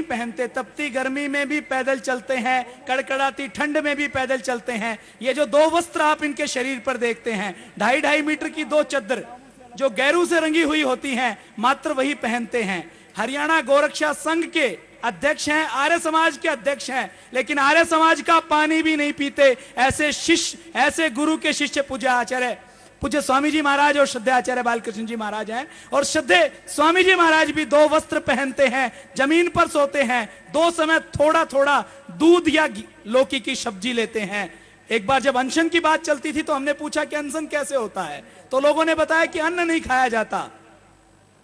पहनते, तपती गर्मी में भी पैदल चलते हैं, कड़कड़ाती ठंड में भी पैदल चलते हैं। ये जो दो वस्त्र आप इनके शरीर पर देखते हैं, 2.5 मीटर की दो चद्दर जो गैरू से रंगी हुई होती हैं, मात्र वही पहनते हैं। हरियाणा गोरक्षा संघ के अध्यक्ष हैं, आर्य समाज के अध्यक्ष हैं, लेकिन आर्य समाज का पानी भी नहीं पीते। ऐसे शिष्य, ऐसे गुरु के शिष्य पूज्य स्वामी जी महाराज और श्रद्धेय आचार्य बालकृष्ण जी महाराज हैं। और श्रद्धेय स्वामी जी महाराज भी दो वस्त्र पहनते हैं, जमीन पर सोते हैं, दो समय थोड़ा थोड़ा दूध या लौकी की सब्जी लेते हैं। एक बार जब अनशन की बात चलती थी तो हमने पूछा कि अनशन कैसे होता है, तो लोगों ने बताया कि अन्न नहीं खाया जाता।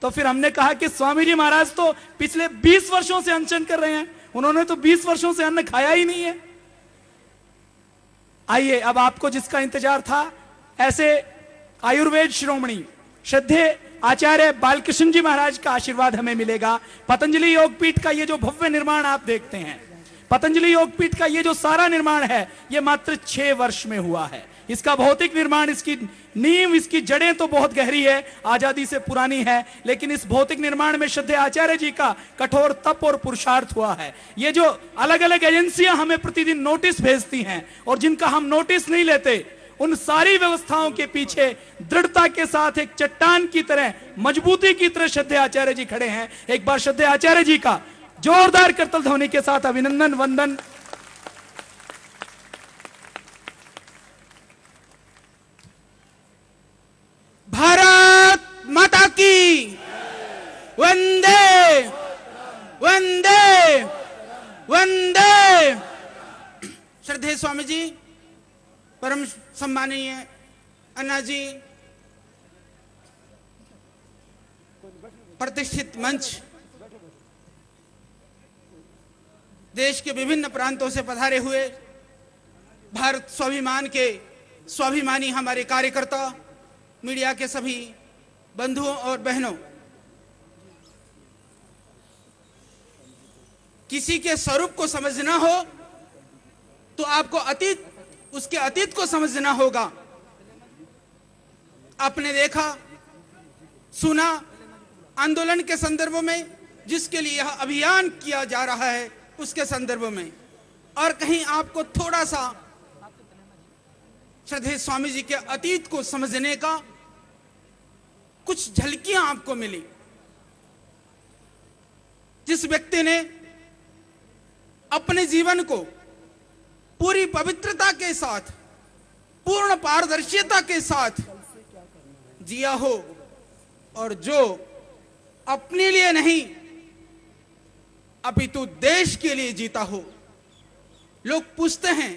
तो फिर हमने कहा कि स्वामी जी महाराज तो पिछले 20 वर्षों से अनशन कर रहे हैं, उन्होंने तो 20 वर्षों से अन्न खाया ही नहीं है। आइए, अब आपको जिसका इंतजार था, ऐसे आयुर्वेद शिरोमणि श्रद्धेय आचार्य बालकृष्ण जी महाराज का आशीर्वाद हमें मिलेगा। पतंजलि योगपीठ का ये जो भव्य निर्माण आप देखते हैं, पतंजलि योगपीठ का ये जो सारा निर्माण है, ये मात्र 6 वर्ष में हुआ है। इसका भौतिक निर्माण, इसकी नींव, इसकी जड़ें तो बहुत गहरी है, आजादी से पुरानी है, लेकिन इस भौतिक निर्माण में श्रद्धेय आचार्य जी का कठोर तप और पुरुषार्थ हुआ है। ये जो अलग अलग एजेंसियां हमें प्रतिदिन नोटिस भेजती हैं और जिनका हम नोटिस नहीं लेते, उन सारी व्यवस्थाओं के पीछे दृढ़ता के साथ एक चट्टान की तरह, मजबूती की तरह श्रद्धेय आचार्य जी खड़े हैं। एक बार श्रद्धेय आचार्य जी का जोरदार करतल ध्वनि के साथ अभिनंदन, वंदन। भारत माता की वंदे वंदे वंदे। श्रद्धेय स्वामी जी, परम सम्माननीय अन्ना जी, प्रतिष्ठित मंच, देश के विभिन्न प्रांतों से पधारे हुए भारत स्वाभिमान के स्वाभिमानी हमारे कार्यकर्ता, मीडिया के सभी बंधुओं और बहनों, किसी के स्वरूप को समझना हो तो आपको उसके अतीत को समझना होगा। आपने देखा, सुना आंदोलन के संदर्भ में, जिसके लिए यह अभियान किया जा रहा है उसके संदर्भ में, और कहीं आपको थोड़ा सा श्रद्धेय स्वामी जी के अतीत को समझने का कुछ झलकियां आपको मिली। जिस व्यक्ति ने अपने जीवन को पूरी पवित्रता के साथ, पूर्ण पारदर्शिता के साथ जिया हो, और जो अपने लिए नहीं अपितु देश के लिए जीता हो। लोग पूछते हैं,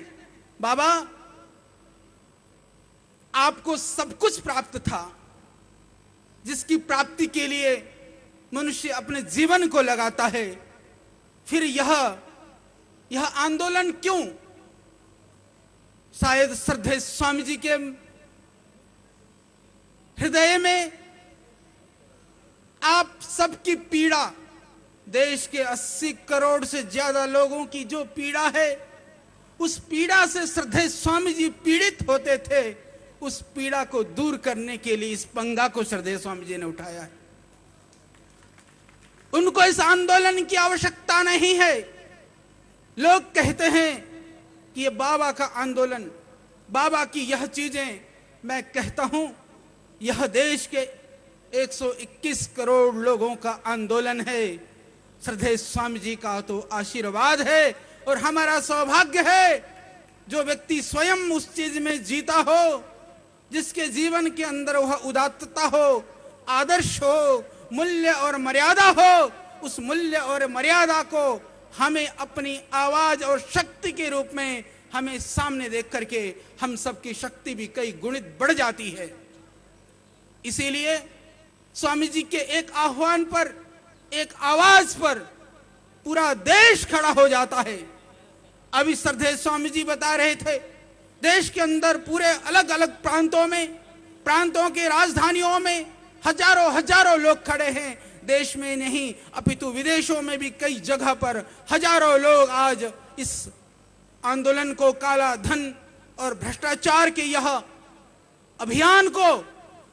बाबा आपको सब कुछ प्राप्त था, जिसकी प्राप्ति के लिए मनुष्य अपने जीवन को लगाता है, फिर यह आंदोलन क्यों? शायद श्रद्धेय स्वामी जी के हृदय में आप सबकी पीड़ा, देश के 80 करोड़ से ज्यादा लोगों की जो पीड़ा है, उस पीड़ा से श्रद्धेय स्वामी जी पीड़ित होते थे। उस पीड़ा को दूर करने के लिए इस पंगा को श्रद्धेय स्वामी जी ने उठाया है। उनको इस आंदोलन की आवश्यकता नहीं है। लोग कहते हैं कि ये बाबा का आंदोलन, बाबा की यह चीजें, मैं कहता हूं यह देश के 121 करोड़ लोगों का आंदोलन है। श्रद्धेय स्वामी जी का तो आशीर्वाद है और हमारा सौभाग्य है जो व्यक्ति स्वयं उस चीज में जीता हो, जिसके जीवन के अंदर वह उदात्तता हो, आदर्श हो, मूल्य और मर्यादा हो। उस मूल्य और मर्यादा को हमें अपनी आवाज और शक्ति के रूप में हमें सामने देख करके हम सबकी शक्ति भी कई गुणित बढ़ जाती है। इसीलिए स्वामी जी के एक आह्वान पर, एक आवाज पर पूरा देश खड़ा हो जाता है। अभी श्रद्धेय स्वामी जी बता रहे थे, देश के अंदर पूरे अलग अलग प्रांतों में, प्रांतों की राजधानियों में हजारों लोग खड़े हैं। देश में नहीं अपितु विदेशों में भी कई जगह पर हजारों लोग आज इस आंदोलन को, काला धन और भ्रष्टाचार के यह अभियान को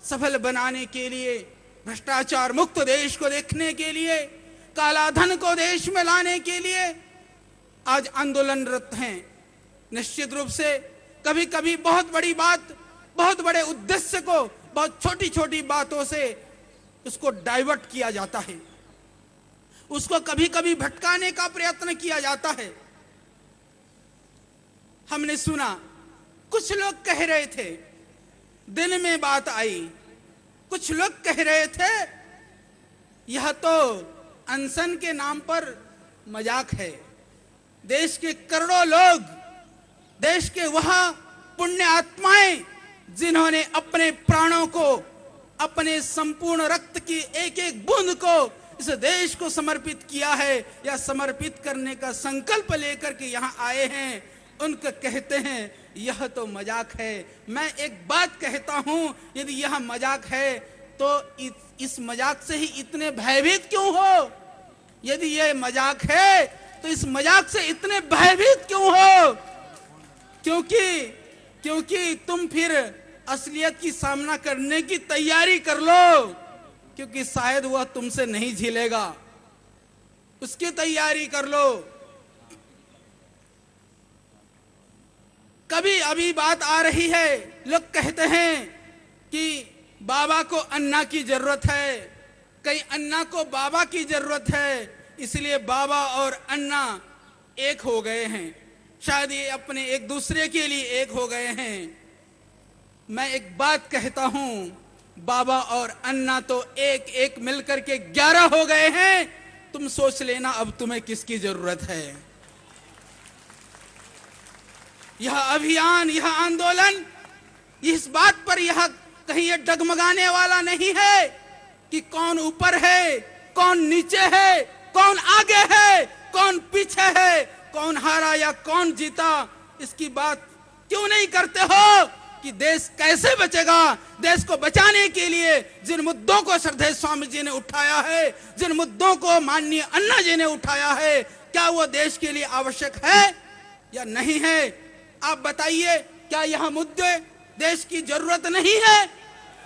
सफल बनाने के लिए, भ्रष्टाचार मुक्त देश को देखने के लिए, काला धन को देश में लाने के लिए आज आंदोलनरत हैं। निश्चित रूप से कभी कभी बहुत बड़ी बात, बहुत बड़े उद्देश्य को बहुत छोटी छोटी बातों से उसको डाइवर्ट किया जाता है, उसको कभी कभी भटकाने का प्रयत्न किया जाता है। हमने सुना कुछ लोग कह रहे थे, दिन में बात आई, कुछ लोग कह रहे थे यह तो अनशन के नाम पर मजाक है। देश के करोड़ों लोग, देश के वह पुण्य आत्माएं जिन्होंने अपने प्राणों को, अपने संपूर्ण रक्त की एक एक बूंद को इस देश को समर्पित किया है या समर्पित करने का संकल्प लेकर के यहाँ आए हैं, उनको कहते हैं यह तो मजाक है। मैं एक बात कहता हूं, यदि यह मजाक है तो इस मजाक से ही इतने भयभीत क्यों हो? यदि यह मजाक है तो इस मजाक से इतने भयभीत क्यों हो? क्योंकि तुम फिर असलियत की सामना करने की तैयारी कर लो, क्योंकि शायद वह तुमसे नहीं झेलेगा, उसकी तैयारी कर लो। कभी अभी बात आ रही है, लोग कहते हैं कि बाबा को अन्ना की जरूरत है, कहीं अन्ना को बाबा की जरूरत है, इसलिए बाबा और अन्ना एक हो गए हैं, शायद ये अपने एक दूसरे के लिए एक हो गए हैं। मैं एक बात कहता हूं, बाबा और अन्ना तो एक एक मिलकर के 11 हो गए हैं। तुम सोच लेना अब तुम्हें किसकी जरूरत है। यह अभियान, यह आंदोलन इस बात पर यह कहीं ये डगमगाने वाला नहीं है कि कौन ऊपर है, कौन नीचे है, कौन आगे है, कौन पीछे है, कौन हारा या कौन जीता। इसकी बात क्यों नहीं करते हो कि देश कैसे बचेगा? देश को बचाने के लिए जिन मुद्दों को श्रद्धेय स्वामी जी ने उठाया है, जिन मुद्दों को माननीय अन्ना जी ने उठाया है, क्या वो देश के लिए आवश्यक है या नहीं है? आप बताइए, क्या यह मुद्दे देश की जरूरत नहीं है?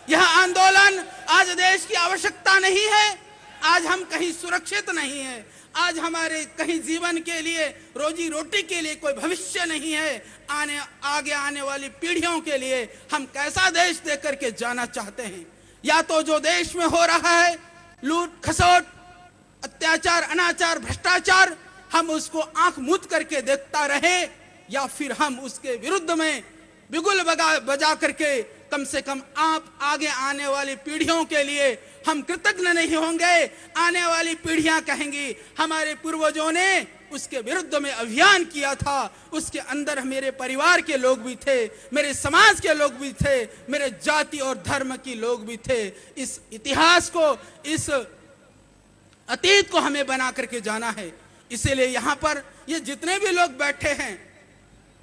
यह आंदोलन आज देश की आवश्यकता नहीं है? आज हम कहीं सुरक्षित नहीं है, आज हमारे कहीं जीवन के लिए, रोजी रोटी के लिए कोई भविष्य नहीं है। आगे आने वाली पीढ़ियों के लिए हम कैसा देश दे करके जाना चाहते हैं? या तो जो देश में हो रहा है लूट खसोट, अत्याचार, अनाचार, भ्रष्टाचार, हम उसको आंख मूंद करके देखता रहे, या फिर हम उसके विरुद्ध में बिगुल बजा करके कम से कम आप आगे आने वाली पीढ़ियों के लिए हम कृतज्ञ नहीं होंगे। आने वाली पीढ़ियां कहेंगी हमारे पूर्वजों ने उसके विरुद्ध में अभियान किया था, उसके अंदर मेरे परिवार के लोग भी थे, मेरे समाज के लोग भी थे, मेरे जाति और धर्म के लोग भी थे। इस इतिहास को, इस अतीत को हमें बना करके जाना है। इसीलिए यहाँ पर ये जितने भी लोग बैठे हैं,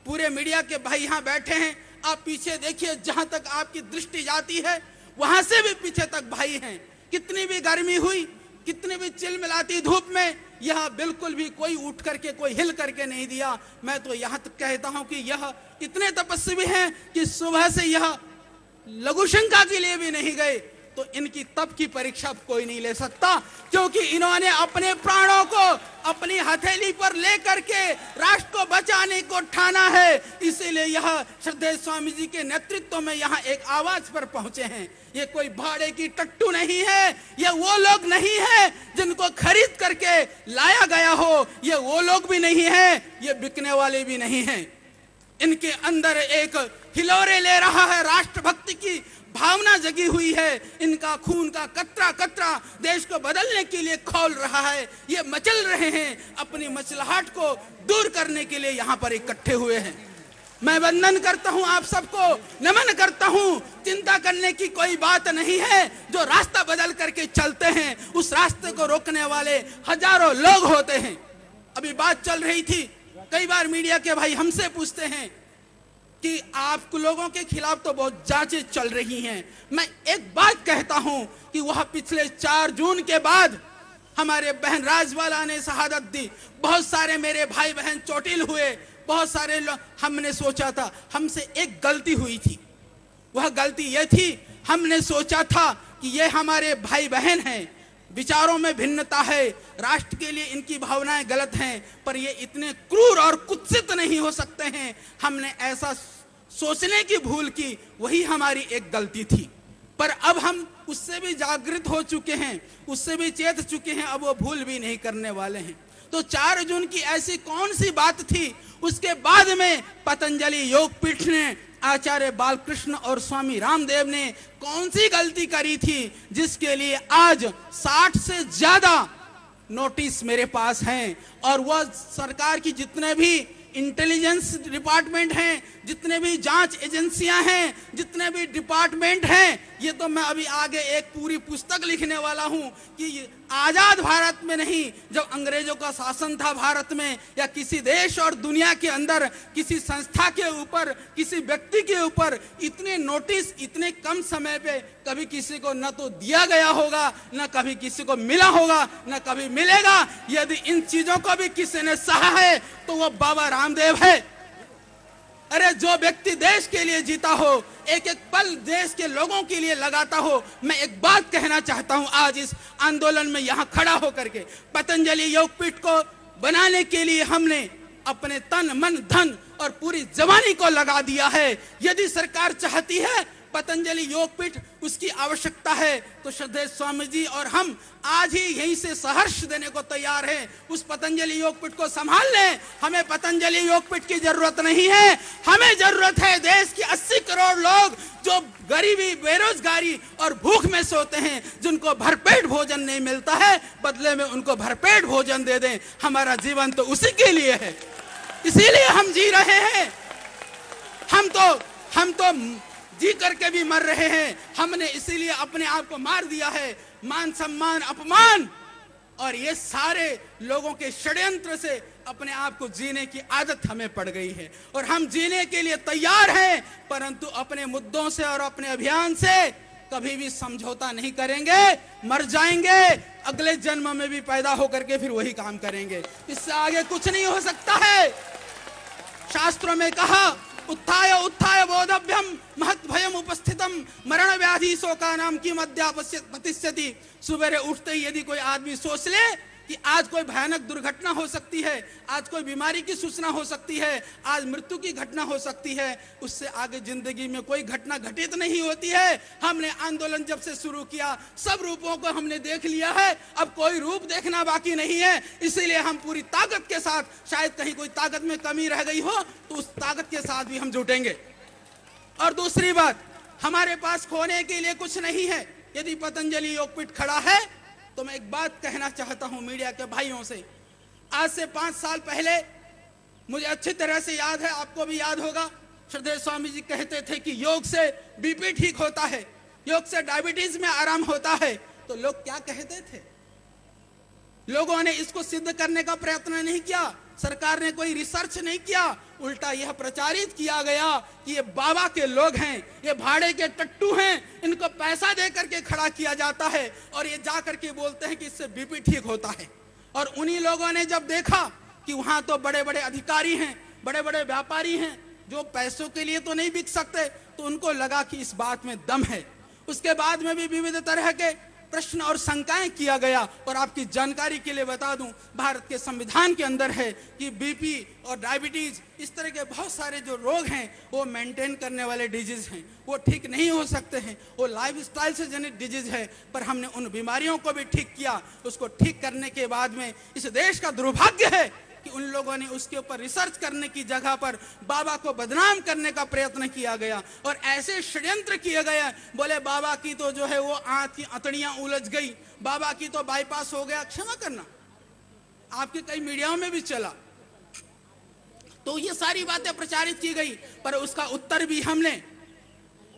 पूरे मीडिया के भाई यहाँ बैठे हैं, आप पीछे देखिए, जहां तक आपकी दृष्टि जाती है वहां से भी पीछे तक भाई हैं। कितनी भी गर्मी हुई, कितनी भी चिलमिलाती धूप में, यह बिल्कुल भी कोई उठ करके, कोई हिल करके नहीं दिया। मैं तो यहाँ तक कहता हूं कि यह इतने तपस्वी हैं कि सुबह से यह लघु शंका के लिए भी नहीं गए। तो इनकी तप की परीक्षा कोई नहीं ले सकता, क्योंकि इन्होंने अपने प्राणों को अपनी हथेली पर लेकर के राष्ट्र को बचाने को ठाना है। इसीलिए यह श्रद्धेय स्वामी जी के नेतृत्व में यहाँ एक आवाज पर पहुंचे हैं। ये कोई भाड़े की टट्टू नहीं है, ये वो लोग नहीं है जिनको खरीद करके लाया गया हो, ये वो लोग भी नहीं है, ये बिकने वाले भी नहीं है। इनके अंदर एक हिलोरे ले रहा है, राष्ट्रभक्ति की भावना जगी हुई है। इनका खून का कतरा कतरा देश को बदलने के लिए खौल रहा है। ये मचल रहे हैं, अपनी मचलाहट को दूर करने के लिए यहाँ पर इकट्ठे हुए हैं। मैं वंदन करता हूँ आप सबको, नमन करता हूँ। चिंता करने की कोई बात नहीं है। जो रास्ता बदल करके चलते हैं, उस रास्ते को रोकने वाले हजारों लोग होते हैं। अभी बात चल रही थी, कई बार मीडिया के भाई हमसे पूछते हैं कि आप लोगों के खिलाफ तो बहुत जांचें चल रही हैं। मैं एक बात कहता हूं कि वह पिछले 4 जून के बाद हमारे बहन राजवाला ने शहादत दी, बहुत सारे मेरे भाई बहन चोटिल हुए, बहुत सारे लोग। हमने सोचा था, हमसे एक गलती हुई थी। वह गलती यह थी, हमने सोचा था कि ये हमारे भाई बहन हैं, विचारों में भिन्नता है, राष्ट्र के लिए इनकी भावनाएं गलत हैं, पर ये इतने क्रूर और कुत्सित नहीं हो सकते हैं। हमने ऐसा सोचने की भूल की, वही हमारी एक गलती थी। पर अब हम उससे भी जागृत हो चुके हैं, उससे भी चेत चुके हैं, अब वो भूल भी नहीं करने वाले हैं। तो 4 जून की ऐसी कौन सी बात थी, उसके बाद में पतंजलि योगपीठ ने, आचार्य बालकृष्ण और स्वामी रामदेव ने कौन सी गलती करी थी, जिसके लिए आज 60 से ज्यादा नोटिस मेरे पास हैं। और वह सरकार की जितने भी इंटेलिजेंस डिपार्टमेंट हैं, जितने भी जांच एजेंसियां हैं, जितने भी डिपार्टमेंट हैं, ये तो मैं अभी आगे एक पूरी पुस्तक लिखने वाला हूं कि आजाद भारत में नहीं, जब अंग्रेजों का शासन था भारत में, या किसी देश और दुनिया के अंदर किसी संस्था के ऊपर, किसी व्यक्ति के ऊपर इतने नोटिस इतने कम समय पे कभी किसी को न तो दिया गया होगा, न कभी किसी को मिला होगा, न कभी मिलेगा। यदि इन चीजों को भी किसी ने सहा है तो वो बाबा रामदेव है। अरे जो व्यक्ति देश के लिए जीता हो, एक एक पल देश के लोगों के लिए लगाता हो, मैं एक बात कहना चाहता हूं आज इस आंदोलन में यहां खड़ा होकर के, पतंजलि योगपीठ को बनाने के लिए हमने अपने तन मन धन और पूरी जवानी को लगा दिया है। यदि सरकार चाहती है पतंजलि योगपीठ, उसकी आवश्यकता है, तो श्रद्धेय स्वामी जी और हम आज ही यहीं से सहर्ष देने को तैयार हैं। उस पतंजलि योगपीठ को संभाल लें। हमें पतंजलि योगपीठ की जरूरत नहीं है, हमें जरूरत है देश के 80 करोड़ लोग जो गरीबी, बेरोजगारी और भूख में सोते हैं, जिनको भरपेट भोजन नहीं मिलता है, बदले में उनको भरपेट भोजन दे दें। हमारा जीवन तो उसी के लिए है, इसीलिए हम जी रहे हैं। हम तो जी करके भी मर रहे हैं। हमने इसीलिए अपने आप को मार दिया है। मान सम्मान अपमान और ये सारे लोगों के षड्यंत्र से अपने आप को जीने की आदत हमें पड़ गई है, और हम जीने के लिए तैयार हैं, परंतु अपने मुद्दों से और अपने अभियान से कभी भी समझौता नहीं करेंगे। मर जाएंगे, अगले जन्म में भी पैदा होकर के फिर वही काम करेंगे। इससे आगे कुछ नहीं हो सकता है। शास्त्रों में कहा, उत्थाय उत्थाय बोधभ्यम महत् भयम उपस्थितम मरण व्याधि शोका नाम की मध्यापतिष्यति। सुबह उठते ही यदि कोई आदमी सोच ले कि आज कोई भयानक दुर्घटना हो सकती है, आज कोई बीमारी की सूचना हो सकती है, आज मृत्यु की घटना हो सकती है, उससे आगे जिंदगी में कोई घटना घटित नहीं होती है। हमने आंदोलन जब से शुरू किया, सब रूपों को हमने देख लिया है, अब कोई रूप देखना बाकी नहीं है। इसीलिए हम पूरी ताकत के साथ, शायद कहीं कोई ताकत में कमी रह गई हो तो उस ताकत के साथ भी हम जुटेंगे। और दूसरी बात, हमारे पास खोने के लिए कुछ नहीं है। यदि पतंजलि योगपीठ खड़ा है तो मैं एक बात कहना चाहता हूं मीडिया के भाइयों से। आज से 5 साल पहले, मुझे अच्छी तरह से याद है, आपको भी याद होगा, श्रद्धेय स्वामी जी कहते थे कि योग से बीपी ठीक होता है, योग से डायबिटीज में आराम होता है। तो लोग क्या कहते थे? लोगों ने इसको सिद्ध करने का प्रयत्न नहीं किया, सरकार ने कोई रिसर्च नहीं किया, उल्टा यह प्रचारित किया गया कि ये बाबा के लोग हैं, ये भाड़े के टट्टू हैं, इनको पैसा दे करके खड़ा किया जाता है और ये जा करके बोलते हैं कि इससे बीपी ठीक होता है। और उन्हीं लोगों ने जब देखा कि वहां तो बड़े बड़े अधिकारी हैं, बड़े बड़े व्यापारी हैं, जो पैसों के लिए तो नहीं बिक सकते, तो उनको लगा कि इस बात में दम है। उसके बाद में भी विविध तरह के प्रश्न और शंकाएं किया गया। और आपकी जानकारी के लिए बता दूं, भारत के संविधान के अंदर है कि बीपी और डायबिटीज, इस तरह के बहुत सारे जो रोग हैं वो मेंटेन करने वाले डिजीज हैं, वो ठीक नहीं हो सकते हैं, वो लाइफस्टाइल से जनित डिजीज है। पर हमने उन बीमारियों को भी ठीक किया। उसको ठीक करने के बाद में इस देश का दुर्भाग्य है कि उन लोगों ने उसके ऊपर रिसर्च करने की जगह पर बाबा को बदनाम करने का प्रयत्न किया गया और ऐसे षड्यंत्र किए गए। बोले बाबा की तो जो है वो आंख की अतड़ियां उलझ गई, बाबा की तो बाईपास हो गया। क्षमा करना, आपके कई मीडियाओं में भी चला, तो ये सारी बातें प्रचारित की गई। पर उसका उत्तर भी हमने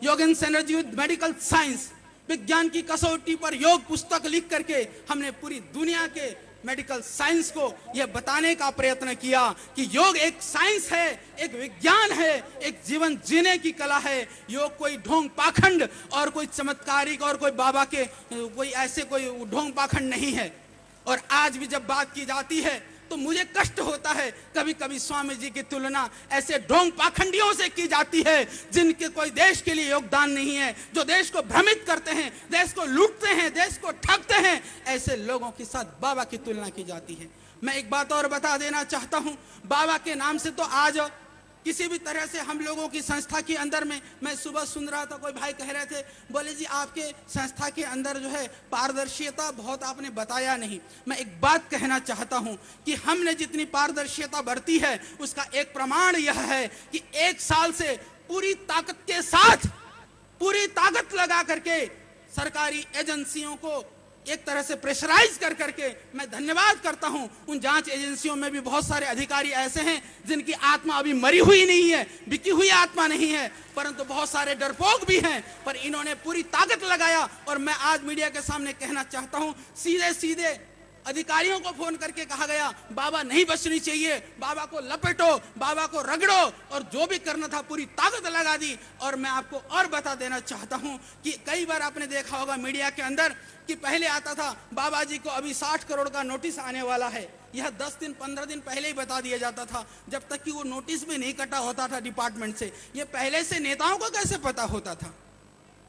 योगेन सैनर्जी विद मेडिकल साइंस, विज्ञान की कसौटी पर योग पुस्तक लिख करके हमने पूरी दुनिया के मेडिकल साइंस को यह बताने का प्रयत्न किया कि योग एक साइंस है, एक विज्ञान है, एक जीवन जीने की कला है। योग कोई ढोंग पाखंड और कोई चमत्कारिक और कोई बाबा के कोई ऐसे कोई ढोंग पाखंड नहीं है। और आज भी जब बात की जाती है तो मुझे कष्ट होता है। कभी कभी स्वामी जी की तुलना ऐसे ढोंग पाखंडियों से की जाती है जिनके कोई देश के लिए योगदान नहीं है, जो देश को भ्रमित करते हैं, देश को लूटते हैं, देश को ठगते हैं। ऐसे लोगों के साथ बाबा की तुलना की जाती है। मैं एक बात और बता देना चाहता हूं, बाबा के नाम से तो आज किसी भी तरह से हम लोगों की संस्था के अंदर में, मैं सुबह सुन रहा था, कोई भाई कह रहे थे, बोले जी आपके संस्था के अंदर जो है पारदर्शिता बहुत आपने बताया नहीं। मैं एक बात कहना चाहता हूं कि हमने जितनी पारदर्शिता बरती है उसका एक प्रमाण यह है कि 1 साल से पूरी ताकत के साथ, पूरी ताकत लगा करके सरकारी एजेंसियों को एक तरह से प्रेशराइज कर करके मैं धन्यवाद करता हूं। उन जांच एजेंसियों में भी बहुत सारे अधिकारी ऐसे हैं जिनकी आत्मा अभी मरी हुई नहीं है, बिकी हुई आत्मा नहीं है, परंतु बहुत सारे डरपोक भी हैं, पर इन्होंने पूरी ताकत लगाया। और मैं आज मीडिया के सामने कहना चाहता हूं, सीधे सीधे अधिकारियों को फोन करके कहा गया बाबा नहीं बचनी चाहिए, बाबा को लपेटो, बाबा को रगड़ो, और जो भी करना था पूरी ताकत लगा दी। और मैं आपको और बता देना चाहता हूं कि कई बार आपने देखा होगा मीडिया के अंदर कि पहले आता था बाबा जी को अभी 60 करोड़ का नोटिस आने वाला है। यह 10 दिन 15 दिन पहले ही बता दिया जाता था, जब तक कि वो नोटिस भी नहीं कटा होता था डिपार्टमेंट से। ये पहले से नेताओं को कैसे पता होता था?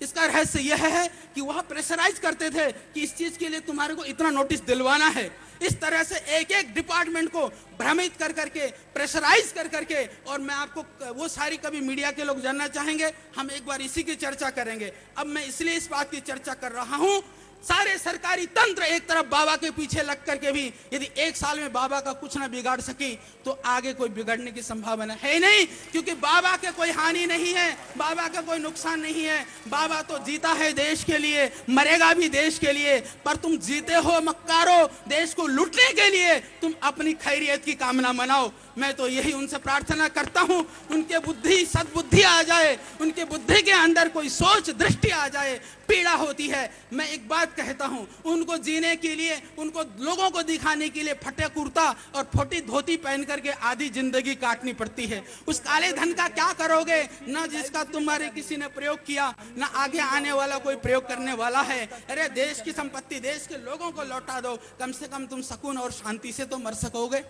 इसका रहस्य यह है कि वह प्रेशराइज करते थे कि इस चीज के लिए तुम्हारे को इतना नोटिस दिलवाना है। इस तरह से एक एक डिपार्टमेंट को भ्रमित कर करके, प्रेशराइज कर करके, और मैं आपको वो सारी कभी मीडिया के लोग जानना चाहेंगे, हम एक बार इसी की चर्चा करेंगे। अब मैं इसलिए इस बात की चर्चा कर रहा हूं, सारे सरकारी तंत्र एक तरफ बाबा के पीछे लग करके भी यदि 1 साल में बाबा का कुछ ना बिगाड़ सकी तो आगे कोई बिगड़ने की संभावना है नहीं, क्योंकि बाबा के कोई हानि नहीं है, बाबा का कोई नुकसान नहीं है। बाबा तो जीता है देश के लिए, मरेगा भी देश के लिए, पर तुम जीते हो मक्कारो देश को लूटने के लिए, तुम अपनी खैरियत की कामना मनाओ। मैं तो यही उनसे प्रार्थना करता हूं, उनके बुद्धि सद्बुद्धि आ जाए, उनके बुद्धि के अंदर कोई सोच दृष्टि आ जाए। पीड़ा होती है, मैं एक बात कहता हूं, उनको जीने के लिए, उनको लोगों को दिखाने के लिए फटे कुर्ता और फोटी धोती पहन करके आधी जिंदगी काटनी पड़ती है। उस काले धन का क्या करोगे? ना जिसका तुम्हारे किसी ने प्रयोग किया, ना आगे आने वाला कोई प्रयोग करने वाला है। अरे देश की संपत्ति देश के लोगों को लौटा दो, कम से कम तुम सुकून और शांति से तो मर सकोगे।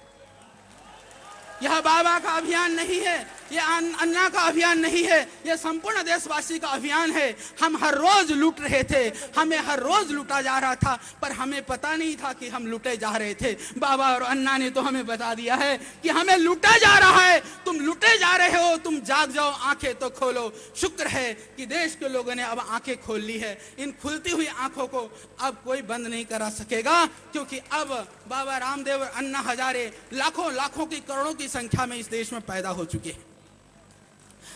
यह बाबा का अभियान नहीं है, यह अन्ना का अभियान नहीं है, यह संपूर्ण देशवासी का अभियान है। हम हर रोज लूट रहे थे, हमें हर रोज लूटा जा रहा था, पर हमें पता नहीं था कि हम लूटे जा रहे थे। बाबा और अन्ना ने तो हमें बता दिया है कि हमें लूटा जा रहा है, तुम लूटे जा रहे हो, तुम जाग जाओ, आंखें तो खोलो। शुक्र है कि देश के लोगों ने अब आंखें खोल ली है। इन खुलती हुई आंखों को अब कोई बंद नहीं करा सकेगा, क्योंकि अब बाबा रामदेव और अन्ना हजारे लाखों लाखों की, करोड़ों की संख्या में इस देश में पैदा हो चुके हैं।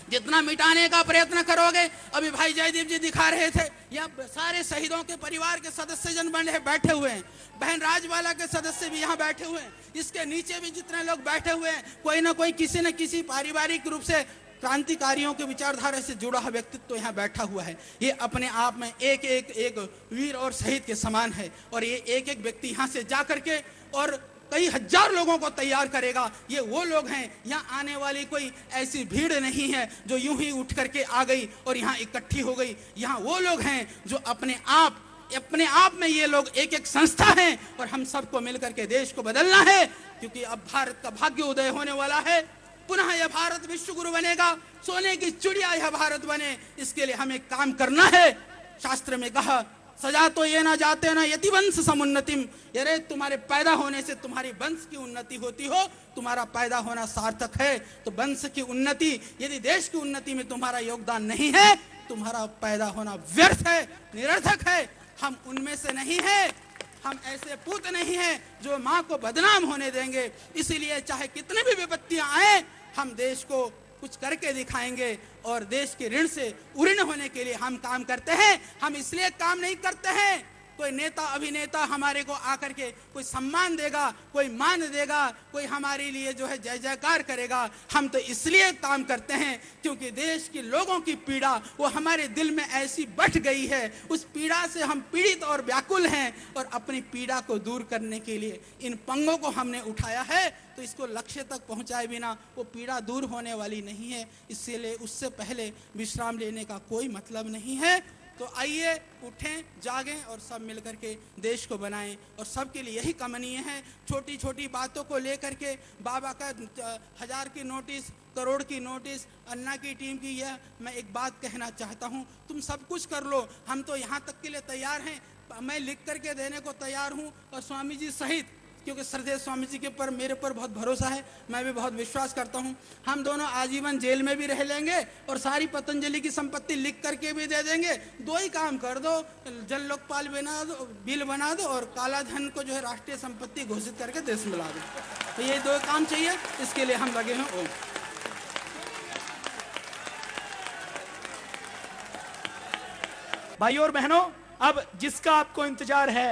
जितना मिटाने का प्रयत्न करोगे, अभी भाई जयदीप जी दिखा रहे थे, या सारे शहीदों के परिवार के सदस्य जन बने बैठे हुए हैं, बहन राजवाला के सदस्य भी यहाँ बैठे हुए हैं, इसके नीचे भी जितने लोग बैठे हुए हैं, कोई ना कोई किसी न किसी पारिवारिक रूप से क्रांतिकारियों के विचारधारा से जुड़ा हुआ व्यक्तित्व तो यहाँ बैठा हुआ है। ये अपने आप में एक एक एक वीर और शहीद के समान है, और ये एक एक व्यक्ति यहाँ से जा करके और कई हजार लोगों को तैयार करेगा। ये वो लोग हैं, यहाँ आने वाली कोई ऐसी भीड़ नहीं है जो यूं ही उठ करके आ गई और यहाँ इकट्ठी हो गई। यहाँ वो लोग हैं जो अपने आप में ये लोग एक एक संस्था हैं, और हम सबको मिलकर के देश को बदलना है, क्योंकि अब भारत का भाग्य उदय होने वाला है। पुनः यह भारत विश्व गुरु बनेगा, सोने की चिड़िया यह भारत बने, इसके लिए हमें काम करना है। शास्त्र में कहा सजा तो ये ना जाते ना यति वंश समुन्नतिम, अरे तुम्हारे पैदा होने से तुम्हारी वंश की उन्नति होती हो, तुम्हारा पैदा होना सार्थक है। तो वंश की उन्नति, यदि देश की उन्नति में तुम्हारा योगदान नहीं है, तुम्हारा पैदा होना व्यर्थ है, निरर्थक है। हम उनमें से नहीं है, हम ऐसे पूत नहीं हैं जो माँ को बदनाम होने देंगे। इसीलिए चाहे कितनी भी विपत्तियां आए, हम देश को कुछ करके दिखाएंगे, और देश के ऋण से उऋण होने के लिए हम काम करते हैं। हम इसलिए काम नहीं करते हैं कोई नेता अभिनेता हमारे को आकर के कोई सम्मान देगा, कोई मान देगा, कोई हमारे लिए जो है जय जयकार करेगा। हम तो इसलिए काम करते हैं क्योंकि देश के लोगों की पीड़ा वो हमारे दिल में ऐसी बढ़ गई है, उस पीड़ा से हम पीड़ित और व्याकुल हैं, और अपनी पीड़ा को दूर करने के लिए इन पंगों को हमने उठाया है। तो इसको लक्ष्य तक पहुंचाए बिना वो पीड़ा दूर होने वाली नहीं है। इसलिए उससे पहले विश्राम लेने का कोई मतलब नहीं है। तो आइए उठें, जागें और सब मिलकर के देश को बनाएं। और सबके लिए यही कमनीय है, छोटी छोटी बातों को लेकर के बाबा का 1000 की नोटिस, करोड़ की नोटिस, अन्ना की टीम की, यह मैं एक बात कहना चाहता हूं, तुम सब कुछ कर लो, हम तो यहां तक के लिए तैयार हैं, मैं लिख करके देने को तैयार हूं। और स्वामी जी सहित, क्योंकि श्रद्धेय स्वामी जी के पर मेरे पर बहुत भरोसा है, मैं भी बहुत विश्वास करता हूं, हम दोनों आजीवन जेल में भी रह लेंगे और सारी पतंजलि की संपत्ति लिख करके भी दे देंगे। दो ही काम कर दो, जल लोकपाल बना दो, बिल बना दो, और काला धन को जो है राष्ट्रीय संपत्ति घोषित करके देश में ला दो। तो ये दो काम चाहिए, इसके लिए हम लगे हैं। ओम। भाइयों और बहनों, अब जिसका आपको इंतजार है,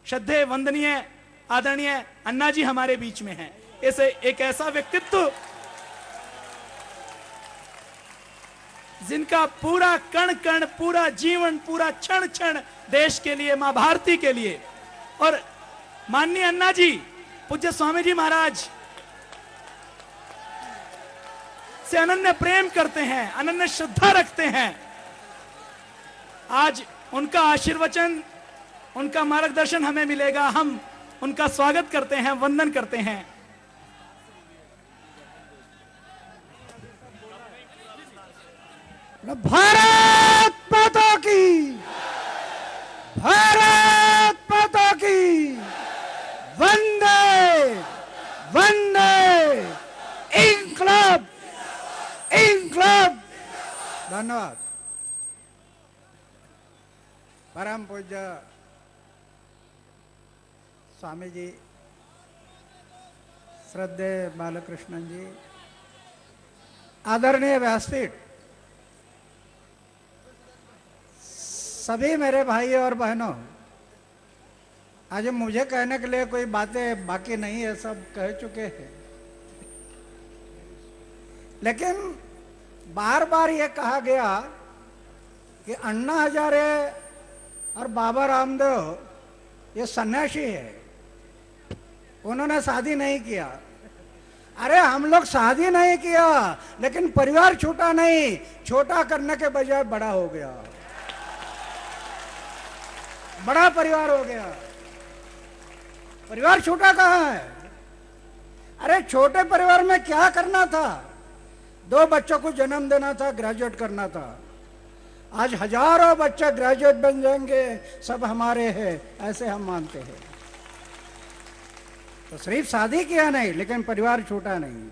श्रद्धेय वंदनीय आदरणीय अन्ना जी हमारे बीच में हैं। ऐसे एक ऐसा व्यक्तित्व जिनका पूरा कण कण, पूरा जीवन, पूरा क्षण क्षण देश के लिए, मां भारती के लिए, और माननीय अन्ना जी, पूज्य स्वामी जी महाराज से अनन्य प्रेम करते हैं, अनन्य श्रद्धा रखते हैं। आज उनका आशीर्वचन, उनका मार्गदर्शन हमें मिलेगा। हम उनका स्वागत करते हैं, वंदन करते हैं। भारत माता की, भारत माता की, वंदे वंदे, इंकलाब इंकलाब। धन्यवाद। परम पूज्य स्वामी जी, श्रद्धेय बालकृष्णन जी, आदरणीय व्यासपीठ, सभी मेरे भाई और बहनों, आज मुझे कहने के लिए कोई बातें बाकी नहीं है, सब कह चुके हैं। लेकिन बार बार ये कहा गया कि अन्ना हजारे और बाबा रामदेव ये सन्यासी है, उन्होंने शादी नहीं किया। अरे हम लोग शादी नहीं किया, लेकिन परिवार छोटा नहीं, छोटा करने के बजाय बड़ा हो गया, बड़ा परिवार हो गया। परिवार छोटा कहाँ है? अरे छोटे परिवार में क्या करना था? 2 बच्चों को जन्म देना था, ग्रेजुएट करना था। आज हजारों बच्चे ग्रेजुएट बन जाएंगे, सब हमारे हैं, ऐसे हम मानते हैं। तो सिर्फ शादी किया नहीं, लेकिन परिवार छोटा नहीं।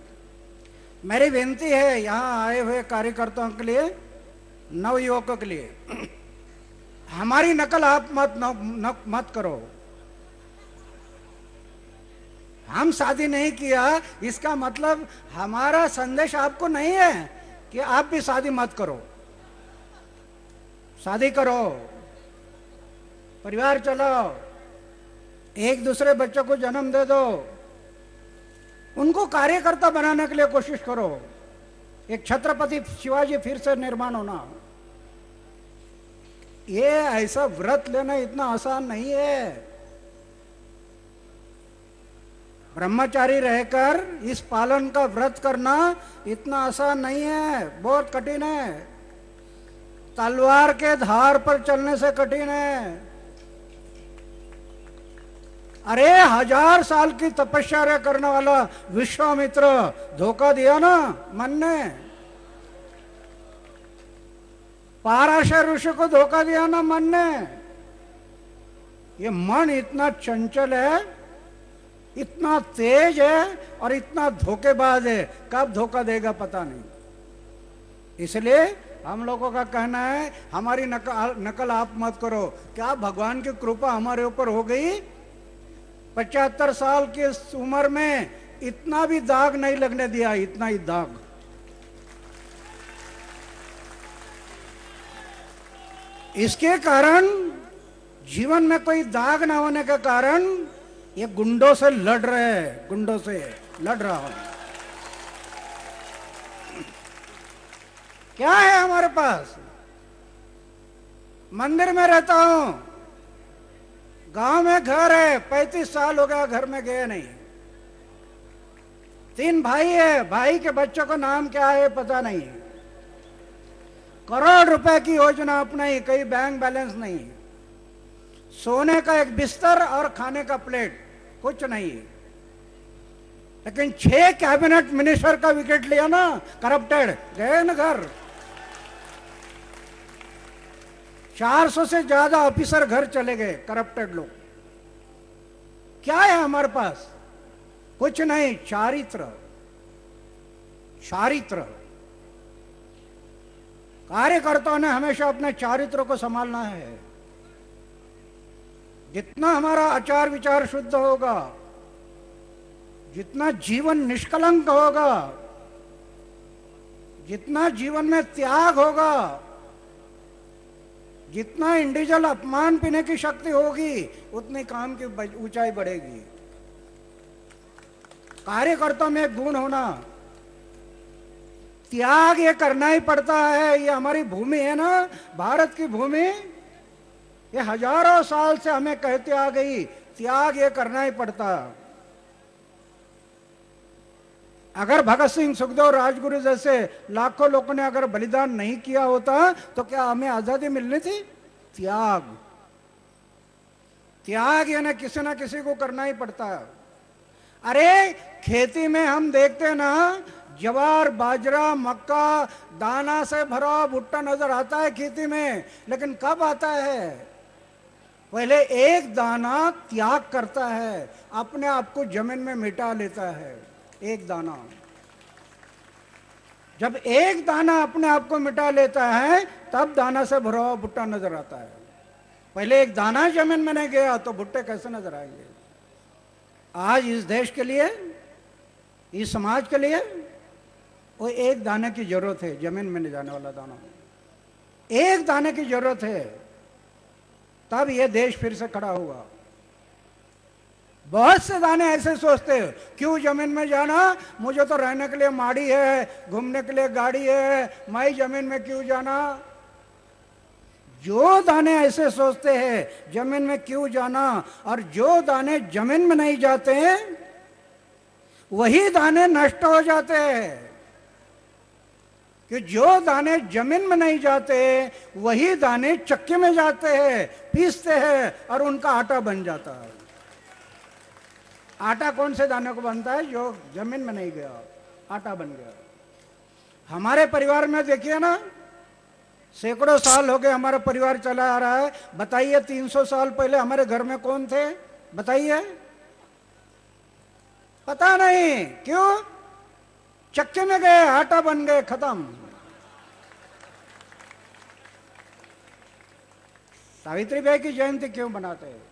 मेरी विनती है यहाँ आए हुए कार्यकर्ताओं के लिए, नवयुवकों के लिए, हमारी नकल आप मत करो। हम शादी नहीं किया, इसका मतलब हमारा संदेश आपको नहीं है कि आप भी शादी मत करो। शादी करो, परिवार चलाओ, एक दूसरे बच्चों को जन्म दे दो, उनको कार्यकर्ता बनाने के लिए कोशिश करो। एक छत्रपति शिवाजी फिर से निर्माण होना, ये ऐसा व्रत लेना इतना आसान नहीं है। ब्रह्मचारी रहकर इस पालन का व्रत करना इतना आसान नहीं है, बहुत कठिन है। तलवार के धार पर चलने से कठिन है। अरे 1000 साल की तपस्या करने वाला विश्वामित्र धोखा दिया ना मन ने, पाराशर ऋषि को धोखा दिया ना मन ने। ये मन इतना चंचल है, इतना तेज है और इतना धोखेबाज है, कब धोखा देगा पता नहीं। इसलिए हम लोगों का कहना है, हमारी नकल आप मत करो। क्या भगवान की कृपा हमारे ऊपर हो गई? 75 साल की उम्र में इतना भी दाग नहीं लगने दिया, इतना ही दाग। इसके कारण, जीवन में कोई दाग ना होने के कारण, ये गुंडों से लड़ रहे हैं, गुंडों से लड़ रहा हूं। क्या है हमारे पास? मंदिर में रहता हूं, गांव में घर है, 35 साल हो गया घर में गए नहीं। 3 भाई है, भाई के बच्चों का नाम क्या है पता नहीं। करोड़ रुपए की योजना अपनाई, कहीं बैंक बैलेंस नहीं, सोने का एक बिस्तर और खाने का प्लेट, कुछ नहीं। लेकिन 6 कैबिनेट मिनिस्टर का विकेट लिया ना, करप्टेड, गए न घर। 400 से ज्यादा ऑफिसर घर चले गए, करप्टेड लोग। क्या है हमारे पास? कुछ नहीं, चारित्र। चारित्र, कार्यकर्ताओं ने हमेशा अपने चारित्र को संभालना है। जितना हमारा आचार विचार शुद्ध होगा, जितना जीवन निष्कलंक होगा, जितना जीवन में त्याग होगा, जितना इंडिविजुअल अपमान पीने की शक्ति होगी, उतनी काम की ऊंचाई बढ़ेगी। कार्यकर्ता में एक गुण होना, त्याग ये करना ही पड़ता है। ये हमारी भूमि है ना, भारत की भूमि, ये हजारों साल से हमें कहते आ गई, त्याग ये करना ही पड़ता। अगर भगत सिंह, सुखदेव, राजगुरु जैसे लाखों लोगों ने अगर बलिदान नहीं किया होता तो क्या हमें आजादी मिलनी थी? त्याग, त्याग यानी किसी ना किसी को करना ही पड़ता है। अरे खेती में हम देखते हैं ना, ज्वार, बाजरा, मक्का, दाना से भरा भुट्टा नजर आता है खेती में, लेकिन कब आता है? पहले एक दाना त्याग करता है, अपने आप को जमीन में मिटा लेता है। एक दाना, जब एक दाना अपने आप को मिटा लेता है, तब दाना से भरा हुआ भुट्टा नजर आता है। पहले एक दाना जमीन में नहीं गया तो भुट्टे कैसे नजर आएंगे? आज इस देश के लिए, इस समाज के लिए वो एक दाने की जरूरत है, जमीन में नहीं जाने वाला दाना, एक दाने की जरूरत है, तब ये देश फिर से खड़ा होगा। बहुत से दाने ऐसे सोचते हैं, क्यों जमीन में जाना, मुझे तो रहने के लिए माड़ी है, घूमने के लिए गाड़ी है, मैं जमीन में क्यों जाना। जो दाने ऐसे सोचते हैं जमीन में क्यों जाना, और जो दाने जमीन में नहीं जाते हैं वही दाने नष्ट हो जाते हैं। कि जो दाने जमीन में नहीं जाते वही दाने चक्की में जाते हैं, पीसते हैं और उनका आटा बन जाता है। आटा कौन से दाने को बनता है? जो जमीन में नहीं गया, आटा बन गया। हमारे परिवार में देखिए ना, सैकड़ों साल हो गए हमारा परिवार चला आ रहा है। बताइए 300 साल पहले हमारे घर में कौन थे? बताइए, पता नहीं। क्यों? चक्के में गए, आटा बन गए, खत्म। सावित्रीबाई की जयंती क्यों मनाते हैं?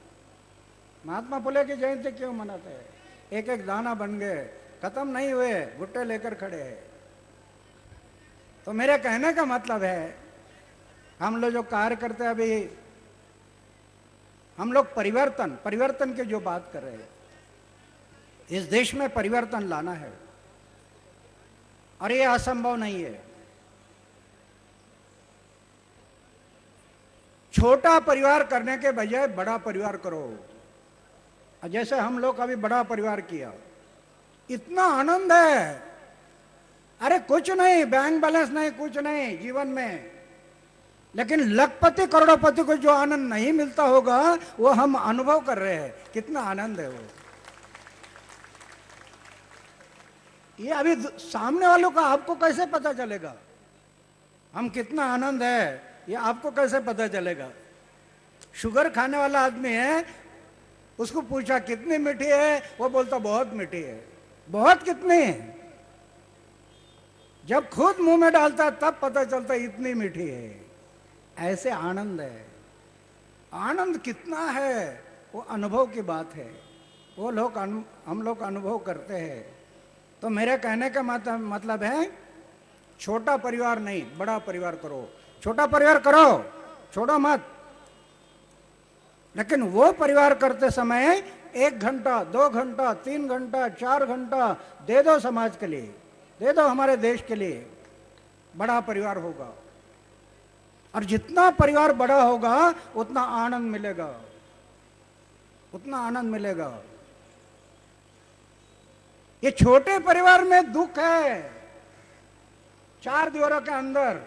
महात्मा फुले की जयंती क्यों मनाते हैं? एक एक दाना बन गए, खत्म नहीं हुए, भुट्टे लेकर खड़े हैं। तो मेरे कहने का मतलब है, हम लोग जो कार्य करते हैं अभी, हम लोग परिवर्तन की जो बात कर रहे हैं, इस देश में परिवर्तन लाना है और ये असंभव नहीं है। छोटा परिवार करने के बजाय बड़ा परिवार करो। जैसे हम लोग अभी बड़ा परिवार किया, इतना आनंद है। अरे कुछ नहीं, बैंक बैलेंस नहीं, कुछ नहीं जीवन में, लेकिन लखपति करोड़पति को जो आनंद नहीं मिलता होगा वो हम अनुभव कर रहे हैं। कितना आनंद है वो। ये अभी सामने वालों का आपको कैसे पता चलेगा हम कितना आनंद है? ये आपको कैसे पता चलेगा? शुगर खाने वाला आदमी है, उसको पूछा कितनी मीठी है, वो बोलता बहुत मीठी है। बहुत कितनी? जब खुद मुंह में डालता है तब पता चलता है इतनी मीठी है। ऐसे आनंद है। आनंद कितना है वो अनुभव की बात है। वो लोग हम लोग अनुभव करते हैं। तो मेरे कहने का मतलब है, छोटा परिवार नहीं, बड़ा परिवार करो। छोटा परिवार करो, छोड़ो मत, लेकिन वो परिवार करते समय 1 घंटा, 2 घंटा, 3 घंटा, 4 घंटा दे दो समाज के लिए, दे दो हमारे देश के लिए। बड़ा परिवार होगा, और जितना परिवार बड़ा होगा उतना आनंद मिलेगा, उतना आनंद मिलेगा। ये छोटे परिवार में दुख है, 4 दीवारों के अंदर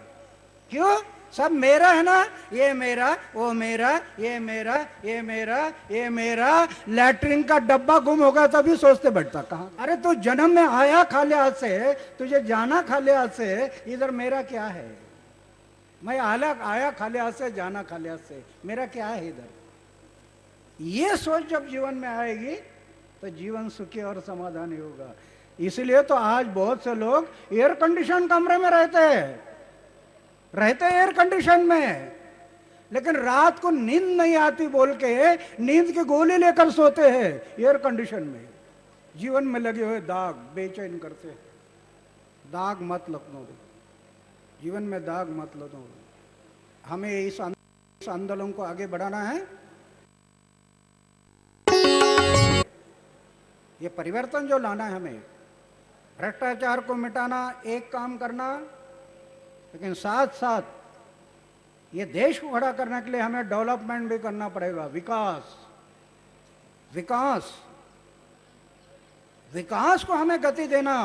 क्यों? सब मेरा है ना, ये मेरा, वो मेरा, ये मेरा, ये मेरा, ये मेरा। लैट्रिन का डब्बा गुम हो गया तभी सोचते बैठता कहाँ। अरे तू जन्म में आया खाली हाथ से, तुझे जाना खाली हाथ से, इधर मेरा क्या है? मैं आया खाली हाथ से, जाना खाली हाथ से, मेरा क्या है इधर? ये सोच जब जीवन में आएगी तो जीवन सुखी और समाधानी होगा। इसलिए तो आज बहुत से लोग एयर कंडीशन कमरे में रहते हैं एयर कंडीशन में, लेकिन रात को नींद नहीं आती बोल के नींद की गोली लेकर सोते हैं एयर कंडीशन में। जीवन में लगे हुए दाग बेचैन करते हैं। दाग मत लगने दो, जीवन में दाग मत लगने दो। हमें इस आंदोलन को आगे बढ़ाना है। ये परिवर्तन जो लाना है हमें, भ्रष्टाचार को मिटाना एक काम करना, लेकिन साथ साथ ये देश को खड़ा करने के लिए हमें डेवलपमेंट भी करना पड़ेगा। विकास विकास विकास को हमें गति देना,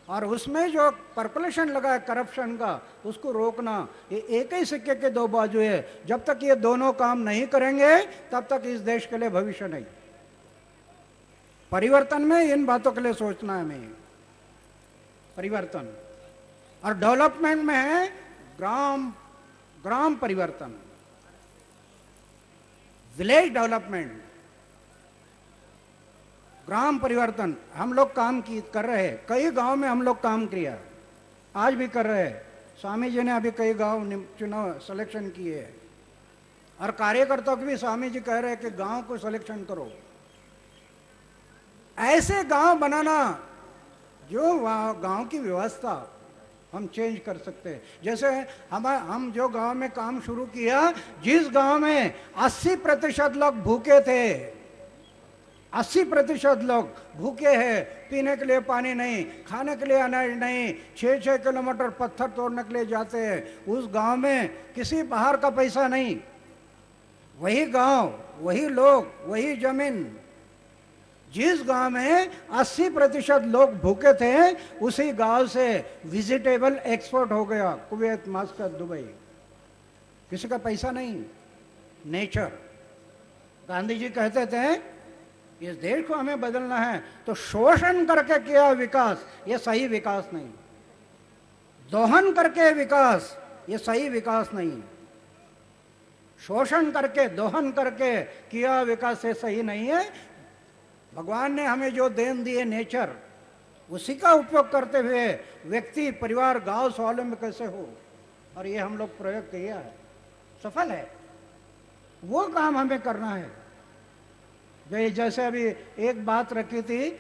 और उसमें जो पर्कुलेशन लगा है करप्शन का, उसको रोकना। ये एक ही सिक्के के दो बाजू है। जब तक ये दोनों काम नहीं करेंगे तब तक इस देश के लिए भविष्य नहीं। परिवर्तन में इन बातों के लिए सोचना है हमें। परिवर्तन और डेवलपमेंट में है ग्राम परिवर्तन, विलेज डेवलपमेंट, ग्राम परिवर्तन। हम लोग काम कर रहे हैं, कई गांव में हम लोग काम किया, आज भी कर रहे हैं। स्वामी जी ने अभी कई गांव चुनाव सिलेक्शन किए हैं, और कार्यकर्ताओं को भी स्वामी जी कह रहे हैं कि गांव को सिलेक्शन करो। ऐसे गांव बनाना जो गांव की व्यवस्था हम चेंज कर सकते हैं। जैसे हम जो गांव में काम शुरू किया, जिस गांव में 80% लोग भूखे थे, 80% लोग भूखे हैं, पीने के लिए पानी नहीं, खाने के लिए अनाज नहीं, 6-6 किलोमीटर पत्थर तोड़ने के लिए जाते हैं। उस गांव में किसी बाहर का पैसा नहीं, वही गांव, वही लोग, वही जमीन। जिस गांव में 80% लोग भूखे थे, उसी गांव से वेजिटेबल एक्सपोर्ट हो गया कुवैत, मास्कट, दुबई। किसी का पैसा नहीं, नेचर। गांधी जी कहते थे इस देश को हमें बदलना है तो शोषण करके किया विकास ये सही विकास नहीं, दोहन करके विकास ये सही विकास नहीं, शोषण करके दोहन करके किया विकास ये सही नहीं है। भगवान ने हमें जो देन दिए नेचर, उसी का उपयोग करते हुए व्यक्ति, परिवार, गांव स्वावलंबी कैसे हो, और ये हम लोग प्रयोग किया है, सफल है। वो काम हमें करना है। जैसे अभी एक बात रखी थी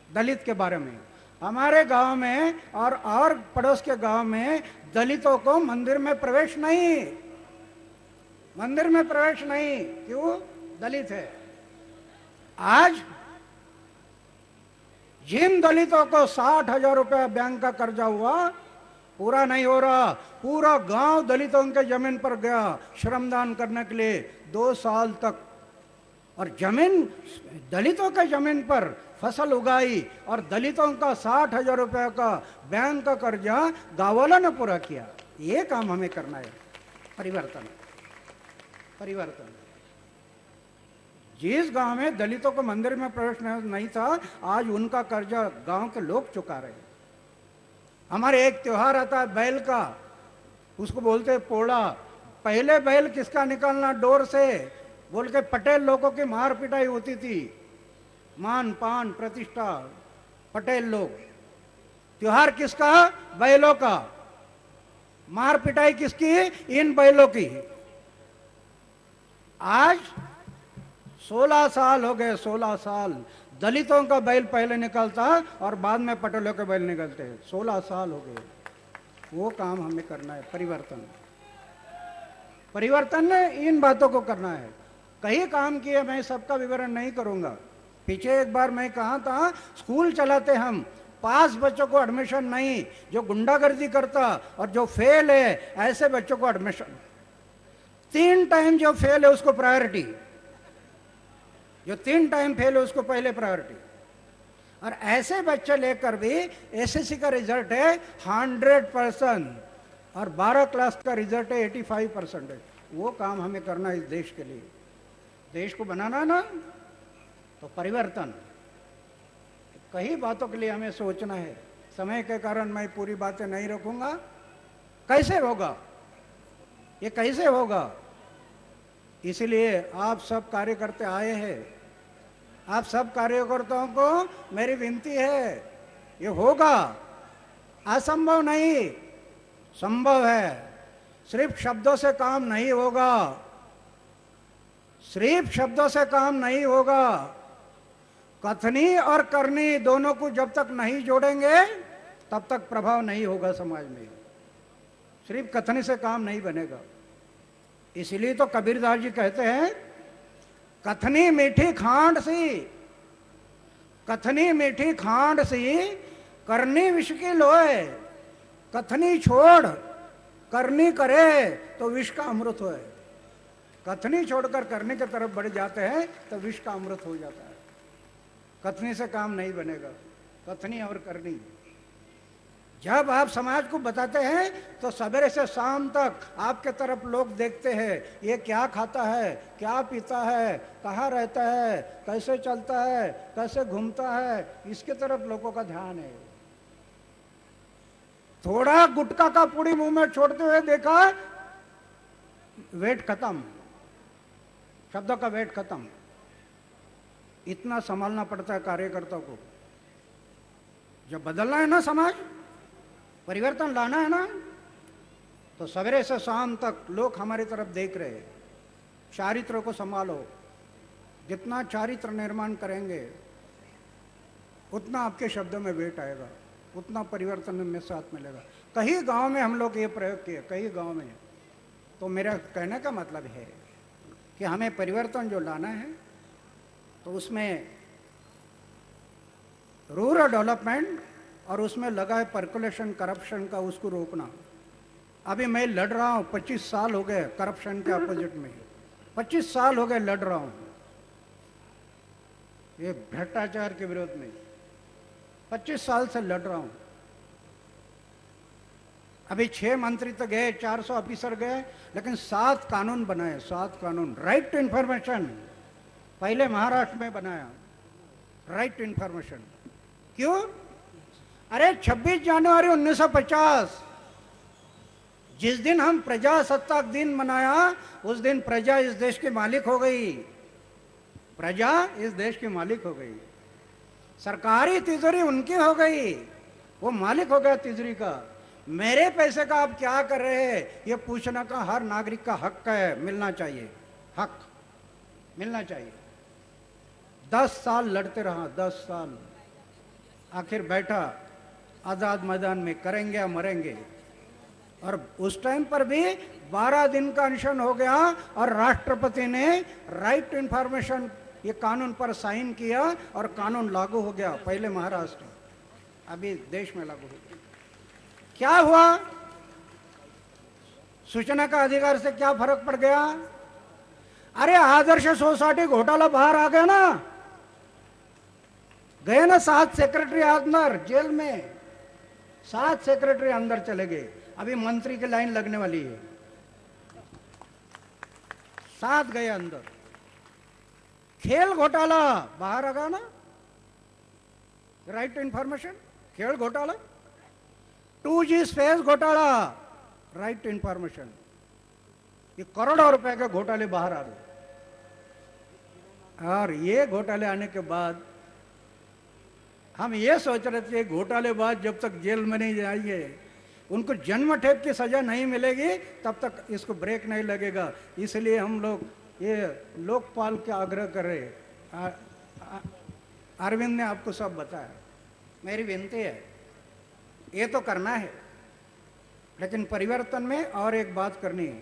दलित के बारे में, हमारे गांव में और पड़ोस के गांव में दलितों को मंदिर में प्रवेश नहीं, मंदिर में प्रवेश नहीं। क्यों? दलित है। आज जिन दलितों को 60,000 रुपया बैंक का कर्जा हुआ, पूरा नहीं हो रहा, पूरा गांव दलितों के जमीन पर गया श्रमदान करने के लिए 2 साल तक, और जमीन दलितों के जमीन पर फसल उगाई, और दलितों का 60,000 रुपया का बैंक का कर्जा गांव वालों ने पूरा किया। ये काम हमें करना है। परिवर्तन परिवर्तन। जिस गांव में दलितों को मंदिर में प्रवेश नहीं था, आज उनका कर्जा गांव के लोग चुका रहे। हमारे एक त्योहार आता है बैल का, उसको बोलते हैं पोड़ा। पहले बैल किसका निकालना डोर से बोल के पटेल लोगों की मार पिटाई होती थी, मान पान प्रतिष्ठा, पटेल लोग। त्योहार किसका? बैलों का। मार पिटाई किसकी? इन बैलों की। आज 16 साल हो गए, 16 साल दलितों का बैल पहले निकलता और बाद में पटेलों के बैल निकलते हैं। 16 साल हो गए। वो काम हमें करना है। परिवर्तन ने इन बातों को करना है। कई काम किए, मैं सबका विवरण नहीं करूंगा। पीछे एक बार मैं कहा था, स्कूल चलाते हम, पास बच्चों को एडमिशन नहीं, जो गुंडागर्दी करता और जो फेल है ऐसे बच्चों को एडमिशन। 3 टाइम जो फेल है उसको प्रायोरिटी, जो 3 टाइम फेल है उसको पहले प्रायोरिटी। और ऐसे बच्चे लेकर भी एसएससी का रिजल्ट है 100%। और 12 क्लास का रिजल्ट है 85% है। वो काम हमें करना है इस देश के लिए। देश को बनाना ना, तो परिवर्तन, कई बातों के लिए हमें सोचना है। समय के कारण मैं पूरी बातें नहीं रखूंगा। कैसे होगा ये, कैसे होगा? इसलिए आप सब कार्यकर्ता आए हैं, आप सब कार्यकर्ताओं को मेरी विनती है, ये होगा, असंभव नहीं, संभव है। सिर्फ शब्दों से काम नहीं होगा, सिर्फ शब्दों से काम नहीं होगा। कथनी और करनी दोनों को जब तक नहीं जोड़ेंगे तब तक प्रभाव नहीं होगा समाज में। सिर्फ कथनी से काम नहीं बनेगा। इसलिए तो कबीरदास जी कहते हैं, कथनी मीठी खांड सी, कथनी मीठी खांड सी, करनी विष की लोए। कथनी छोड़ करनी करे तो विष का अमृत होए। कथनी छोड़कर करने की तरफ बढ़ जाते हैं तो विष का अमृत हो जाता है। कथनी से काम नहीं बनेगा, कथनी और करनी। जब आप समाज को बताते हैं तो सवेरे से शाम तक आपके तरफ लोग देखते हैं, ये क्या खाता है, क्या पीता है, कहाँ रहता है, कैसे चलता है, कैसे घूमता है, इसके तरफ लोगों का ध्यान है। थोड़ा गुटखा का पूड़ी मुंह में छोड़ते हुए देखा, वेट खत्म, शब्दों का वेट खत्म। इतना संभालना पड़ता है कार्यकर्ताओं को। जब बदलना है ना, समाज परिवर्तन लाना है ना, तो सवेरे से शाम तक लोग हमारी तरफ देख रहे हैं। चारित्र को संभालो, जितना चारित्र निर्माण करेंगे उतना आपके शब्दों में वेट आएगा, उतना परिवर्तन में साथ मिलेगा। कई गांव में हम लोग ये प्रयोग किए, कई गांव में। तो मेरा कहने का मतलब है कि हमें परिवर्तन जो लाना है तो उसमें रूरल डेवलपमेंट और उसमें लगा है पर्कुलेशन करप्शन का, उसको रोकना। अभी मैं लड़ रहा हूँ, 25 साल हो गए करप्शन के अपोजिट में, 25 साल हो गए लड़ रहा हूँ ये भ्रष्टाचार के विरोध में, 25 साल से लड़ रहा हूँ। अभी 6 मंत्री तो गए, 400 ऑफिसर गए, लेकिन 7 कानून बनाए, 7 कानून। राइट टू इंफॉर्मेशन पहले महाराष्ट्र में बनाया, राइट टू इंफॉर्मेशन। क्यों? अरे 26 जनवरी 1950 जिस दिन हम प्रजासत्ताक दिन मनाया, उस दिन प्रजा इस देश की मालिक हो गई, प्रजा इस देश की मालिक हो गई। सरकारी तिजोरी उनकी हो गई, वो मालिक हो गया तिजोरी का। मेरे पैसे का आप क्या कर रहे हैं, ये पूछने का हर नागरिक का हक है, मिलना चाहिए, हक मिलना चाहिए। 10 साल लड़ते रहा, 10 साल, आखिर बैठा आजाद मैदान में, करेंगे या मरेंगे। और उस टाइम पर भी 12 दिन का अनशन हो गया और राष्ट्रपति ने राइट टू इंफॉर्मेशन ये कानून पर साइन किया और कानून लागू हो गया। पहले महाराष्ट्र, अभी देश में लागू हो गया। क्या हुआ? सूचना का अधिकार से क्या फर्क पड़ गया? अरे आदर्श सोसाइटी घोटाला बाहर आ गया ना, गए ना 7 सेक्रेटरी अंदर जेल में, 7 सेक्रेटरी अंदर चले गए। अभी मंत्री की लाइन लगने वाली है, 7 गए अंदर। खेल घोटाला बाहर आ गया ना, राइट टू इंफॉर्मेशन, खेल घोटाला। 2G स्पेस घोटाला, राइट टू इंफॉर्मेशन। ये करोड़ों रुपए के घोटाले बाहर आ गए। और ये घोटाले आने के बाद हम ये सोच रहे थे, घोटालेबाज जब तक जेल में नहीं जाएंगे, उनको जन्म ठेप की सजा नहीं मिलेगी, तब तक इसको ब्रेक नहीं लगेगा। इसलिए हम लोग ये लोकपाल के आग्रह कर रहे। अरविंद ने आपको सब बताया। मेरी विनती है, ये तो करना है, लेकिन परिवर्तन में और एक बात करनी है।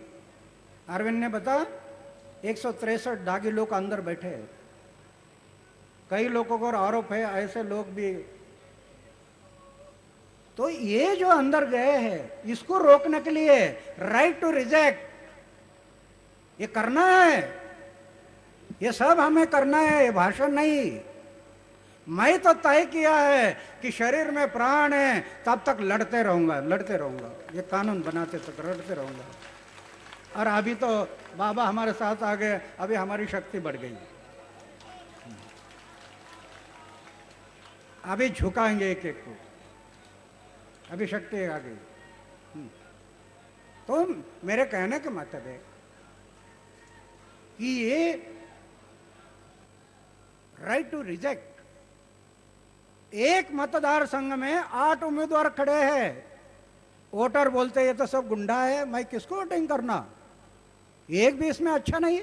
अरविंद ने बताया 163 दागी लोग अंदर बैठे हैं। कई लोगों को आरोप है, ऐसे लोग भी। तो ये जो अंदर गए हैं, इसको रोकने के लिए राइट टू रिजेक्ट ये करना है, ये सब हमें करना है, ये भाषण नहीं। मैं तो तय किया है कि शरीर में प्राण है तब तक लड़ते रहूंगा, ये कानून बनाते तक लड़ते रहूंगा। और अभी तो बाबा हमारे साथ आ गए, अभी हमारी शक्ति बढ़ गई, अभी झुकाएंगे एक एक को, अभी शक्ति आ गई। तो मेरे कहने का मतलब है कि ये राइट टू रिजेक्ट, एक मतदार संघ में 8 उम्मीदवार खड़े हैं, वोटर बोलते ये तो सब गुंडा है, मैं किसको वोटिंग करना, एक भी इसमें अच्छा नहीं।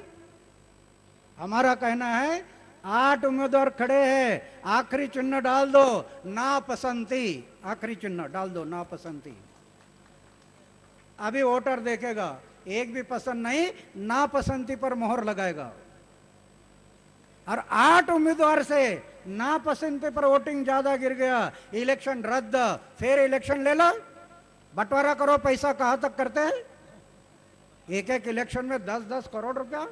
हमारा कहना है 8 उम्मीदवार खड़े हैं, आखिरी चिन्ह डाल दो नापसंदी, आखिरी चिन्ह डाल दो नापसंदी। अभी वोटर देखेगा, एक भी पसंद नहीं, नापसंदी पर मोहर लगाएगा। और 8 उम्मीदवार से नापसंदी पर वोटिंग ज्यादा गिर गया, इलेक्शन रद्द, फिर इलेक्शन ले लो, बंटवारा करो, पैसा कहां तक करते हैं, एक एक इलेक्शन में 10-10 करोड़ रुपया,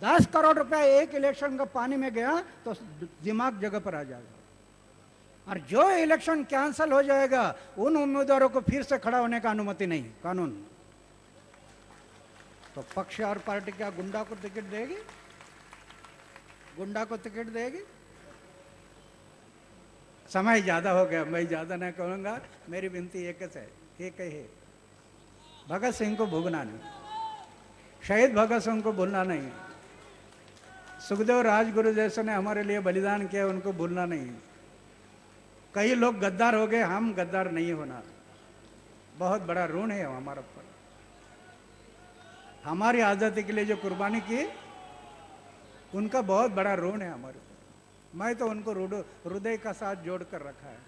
10 करोड़ रुपया एक इलेक्शन का पानी में गया तो दिमाग जगह पर आ जाएगा। और जो इलेक्शन कैंसिल हो जाएगा उन उम्मीदवारों को फिर से खड़ा होने का अनुमति नहीं, कानून। तो पक्ष और पार्टी क्या गुंडा को टिकट देगी, गुंडा को टिकट देगी? समय ज्यादा हो गया, मैं ज्यादा नहीं कहूंगा, मेरी विनती एक है, भगत सिंह को भूलना नहीं, शहीद भगत सिंह को भूलना नहीं, सुखदेव राजगुरु जैसे ने हमारे लिए बलिदान किया, उनको भूलना नहीं। कई लोग गद्दार हो गए, हम गद्दार नहीं होना, बहुत बड़ा ऋण है हमारे ऊपर, हमारी आजादी के लिए जो कुर्बानी की उनका बहुत बड़ा ऋण है हमारे ऊपर। मैं तो उनको हृदय का साथ जोड़ कर रखा है,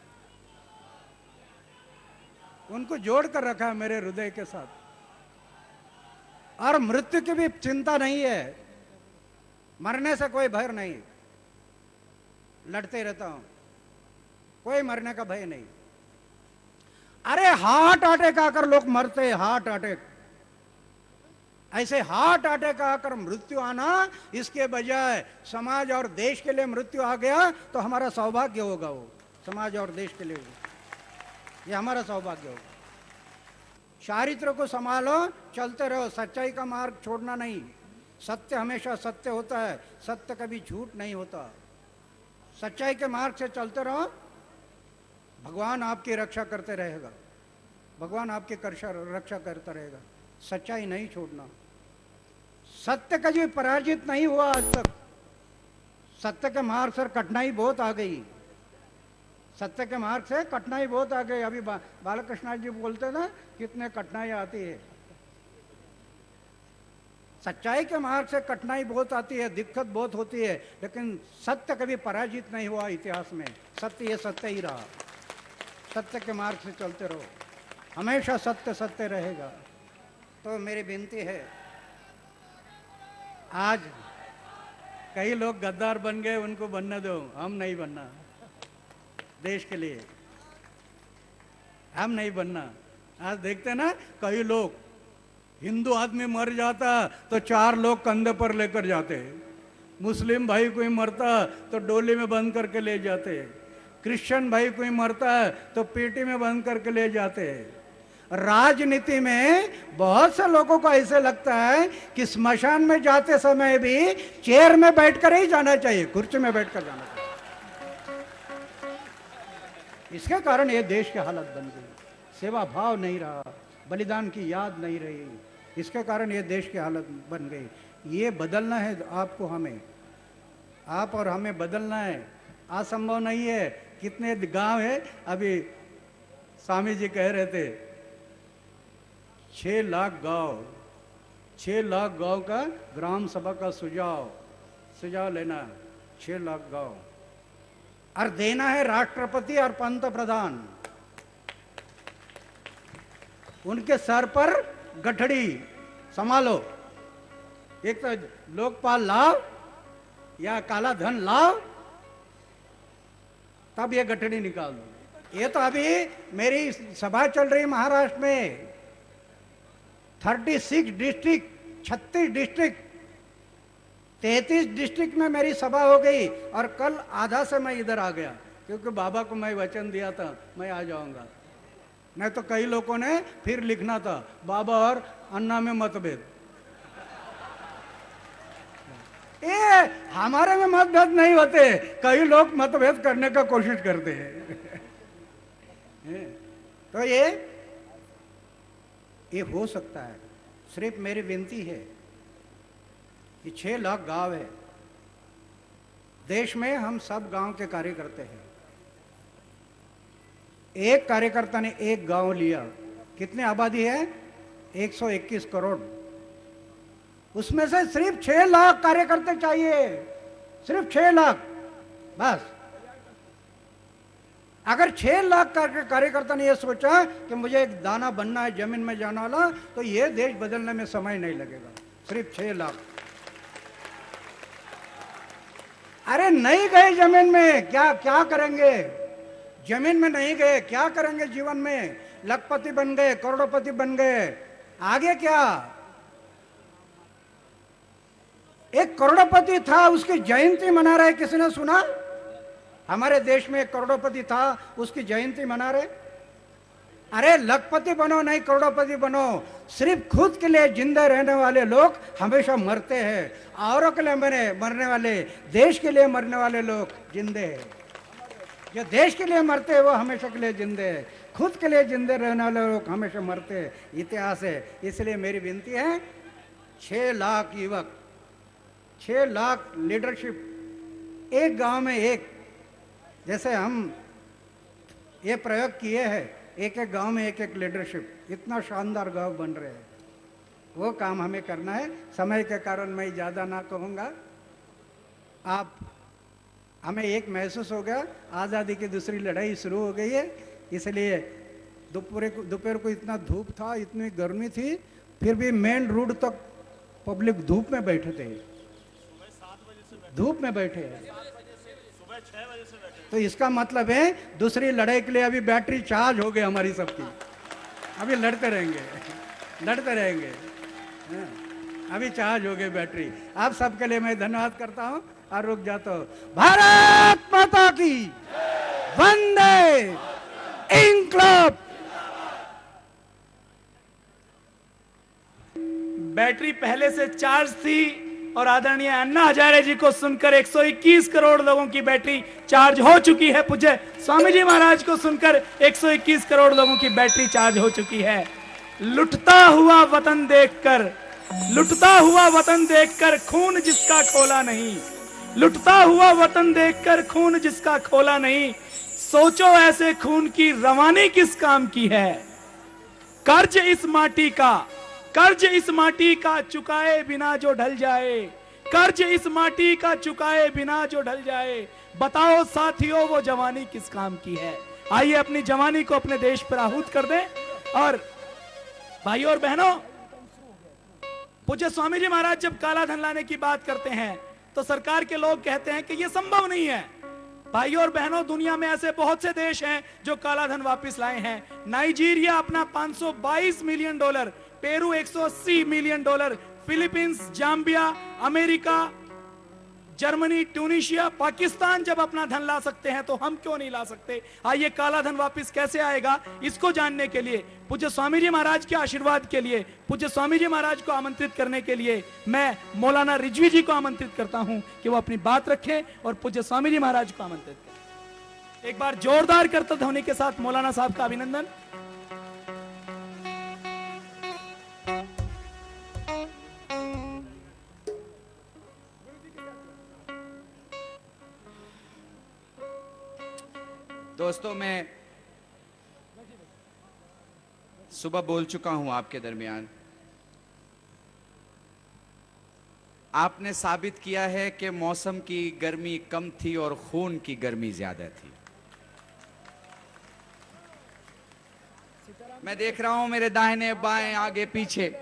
उनको जोड़ कर रखा है मेरे हृदय के साथ। और मृत्यु की भी चिंता नहीं है, मरने से कोई भय नहीं, लड़ते रहता हूं, कोई मरने का भय नहीं। अरे हार्ट अटैक आकर लोग मरते, हार्ट अटैक, ऐसे हार्ट अटैक आकर मृत्यु आना, इसके बजाय समाज और देश के लिए मृत्यु आ गया तो हमारा सौभाग्य होगा, वो समाज और देश के लिए ये हमारा सौभाग्य होगा। चारित्र को संभालो, चलते रहो, सच्चाई का मार्ग छोड़ना नहीं, सत्य हमेशा सत्य होता है, सत्य कभी झूठ नहीं होता। सच्चाई के मार्ग से चलते रहो, भगवान आपकी रक्षा करते रहेगा, भगवान आपकी रक्षा करता रहेगा। सच्चाई नहीं छोड़ना, सत्य कभी पराजित नहीं हुआ आज तक। सत्य के मार्ग से कठिनाई बहुत आ गई, सत्य के मार्ग से कठिनाई बहुत आ गई। अभी बालकृष्ण जी बोलते ना कितने कठिनाई आती है, सच्चाई के मार्ग से कठिनाई बहुत आती है, दिक्कत बहुत होती है, लेकिन सत्य कभी पराजित नहीं हुआ इतिहास में। सत्य ये सत्य ही रहा, सत्य के मार्ग से चलते रहो, हमेशा सत्य सत्य रहेगा। तो मेरी विनती है, आज कई लोग गद्दार बन गए, उनको बनने दो, हम नहीं बनना, देश के लिए हम नहीं बनना। आज देखते ना, कई लोग, हिंदू आदमी मर जाता तो 4 लोग कंधे पर लेकर जाते, मुस्लिम भाई कोई मरता तो डोली में बंद करके ले जाते, क्रिश्चियन भाई कोई मरता है तो पेटी में बंद करके ले जाते। राजनीति में बहुत से लोगों को ऐसे लगता है कि स्मशान में जाते समय भी चेयर में बैठकर ही जाना चाहिए, कुर्सी में बैठकर जाना चाहिए। इसके कारण ये देश की हालत बन गई, सेवा भाव नहीं रहा, बलिदान की याद नहीं रही, इसके कारण ये देश की हालत बन गई। ये बदलना है आपको, हमें, आप और हमें बदलना है, असंभव नहीं है। कितने गांव है, अभी स्वामी जी कह रहे थे 6 लाख गांव, 6 लाख गांव का ग्राम सभा का सुझाव लेना, 6 लाख गांव, और देना है राष्ट्रपति और पंत प्रधान, उनके सर पर गठड़ी संभालो। एक तो लोकपाल लाओ या काला धन लाओ, तब ये गठड़ी निकाल दो। ये तो अभी मेरी सभा चल रही महाराष्ट्र में, 36 डिस्ट्रिक्ट, 36 डिस्ट्रिक्ट, 33 डिस्ट्रिक्ट में मेरी सभा हो गई और कल आधा से मैं इधर आ गया, क्योंकि बाबा को मैं वचन दिया था मैं आ जाऊंगा। नहीं तो कई लोगों ने फिर लिखना था बाबा और अन्ना में मतभेद। ये हमारे में मतभेद नहीं होते, कई लोग मतभेद करने का कोशिश करते हैं। तो ये हो सकता है। सिर्फ मेरी विनती है कि 6 लाख गांव है देश में, हम सब गांव के कार्यकर्ता हैं। एक कार्यकर्ता ने एक गांव लिया, कितनी आबादी है? 121 करोड़। उसमें से सिर्फ 6 लाख कार्यकर्ता चाहिए, सिर्फ 6 लाख बस। अगर 6 लाख कार्यकर्ता ने यह सोचा कि मुझे एक दाना बनना है, जमीन में जाने वाला, तो यह देश बदलने में समय नहीं लगेगा। सिर्फ 6 लाख। अरे नहीं गए जमीन में, क्या करेंगे? जमीन में नहीं गए, क्या करेंगे जीवन में? लखपति बन गए, करोड़पति बन गए, आगे क्या? एक करोड़पति था, उसकी जयंती मना रहे, किसी ने सुना? हमारे देश में एक करोड़पति था, उसकी जयंती मना रहे। अरे लखपति बनो नहीं करोड़पति बनो, सिर्फ खुद के लिए जिंदा रहने वाले लोग हमेशा मरते हैं, औरों के लिए मरने वाले, देश के लिए मरने वाले लोग जिंदे हैं। जो देश के लिए मरते हैं वो हमेशा के लिए जिंदे हैं, खुद के लिए जिंदे रहने वाले लोग हमेशा मरते हैं। इतिहास है। इसलिए मेरी विनती है, 6 लाख युवक, 6 लाख लीडरशिप, एक गांव में एक, जैसे हम ये प्रयोग किए हैं, एक एक गांव में एक एक लीडरशिप, इतना शानदार गांव बन रहे हैं। वो काम हमें करना है। समय के कारण मैं ज़्यादा ना कहूँगा। आप हमें एक महसूस हो गया, आज़ादी की दूसरी लड़ाई शुरू हो गई है। इसलिए दोपहर को इतना धूप था, इतनी गर्मी थी, फिर भी मेन रोड तक पब्लिक धूप में बैठे थे, धूप में बैठे हैं। तो इसका मतलब है दूसरी लड़ाई के लिए अभी बैटरी चार्ज हो गई हमारी सबकी। अभी लड़ते रहेंगे, लड़ते रहेंगे। अभी चार्ज हो गई बैटरी। आप सबके लिए मैं धन्यवाद करता हूं और रुक जाता हूं। भारत माता की वंदे इंकलाब। बैटरी पहले से चार्ज थी और आदरणीय अन्ना हजारे जी को सुनकर 121 करोड़ लोगों की बैटरी चार्ज हो चुकी है। पूज्य स्वामी जी महाराज को सुनकर 121 करोड़ लोगों की बैटरी चार्ज हो चुकी है। लुटता हुआ वतन देखकर, लुटता हुआ वतन देखकर खून जिसका खोला नहीं, लुटता हुआ वतन देखकर खून जिसका खोला नहीं, सोचो ऐसे खून की रवानी किस काम की है। कर्ज इस माटी का, कर्ज इस माटी का चुकाए बिना जो ढल जाए, कर्ज इस माटी का चुकाए बिना जो ढल जाए, बताओ साथियों वो जवानी किस काम की है। आइए अपनी जवानी को अपने देश पर आहूत कर दें। और भाइयों और बहनों, पूज्य स्वामी जी महाराज जब काला धन लाने की बात करते हैं तो सरकार के लोग कहते हैं कि यह संभव नहीं है। भाइयों और बहनों, दुनिया में ऐसे बहुत से देश हैं जो काला धन वापस लाए हैं। नाइजीरिया अपना $522 million, Peru $180 million, Philippines, Zambia, America, Germany, Tunisia, Pakistan जब अपना धन ला सकते हैं तो हम क्यों नहीं ला सकते। आइए काला धन वापस कैसे आएगा इसको जानने के लिए, पूज्य स्वामी जी महाराज के आशीर्वाद के लिए, पूज्य स्वामी जी महाराज को आमंत्रित करने के लिए मैं मौलाना रिजवी जी को आमंत्रित करता हूं कि वो अपनी बात रखें और पूज्य स्वामी जी महाराज को आमंत्रित करें। एक बार जोरदार करतब ध्वनि के साथ मौलाना साहब का अभिनंदन। दोस्तों, मैं सुबह बोल चुका हूं आपके दरमियान। आपने साबित किया है कि मौसम की गर्मी कम थी और खून की गर्मी ज्यादा थी। मैं देख रहा हूं मेरे दाहिने बाएं आगे पीछे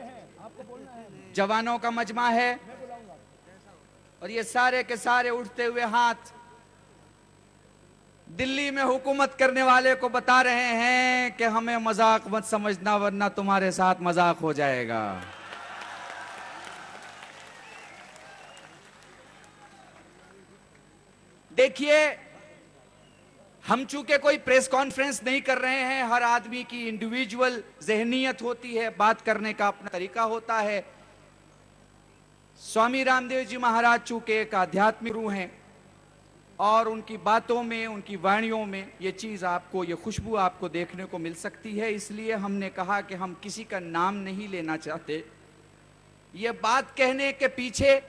जवानों का मजमा है और ये सारे के सारे उठते हुए हाथ दिल्ली में हुकूमत करने वाले को बता रहे हैं कि हमें मजाक मत समझना वरना तुम्हारे साथ मजाक हो जाएगा। देखिए, हम चूंकि कोई प्रेस कॉन्फ्रेंस नहीं कर रहे हैं, हर आदमी की इंडिविजुअल जहनियत होती है, बात करने का अपना तरीका होता है। स्वामी रामदेव जी महाराज चूंकि एक आध्यात्मिक गुरु हैं और उनकी बातों में, उनकी वाणियों में ये चीज आपको, ये खुशबू आपको देखने को मिल सकती है। इसलिए हमने कहा कि हम किसी का नाम नहीं लेना चाहते। ये बात कहने के पीछे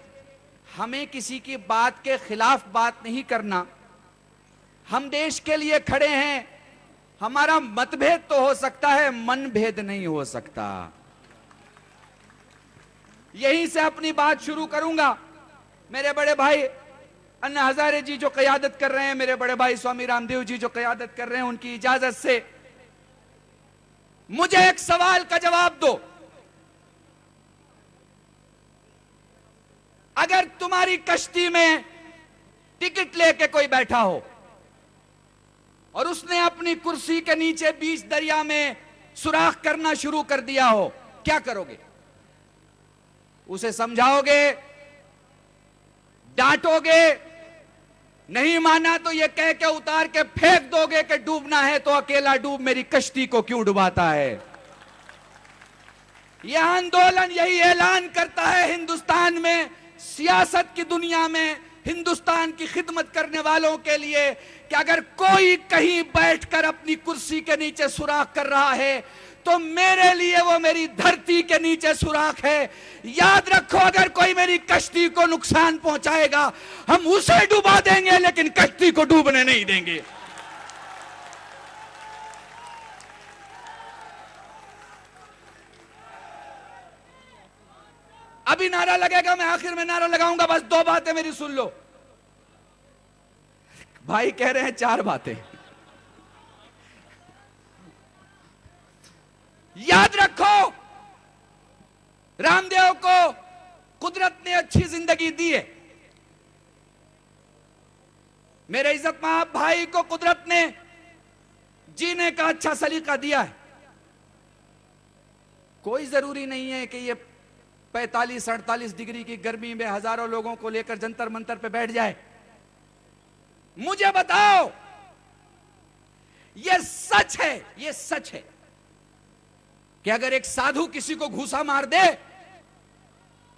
हमें किसी की बात के खिलाफ बात नहीं करना। हम देश के लिए खड़े हैं। हमारा मतभेद तो हो सकता है, मनभेद नहीं हो सकता। यहीं से अपनी बात शुरू करूंगा। मेरे बड़े भाई अन्ना हजारे जी जो क़यादत कर रहे हैं, मेरे बड़े भाई स्वामी रामदेव जी जो क़यादत कर रहे हैं, उनकी इजाजत से मुझे एक सवाल का जवाब दो। अगर तुम्हारी कश्ती में टिकट लेके कोई बैठा हो और उसने अपनी कुर्सी के नीचे बीच दरिया में सुराख करना शुरू कर दिया हो, क्या करोगे? उसे समझाओगे, डांटोगे? नहीं माना तो यह कह के उतार के फेंक दोगे कि डूबना है तो अकेला डूब, मेरी कश्ती को क्यों डुबाता है? यह आंदोलन यही ऐलान करता है हिंदुस्तान में, सियासत की दुनिया में, हिंदुस्तान की खिदमत करने वालों के लिए कि अगर कोई कहीं बैठकर अपनी कुर्सी के नीचे सुराख कर रहा है तो मेरे लिए वो मेरी धरती के नीचे सुराख है। याद रखो, अगर कोई मेरी कश्ती को नुकसान पहुंचाएगा हम उसे डुबा देंगे, लेकिन कश्ती को डूबने नहीं देंगे। अभी नारा लगेगा, मैं आखिर में नारा लगाऊंगा, बस 2 बातें मेरी सुन लो। भाई कह रहे हैं 4 बातें। याद रखो, रामदेव को कुदरत ने अच्छी जिंदगी दी है। मेरे इज्जतमाब भाई को कुदरत ने जीने का अच्छा सलीका दिया है। कोई जरूरी नहीं है कि ये 45-48 डिग्री की गर्मी में हजारों लोगों को लेकर जंतर मंतर पे बैठ जाए। मुझे बताओ, ये सच है, ये सच है कि अगर एक साधु किसी को घूसा मार दे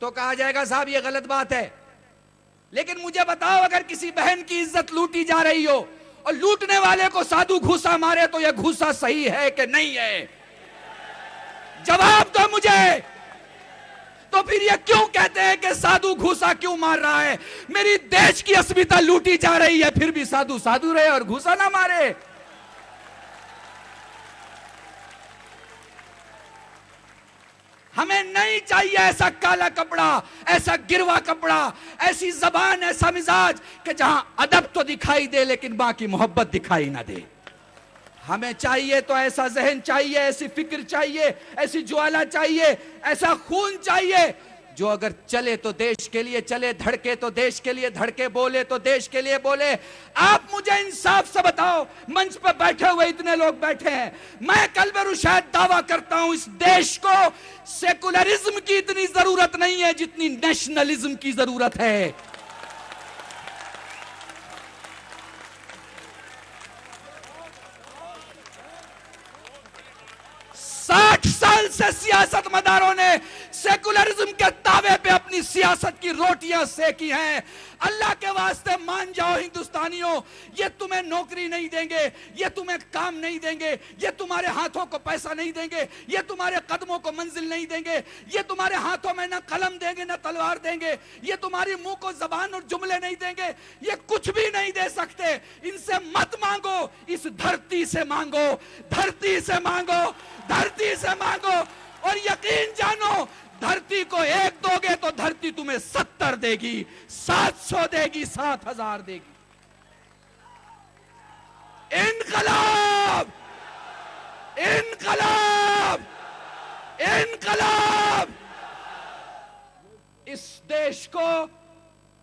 तो कहा जाएगा साहब ये गलत बात है। लेकिन मुझे बताओ, अगर किसी बहन की इज्जत लूटी जा रही हो और लूटने वाले को साधु घूसा मारे तो यह घूसा सही है कि नहीं है? जवाब दो मुझे। तो फिर ये क्यों कहते हैं कि साधु घूसा क्यों मार रहा है? मेरी देश की अस्मिता लूटी जा रही है, फिर भी साधु साधु रहे और घूसा ना मारे। हमें नहीं चाहिए ऐसा काला कपड़ा, ऐसा गिरवा कपड़ा, ऐसी जबान, ऐसा मिजाज कि जहां अदब तो दिखाई दे लेकिन बाकी मोहब्बत दिखाई ना दे। हमें चाहिए तो ऐसा जहन चाहिए, ऐसी फिक्र चाहिए, ऐसी ज्वाला चाहिए, ऐसा खून चाहिए जो अगर चले तो देश के लिए चले, धड़के तो देश के लिए धड़के, बोले तो देश के लिए बोले। आप मुझे इंसाफ से बताओ, मंच पर बैठे हुए इतने लोग बैठे हैं, मैं कल्बे शायद दावा करता हूं इस देश को सेकुलरिज्म की इतनी जरूरत नहीं है जितनी नेशनलिज्म की जरूरत है। 60 साल से सियासतमदारों ने सेकुलरिज्म के दावे पे अपनी सियासत की रोटियां सेकी हैं। अल्लाह के वास्ते मान जाओ हिंदुस्तानियों, ये तुम्हें नौकरी नहीं देंगे, ये तुम्हें काम नहीं देंगे, ये तुम्हारे हाथों को पैसा नहीं देंगे, ये तुम्हारे कदमों को मंजिल नहीं देंगे, ये तुम्हारे हाथों में ना कलम देंगे ना तलवार देंगे, ये तुम्हारी मुंह को जबान और जुमले नहीं देंगे, ये कुछ भी नहीं दे सकते। इनसे मत मांगो, इस धरती से मांगो, धरती से मांगो, धरती से मांगो। और यकीन जानो, धरती को 1 दोगे तो धरती तुम्हें 70 देगी, 700 देगी, 7000 देगी। इनकलाब, इनकलाब, इनकलाब। इस देश को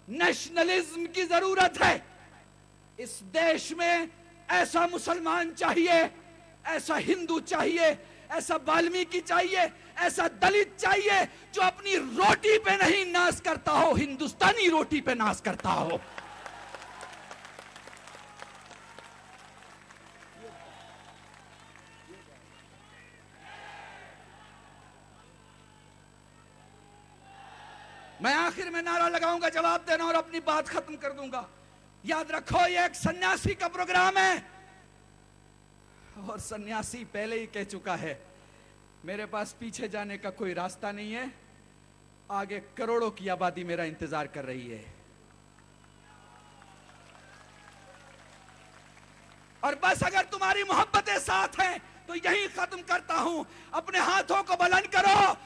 नेशनलिज्म की जरूरत है। इस देश में ऐसा मुसलमान चाहिए, ऐसा हिंदू चाहिए, ऐसा वाल्मीकि चाहिए, ऐसा दलित चाहिए जो अपनी रोटी पे नहीं नाज करता हो, हिंदुस्तानी रोटी पे नाज करता हो। मैं आखिर में नारा लगाऊंगा, जवाब देना और अपनी बात खत्म कर दूंगा। याद रखो ये एक सन्यासी का प्रोग्राम है और सन्यासी पहले ही कह चुका है मेरे पास पीछे जाने का कोई रास्ता नहीं है, आगे करोड़ों की आबादी मेरा इंतजार कर रही है। और बस अगर तुम्हारी मोहब्बतें साथ हैं तो यही खत्म करता हूं। अपने हाथों को बुलंद करो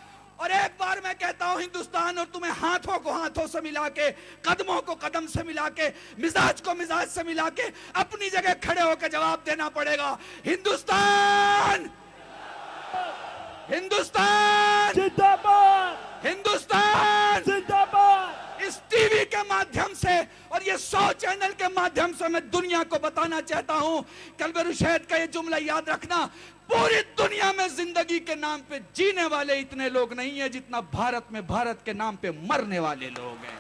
और एक बार मैं कहता हूं हिंदुस्तान, और तुम्हें हाथों को हाथों से मिला के, कदमों को कदम से मिला के, मिजाज को मिजाज से मिला के अपनी जगह खड़े होकर जवाब देना पड़ेगा। हिंदुस्तान, हिंदुस्तान जिंदाबाद, हिंदुस्तान जिंदाबाद। इस टीवी के माध्यम से और ये 100 चैनल के माध्यम से मैं दुनिया को बताना चाहता हूं, कल्बे रुशैद का ये जुमला याद रखना, पूरी दुनिया में जिंदगी के नाम पे जीने वाले इतने लोग नहीं है जितना भारत में भारत के नाम पे मरने वाले लोग हैं।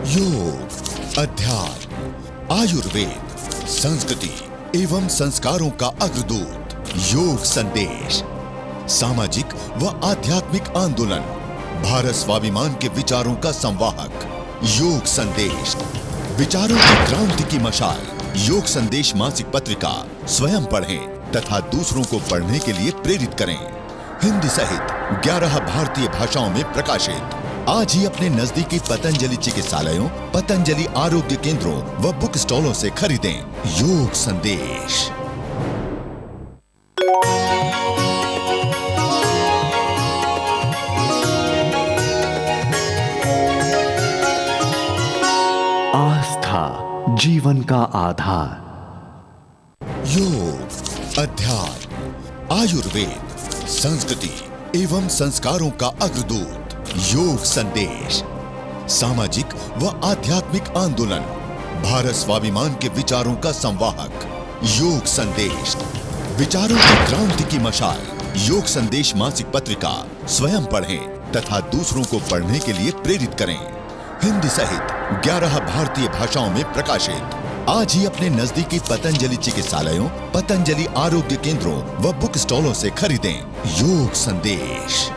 योग, अध्यात्म, आयुर्वेद, संस्कृति एवं संस्कारों का अग्रदूत, योग संदेश, सामाजिक व आध्यात्मिक आंदोलन, भारत स्वाभिमान के विचारों का संवाहक, योग संदेश, विचारों की क्रांति की मशाल। योग संदेश मासिक पत्रिका स्वयं पढ़ें तथा दूसरों को पढ़ने के लिए प्रेरित करें। हिंदी सहित 11 भारतीय भाषाओं में प्रकाशित। आज ही अपने नजदीकी पतंजलि चिकित्सालयों, पतंजलि आरोग्य केंद्रों व बुक स्टॉलों से खरीदें योग संदेश। आस्था जीवन का आधार। योग, अध्यात्म, आयुर्वेद, संस्कृति एवं संस्कारों का अग्रदूत, योग संदेश, सामाजिक व आध्यात्मिक आंदोलन, भारत स्वाभिमान के विचारों का संवाहक, योग संदेश, विचारों की क्रांति की मशाल। योग संदेश मासिक पत्रिका स्वयं पढ़ें तथा दूसरों को पढ़ने के लिए प्रेरित करें। हिंदी सहित 11 भारतीय भाषाओं में प्रकाशित। आज ही अपने नजदीकी पतंजलि चिकित्सालयों, पतंजलि आरोग्य केंद्रों व बुक स्टॉलों से खरीदें योग संदेश।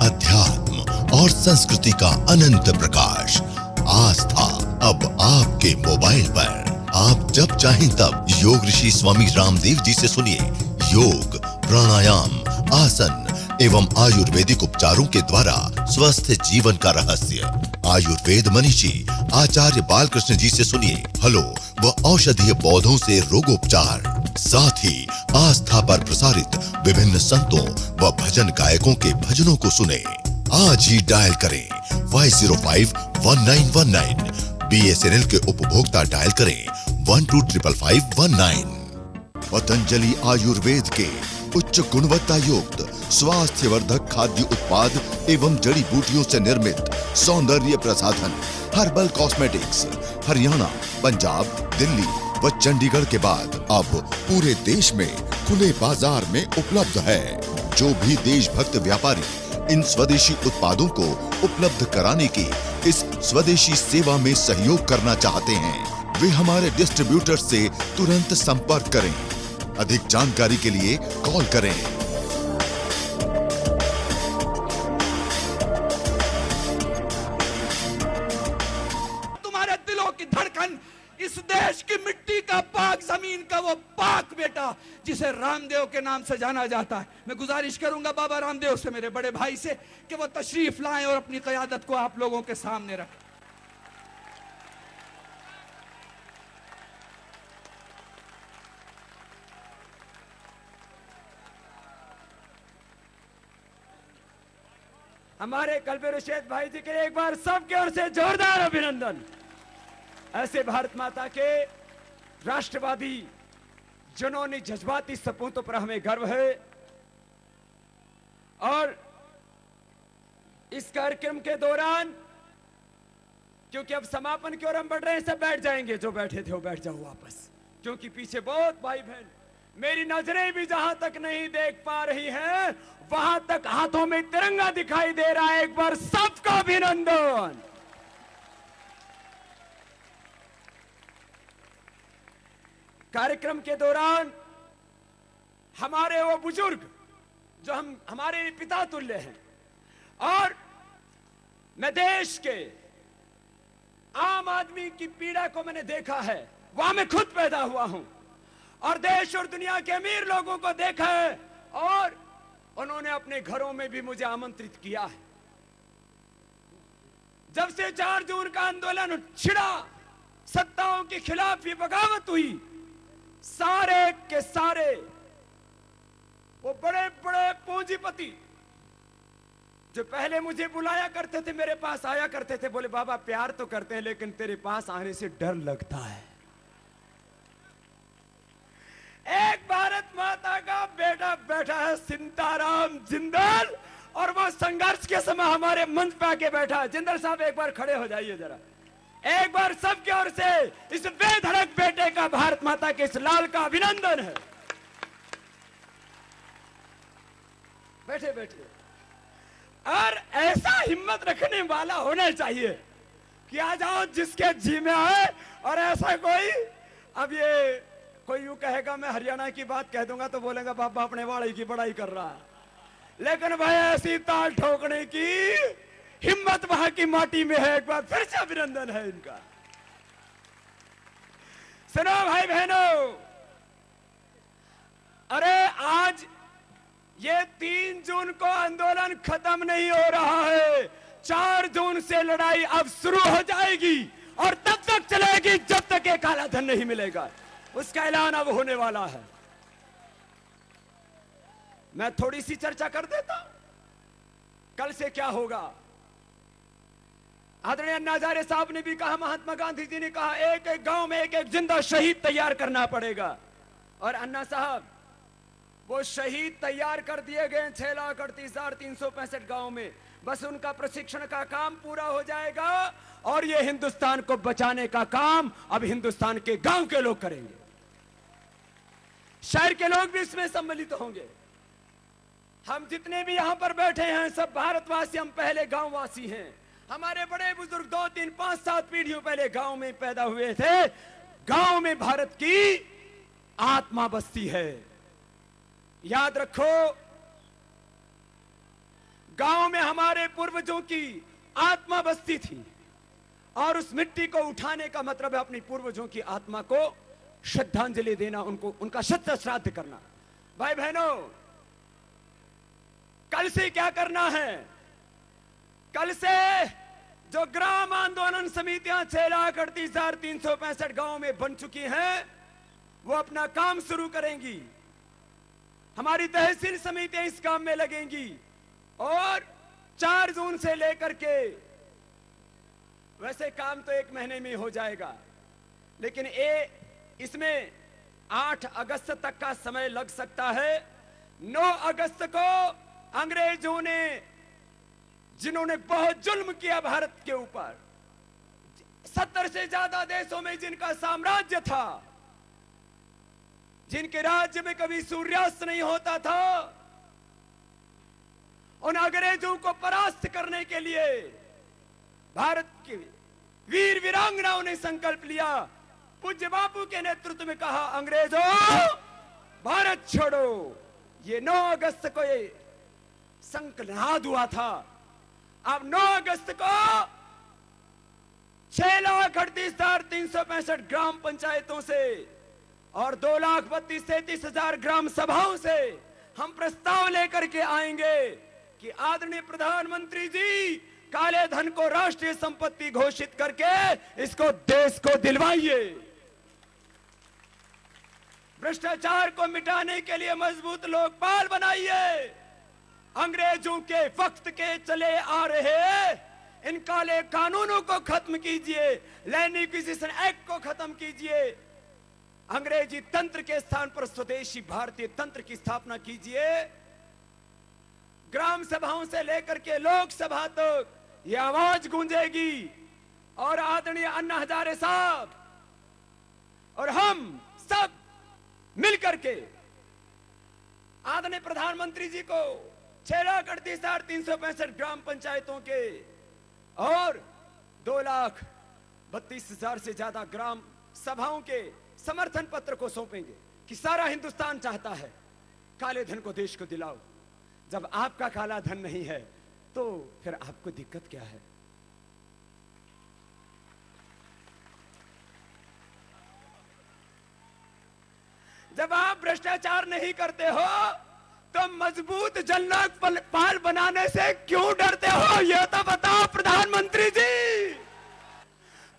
अध्यात्म और संस्कृति का अनंत प्रकाश, आस्था अब आपके मोबाइल पर। आप जब चाहें तब योग ऋषि स्वामी रामदेव जी से सुनिए योग, प्राणायाम, आसन एवं आयुर्वेदिक उपचारों के द्वारा स्वस्थ जीवन का रहस्य। आयुर्वेद मनीषी आचार्य बालकृष्ण जी से सुनिए फलों व औषधीय पौधों से रोगोपचार। साथ ही आस्था पर प्रसारित विभिन्न संतों व भजन गायकों के भजनों को सुने। आज ही डायल करें 5051919। BSNL के उपभोक्ता डायल करें 125519। पतंजलि आयुर्वेद के उच्च गुणवत्ता युक्त स्वास्थ्यवर्धक खाद्य उत्पाद एवं जड़ी बूटियों से निर्मित सौंदर्य प्रसाधन हर्बल कॉस्मेटिक्स हरियाणा, पंजाब, दिल्ली व चंडीगढ़ के बाद अब पूरे देश में खुले बाजार में उपलब्ध है। जो भी देशभक्त व्यापारी इन स्वदेशी उत्पादों को उपलब्ध कराने की इस स्वदेशी सेवा में सहयोग करना चाहते हैं, वे हमारे डिस्ट्रीब्यूटर से तुरंत संपर्क करें। अधिक जानकारी के लिए कॉल करें। तुम्हारे दिलों की धड़कन, इस देश की मिट्टी का, पाक जमीन का वो पाक बेटा जिसे रामदेव के नाम से जाना जाता है। मैं गुजारिश करूंगा बाबा रामदेव से, मेरे बड़े भाई से, कि वो तशरीफ लाएं और अपनी क़यादत को आप लोगों के सामने रखें। हमारे कल्बे रुशैद भाई जी के एक बार सबके ओर से जोरदार अभिनंदन। ऐसे भारत माता के राष्ट्रवादी जिन्होंने जज्बाती सपूतों पर हमें गर्व है। और इस कार्यक्रम के दौरान, क्योंकि अब समापन की ओर हम बढ़ रहे हैं, सब बैठ जाएंगे, जो बैठे थे वो बैठ जाओ वापस, क्योंकि पीछे बहुत भाई बहन, मेरी नजरें भी जहां तक नहीं देख पा रही हैं वहां तक हाथों में तिरंगा दिखाई दे रहा है। एक बार सबका अभिनंदन। कार्यक्रम के दौरान हमारे वो बुजुर्ग जो हमारे पिता तुल्य हैं, और मैं देश के आम आदमी की पीड़ा को मैंने देखा है, वहां मैं खुद पैदा हुआ हूं, और देश और दुनिया के अमीर लोगों को देखा है, और उन्होंने अपने घरों में भी मुझे आमंत्रित किया है। जब से 4 जून का आंदोलन छिड़ा, सत्ताओं के खिलाफ ये बगावत हुई, सारे के सारे वो बड़े बड़े पूंजीपति जो पहले मुझे बुलाया करते थे, मेरे पास आया करते थे, बोले बाबा प्यार तो करते हैं लेकिन तेरे पास आने से डर लगता है। एक भारत माता का बेटा बैठा है सीताराम जिंदल, और वो संघर्ष के समय हमारे मंच पे आके बैठा है। जिंदल साहब एक बार खड़े हो जाइए जरा, एक बार सबकी ओर से इस बेधड़क बेटे का भारत माता के इस लाल का अभिनंदन है। बैठे बैठे। और ऐसा हिम्मत रखने वाला होना चाहिए कि आ जाओ जिसके जी में आए, और ऐसा कोई, अब ये कोई यूं कहेगा मैं हरियाणा की बात कह दूंगा तो बोलेगा बाबा अपने वाड़े की बड़ाई कर रहा है, लेकिन भाई ऐसी ताल ठोकने की हिम्मत वहां की माटी में है। एक बार फिर से अभिनंदन है इनका। सुनो भाई बहनों, अरे आज ये 3 जून को आंदोलन खत्म नहीं हो रहा है, 4 जून से लड़ाई अब शुरू हो जाएगी, और तब तक चलेगी जब तक ये काला धन नहीं मिलेगा। उसका ऐलान अब होने वाला है। मैं थोड़ी सी चर्चा कर देता हूं, कल से क्या होगा। आदरणीय अन्ना हजारे साहब ने भी कहा, महात्मा गांधी जी ने कहा, एक एक गांव में एक एक जिंदा शहीद तैयार करना पड़ेगा। और अन्ना साहब वो शहीद तैयार कर दिए गए 6,38,365 गांव में, बस उनका प्रशिक्षण का काम पूरा हो जाएगा, और ये हिंदुस्तान को बचाने का काम अब हिंदुस्तान के गांव के लोग करेंगे। शहर के लोग भी इसमें सम्मिलित होंगे। हम जितने भी यहां पर बैठे हैं सब भारतवासी, हम पहले गांववासी हैं। हमारे बड़े बुजुर्ग 2, 3, 5, 7 पीढ़ियों पहले गांव में पैदा हुए थे। गांव में भारत की आत्मा बसती है। याद रखो, गांव में हमारे पूर्वजों की आत्मा बसती थी, और उस मिट्टी को उठाने का मतलब है अपनी पूर्वजों की आत्मा को श्रद्धांजलि देना, उनको उनका शत श्राद्ध करना। भाई बहनों, कल से क्या करना है? कल से जो ग्राम आंदोलन समितियां 6,38,365 गांव में बन चुकी हैं, वो अपना काम शुरू करेंगी। हमारी तहसील समितियां इस काम में लगेंगी, और 4 जून से लेकर के, वैसे काम तो 1 महीने में हो जाएगा, लेकिन इसमें 8 अगस्त तक का समय लग सकता है। 9 अगस्त को अंग्रेजों ने, जिन्होंने बहुत जुल्म किया भारत के ऊपर, 70 से ज्यादा देशों में जिनका साम्राज्य था, जिनके राज्य में कभी सूर्यास्त नहीं होता था, उन अंग्रेजों को परास्त करने के लिए भारत के वीर वीरांगनाओं ने संकल्प लिया। पूज्य बापू के नेतृत्व में कहा, अंग्रेजों भारत छोड़ो। ये 9 अगस्त को ये संकल्प हुआ था। अब 9 अगस्त को 6,38,365 ग्राम पंचायतों से और 2,32,33,000 ग्राम सभाओं से हम प्रस्ताव लेकर के आएंगे कि आदरणीय प्रधानमंत्री जी, काले धन को राष्ट्रीय संपत्ति घोषित करके इसको देश को दिलवाइए। भ्रष्टाचार को मिटाने के लिए मजबूत लोकपाल बनाइए। अंग्रेजों के वक्त के चले आ रहे इन काले कानूनों को खत्म कीजिए। लैंड एक्विजिशन एक्ट को खत्म कीजिए। अंग्रेजी तंत्र के स्थान पर स्वदेशी भारतीय तंत्र की स्थापना कीजिए। ग्राम सभाओं से लेकर के लोकसभा तक यह आवाज गूंजेगी और आदरणीय अन्ना हजारे साहब और हम सब मिलकर के आदरणीय प्रधानमंत्री जी को 6,38,365 ग्राम पंचायतों के और 2,32,000 से ज्यादा ग्राम सभाओं के समर्थन पत्र को सौंपेंगे कि सारा हिंदुस्तान चाहता है काले धन को देश को दिलाओ। जब आपका काला धन नहीं है तो फिर आपको दिक्कत क्या है? जब आप भ्रष्टाचार नहीं करते हो तो मजबूत जनलोकपाल बनाने से क्यों डरते हो? यह तो बताओ प्रधानमंत्री जी।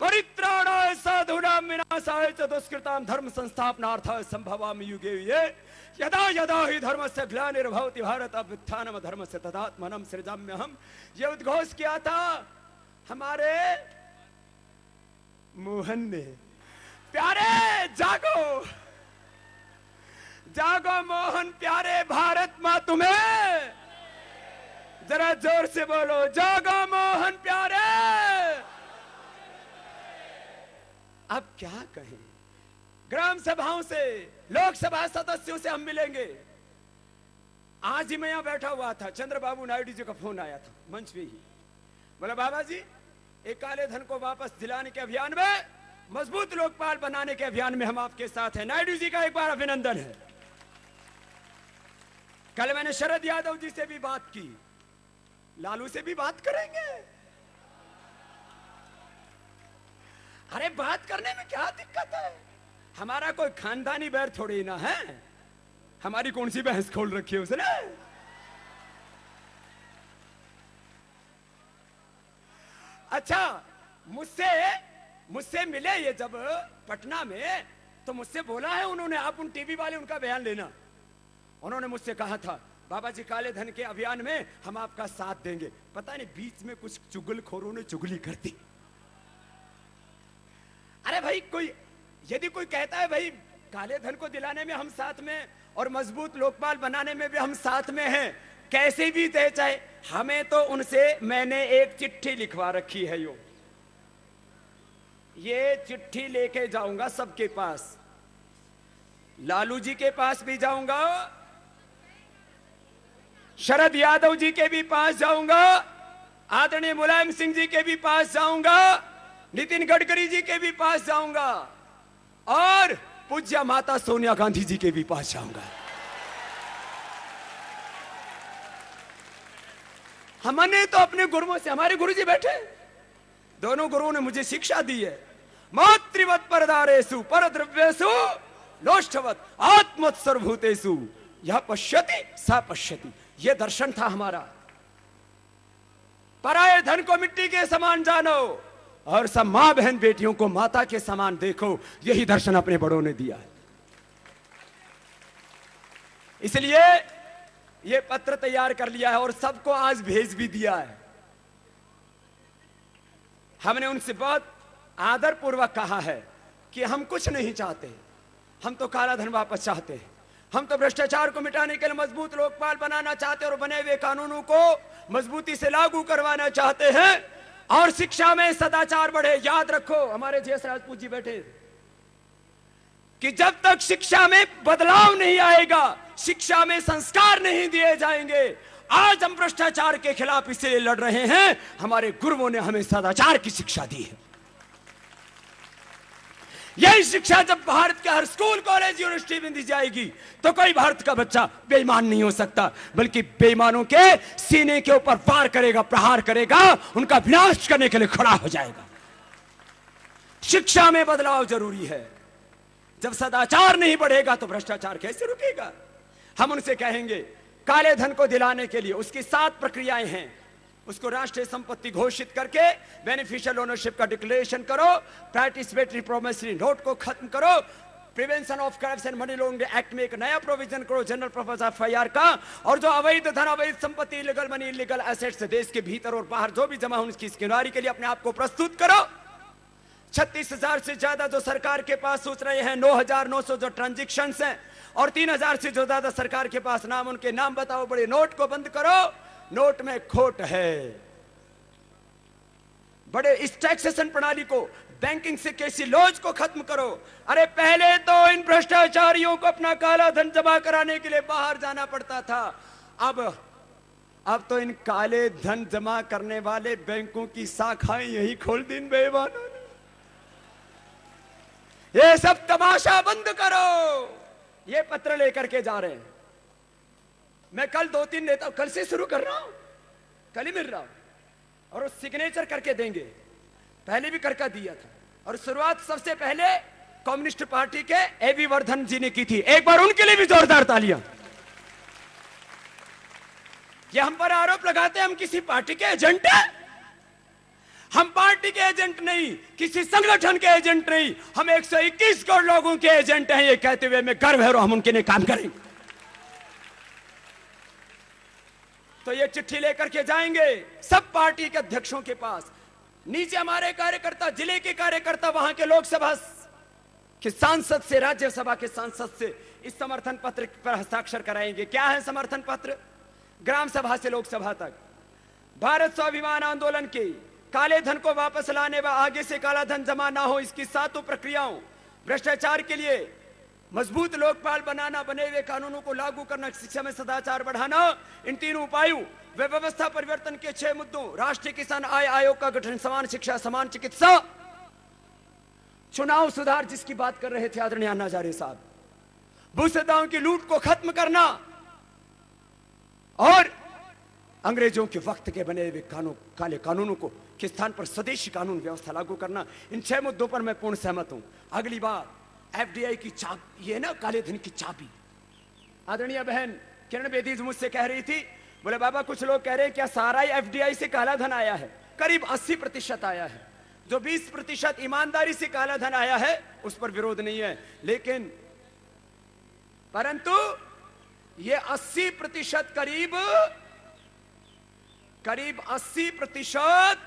परित्राणाय साधूनां विनाशाय च दुष्कृतां धर्म संस्थापनार्थाय संभवामि युगे युगे यदा यदा हि धर्मस्य ग्लानिर्भवति भारत अभ्युत्थानम् धर्मस्य तदात्मनं सृजाम्यहम्। ये उद्घोष किया था हमारे मोहन ने। प्यारे जागो जागो मोहन प्यारे, भारत मां तुम्हें, जरा जोर से बोलो जागो मोहन प्यारे। अब क्या कहें? ग्राम सभाओं से लोकसभा सदस्यों से हम मिलेंगे। आज ही मैं यहां बैठा हुआ था, चंद्रबाबू नायडू जी का फोन आया था मंच पे ही। बोला बाबा जी एक काले धन को वापस दिलाने के अभियान में, मजबूत लोकपाल बनाने के अभियान में हम आपके साथ हैं। नायडू जी का एक बार अभिनंदन है। कल मैंने शरद यादव जी से भी बात की, लालू से भी बात करेंगे। अरे बात करने में क्या दिक्कत है? हमारा कोई खानदानी बैर थोड़ी ना है। हमारी कौन सी बहस खोल रखी है उसने? अच्छा मुझसे मिले ये जब पटना में, तो मुझसे बोला है उन्होंने, आप उन टीवी वाले उनका बयान लेना। उन्होंने मुझसे कहा था बाबा जी काले धन के अभियान में हम आपका साथ देंगे। पता नहीं बीच में कुछ चुगलखोरों ने चुगली कर दी। अरे भाई यदि कोई कहता है भाई काले धन को दिलाने में हम साथ में और मजबूत लोकपाल बनाने में भी हम साथ में हैं, कैसे भी दे चाहे, हमें तो उनसे मैंने एक चिट्ठी लिखवा रखी है। ये चिट्ठी लेके जाऊंगा सबके पास, लालू जी के पास भी जाऊंगा, शरद यादव जी के भी पास जाऊंगा, आदरणीय मुलायम सिंह जी के भी पास जाऊंगा, नितिन गडकरी जी के भी पास जाऊंगा और पूज्य माता सोनिया गांधी जी के भी पास जाऊंगा। हमने तो अपने गुरुओं से, हमारे गुरुजी बैठे, दोनों गुरुओं ने मुझे शिक्षा दी है। मातृवत परदारेषु परद्रव्येषु लोष्ठवत आत्मत सर्वभूतेषु यह पश्यति स पश्यति। यह दर्शन था हमारा। पराये धन को मिट्टी के समान जानो और सब मां बहन बेटियों को माता के समान देखो। यही दर्शन अपने बड़ों ने दिया है। इसलिए यह पत्र तैयार कर लिया है और सबको आज भेज भी दिया है। हमने उनसे बहुत आदर पूर्वक कहा है कि हम कुछ नहीं चाहते, हम तो काला धन वापस चाहते हैं, हम तो भ्रष्टाचार को मिटाने के लिए मजबूत लोकपाल बनाना चाहते हैं और बने हुए कानूनों को मजबूती से लागू करवाना चाहते हैं और शिक्षा में सदाचार बढ़े। याद रखो हमारे जयेश राजपूत जी बैठे कि जब तक शिक्षा में बदलाव नहीं आएगा, शिक्षा में संस्कार नहीं दिए जाएंगे। आज हम भ्रष्टाचार के खिलाफ इसलिए लड़ रहे हैं, हमारे गुरुओं ने हमें सदाचार की शिक्षा दी है। यही शिक्षा जब भारत के हर स्कूल कॉलेज यूनिवर्सिटी में दी जाएगी तो कोई भारत का बच्चा बेईमान नहीं हो सकता, बल्कि बेईमानों के सीने के ऊपर वार करेगा, प्रहार करेगा, उनका विनाश करने के लिए खड़ा हो जाएगा। शिक्षा में बदलाव जरूरी है। जब सदाचार नहीं बढ़ेगा तो भ्रष्टाचार कैसे रुकेगा? हम उनसे कहेंगे काले धन को दिलाने के लिए उसकी 7 प्रक्रियाएं हैं। उसको राष्ट्रीय संपत्ति घोषित करके बेनिफिशियल ओनरशिप का डिक्लेरेशन करो, पार्टिसिपेटरी प्रोमिसरी नोट को खत्म करो, prevention of corruption money laundering act में एक नया प्रोविजन करो जनरल पर्पस एफआईआर का, और जो अवैध धन, अवैध संपत्ति, इलीगल मनी, इलीगल एसेट्स देश के भीतर और बाहर जो भी जमा हो उसकी स्क्रीनरी के लिए अपने आप को प्रस्तुत करो। 36,000 से ज्यादा जो सरकार के पास सोच रहे हैं, 9,900 जो ट्रांजेक्शन्स हैं, और 3,000 से जो ज्यादा सरकार के पास नाम, उनके नाम बताओ। बड़े नोट को बंद करो, नोट में खोट है। बड़े इस टैक्सेशन प्रणाली को, बैंकिंग से कैसी लॉज को खत्म करो। अरे पहले तो इन भ्रष्टाचारियों को अपना काला धन जमा कराने के लिए बाहर जाना पड़ता था, अब तो इन काले धन जमा करने वाले बैंकों की शाखाएं यही खोल दी इन बेईमानों ने। ये सब तमाशा बंद करो। ये पत्र लेकर के जा रहे हैं। मैं कल 2-3 नेता, कल से शुरू कर रहा हूं, कल ही मिल रहा हूं, और वो सिग्नेचर करके देंगे। पहले भी करके दिया था, और शुरुआत सबसे पहले कम्युनिस्ट पार्टी के एबी वर्धन जी ने की थी। एक बार उनके लिए भी जोरदार तालियां। ये हम पर आरोप लगाते हैं हम किसी पार्टी के एजेंट हैं। हम पार्टी के एजेंट नहीं, किसी संगठन के एजेंट नहीं, हम 121 करोड़ लोगों के एजेंट हैं। ये कहते हुए मैं गर्व है और हम उनके लिए काम करेंगे। तो ये चिट्ठी लेकर के जाएंगे सब पार्टी के अध्यक्षों के पास। नीचे हमारे कार्यकर्ता, जिले के कार्यकर्ता, वहां के लोकसभा के सांसद से, राज्यसभा के सांसद से इस समर्थन पत्र पर हस्ताक्षर कराएंगे। क्या है समर्थन पत्र? ग्राम सभा से लोकसभा तक भारत स्वाभिमान आंदोलन के काले धन को वापस लाने व आगे से काला धन जमा ना हो, इसकी 7 प्रक्रियाओं, भ्रष्टाचार के लिए मजबूत लोकपाल बनाना, बने हुए कानूनों को लागू करना, शिक्षा में सदाचार बढ़ाना, इन 3 उपायों व व्यवस्था परिवर्तन के 6 मुद्दों, राष्ट्रीय किसान आय आयोग का गठन, समान शिक्षा, समान चिकित्सा, चुनाव सुधार जिसकी बात कर रहे थे आदरणीय अन्ना हजारे साहब, भूसुधाओं की लूट को खत्म करना, और अंग्रेजों के वक्त के बने हुए काले कानूनों को के स्थान पर स्वदेशी कानून व्यवस्था लागू करना। इन 6 मुद्दों पर मैं पूर्ण सहमत हूं। अगली बात, एफडीआई की चाबी, ये ना काले धन की चाबी। आदरणीय बहन किरण बेदी मुझसे कह रही थी, बोले बाबा कुछ लोग कह रहे हैं क्या सारा ही एफडीआई से काला धन आया है? करीब 80% आया है। जो 20% ईमानदारी से काला धन आया है उस पर विरोध नहीं है, लेकिन परंतु ये 80% करीब 80%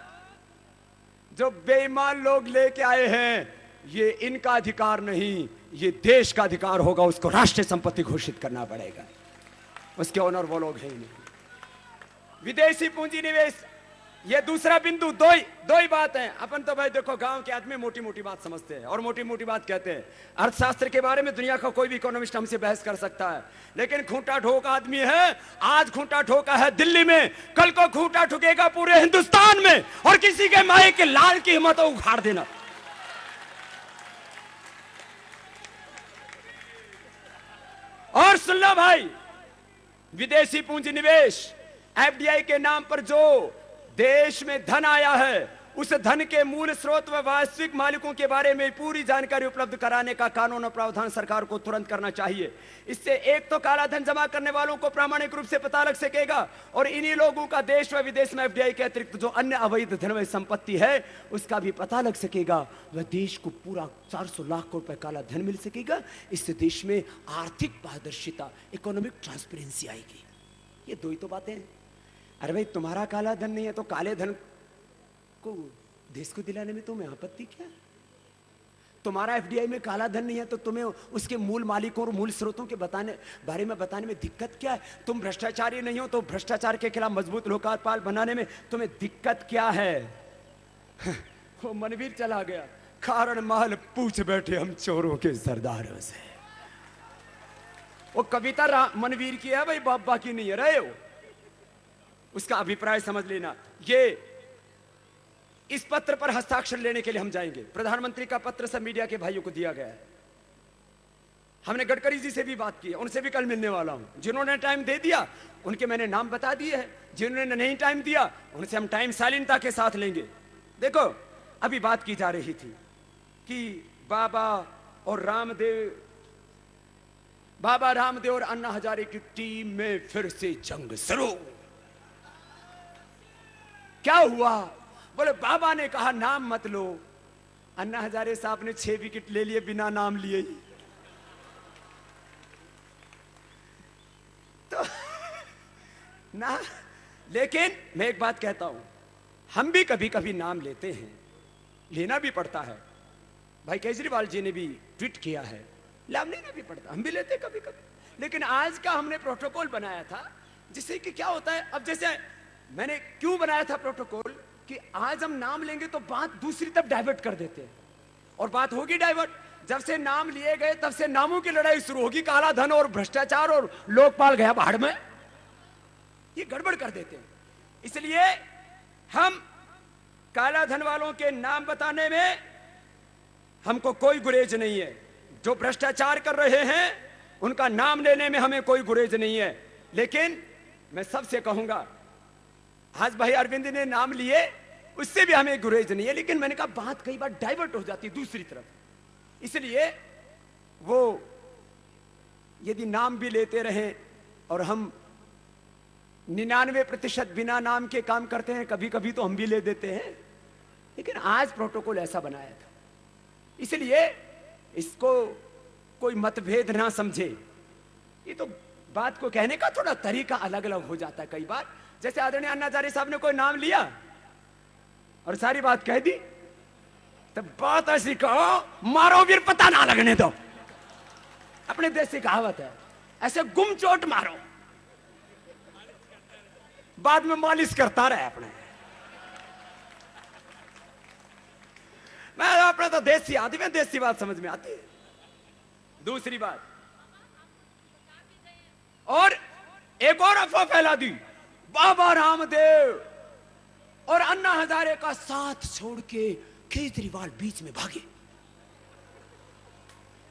जो बेईमान लोग लेके आए हैं, ये इनका अधिकार नहीं, ये देश का अधिकार होगा। उसको राष्ट्रीय संपत्ति घोषित करना पड़ेगा। उसके ओनर वो लोग हैं ही नहीं। विदेशी पूंजी निवेश, ये दूसरा बिंदु। दो ही बात है। अपन तो भाई देखो गांव के आदमी मोटी मोटी बात समझते हैं और मोटी मोटी बात कहते हैं। अर्थशास्त्र के बारे में दुनिया का कोई भी इकोनॉमिस्ट हमसे बहस कर सकता है, लेकिन खूंटा ठोक आदमी है। आज खूंटा ठोका है दिल्ली में, कल को खूंटा ठुकेगा पूरे हिंदुस्तान में, और किसी के माए के लाल की हिम्मत उखाड़ देना। और सुन लो भाई, विदेशी पूंजी निवेश, एफडीआई के नाम पर जो देश में धन आया है, उस धन के मूल स्रोत व वास्तविक मालिकों के बारे में पूरी जानकारी उपलब्ध कराने का कानून और प्रावधान सरकार को तुरंत करना चाहिए। इससे एक तो काला धन जमा करने वालों को प्रामाणिक रूप से पता लग सकेगा, और इन्हीं लोगों का देश व विदेश में एफडीआई के अतिरिक्त जो अन्य अवैध धन व संपत्ति है उसका भी पता लग सकेगा। वह देश को पूरा 400 लाख करोड़ रुपए काला धन मिल सकेगा। इससे देश में आर्थिक पारदर्शिता, इकोनॉमिक ट्रांसपेरेंसी आएगी। ये 2 ही तो बातें हैं। अरे भाई तुम्हारा काला धन नहीं है तो काले धन को देश को दिलाने में तुम्हें आपत्ति क्या? तुम्हारा एफडीआई में काला धन नहीं है तो तुम्हें उसके मूल मालिकों और मूल स्रोतों के बारे में बताने में दिक्कत क्या है? तुम भ्रष्टाचारी नहीं हो तो भ्रष्टाचार के खिलाफ मजबूत लोकपाल बनाने में तुम्हें दिक्कत क्या है? वो मनवीर चला गया, कारण महल पूछ बैठे हम चोरों के सरदारों से। वो कविता मनवीर की है भाई, बाबा की नहीं है। रहे हो उसका अभिप्राय समझ लेना। ये इस पत्र पर हस्ताक्षर लेने के लिए हम जाएंगे। प्रधानमंत्री का पत्र सब मीडिया के भाइयों को दिया गया है। हमने गडकरी जी से भी बात की है, उनसे भी कल मिलने वाला हूं। जिन्होंने टाइम दे दिया उनके मैंने नाम बता दिए हैं, जिन्होंने नहीं टाइम दिया उनसे हम टाइम शालीनता के साथ लेंगे। देखो अभी बात की जा रही थी कि बाबा रामदेव और अन्ना हजारे की टीम में फिर से जंग शुरू। क्या हुआ? बोले बाबा ने कहा नाम मत लो। अन्ना हजारे साहब ने 6 विकेट ले लिए बिना नाम लिए ही। तो ना, लेकिन मैं एक बात कहता हूं, हम भी कभी कभी नाम लेते हैं, लेना भी पड़ता है। भाई केजरीवाल जी ने भी ट्वीट किया है, लाभ नहीं भी पड़ता, हम भी लेते कभी कभी, लेकिन आज का हमने प्रोटोकॉल बनाया था जिससे कि क्या होता है, अब जैसे मैंने क्यों बनाया था प्रोटोकॉल कि आज हम नाम लेंगे तो बात दूसरी तरफ डाइवर्ट कर देते हैं, और बात होगी डाइवर्ट। जब से नाम लिए गए तब से नामों की लड़ाई शुरू होगी, काला धन और भ्रष्टाचार और लोकपाल गया बाहर में, ये गड़बड़ कर देते हैं। इसलिए हम काला धन वालों के नाम बताने में हमको कोई गुरेज नहीं है, जो भ्रष्टाचार कर रहे हैं उनका नाम लेने में हमें कोई गुरेज नहीं है। लेकिन मैं सबसे कहूंगा, आज भाई अरविंद ने नाम लिए, उससे भी हमें गुरेज नहीं है, लेकिन मैंने कहा बात कई बार डाइवर्ट हो जाती है दूसरी तरफ, इसलिए वो यदि नाम भी लेते रहे और हम 99% बिना नाम के काम करते हैं, कभी कभी तो हम भी ले देते हैं, लेकिन आज प्रोटोकॉल ऐसा बनाया था, इसलिए इसको कोई मतभेद ना समझे। ये तो बात को कहने का थोड़ा तरीका अलग अलग हो जाता है कई बार, जैसे आदरणीय अन्ना हजारे साहब ने कोई नाम लिया और सारी बात कह दी, तो बात ऐसी कहो मारो फिर पता ना लगने दो, अपने देश की कहावत है, ऐसे गुम चोट मारो बाद में मालिश करता रहे अपने। मैं अपने तो देसी आदमी, देसी बात समझ में आती है। दूसरी बात, और एक और अफवाह फैला दी, बाबा रामदेव और अन्ना हजारे का साथ छोड़ के केजरीवाल बीच में भागे।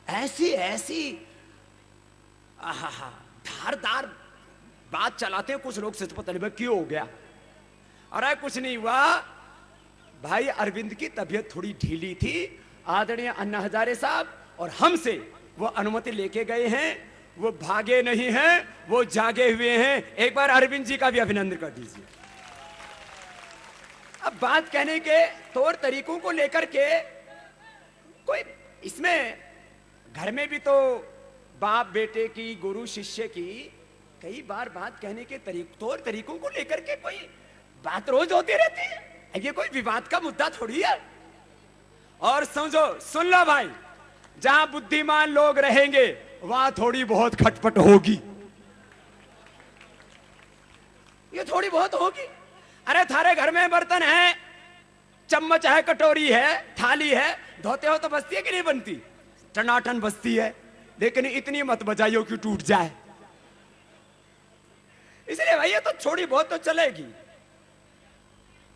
ऐसी ऐसी धारदार बात चलाते हैं कुछ लोग, सच पता नहीं क्यों हो गया। अरे कुछ नहीं हुआ भाई, अरविंद की तबीयत थोड़ी ढीली थी, आदरणीय अन्ना हजारे साहब और हमसे वो अनुमति लेके गए हैं, वो भागे नहीं हैं, वो जागे हुए हैं। एक बार अरविंद जी का भी अभिनंदन कर दीजिए। अब बात कहने के तौर तरीकों को लेकर के कोई इसमें घर में भी तो बाप बेटे की, गुरु शिष्य की कई बार बात कहने के तौर तरीकों को लेकर के कोई बात रोज होती रहती है, ये कोई विवाद का मुद्दा थोड़ी है। और समझो, सुन लो भाई, जहां बुद्धिमान लोग रहेंगे वहां थोड़ी बहुत खटपट होगी, ये थोड़ी बहुत होगी। अरे थारे घर में बर्तन है, चम्मच है, कटोरी है, थाली है, धोते हो तो बसती है कि नहीं बनती? टनाटन बसती है, लेकिन इतनी मत बजाइयो कि टूट जाए। इसलिए भाई ये तो थोड़ी बहुत तो चलेगी।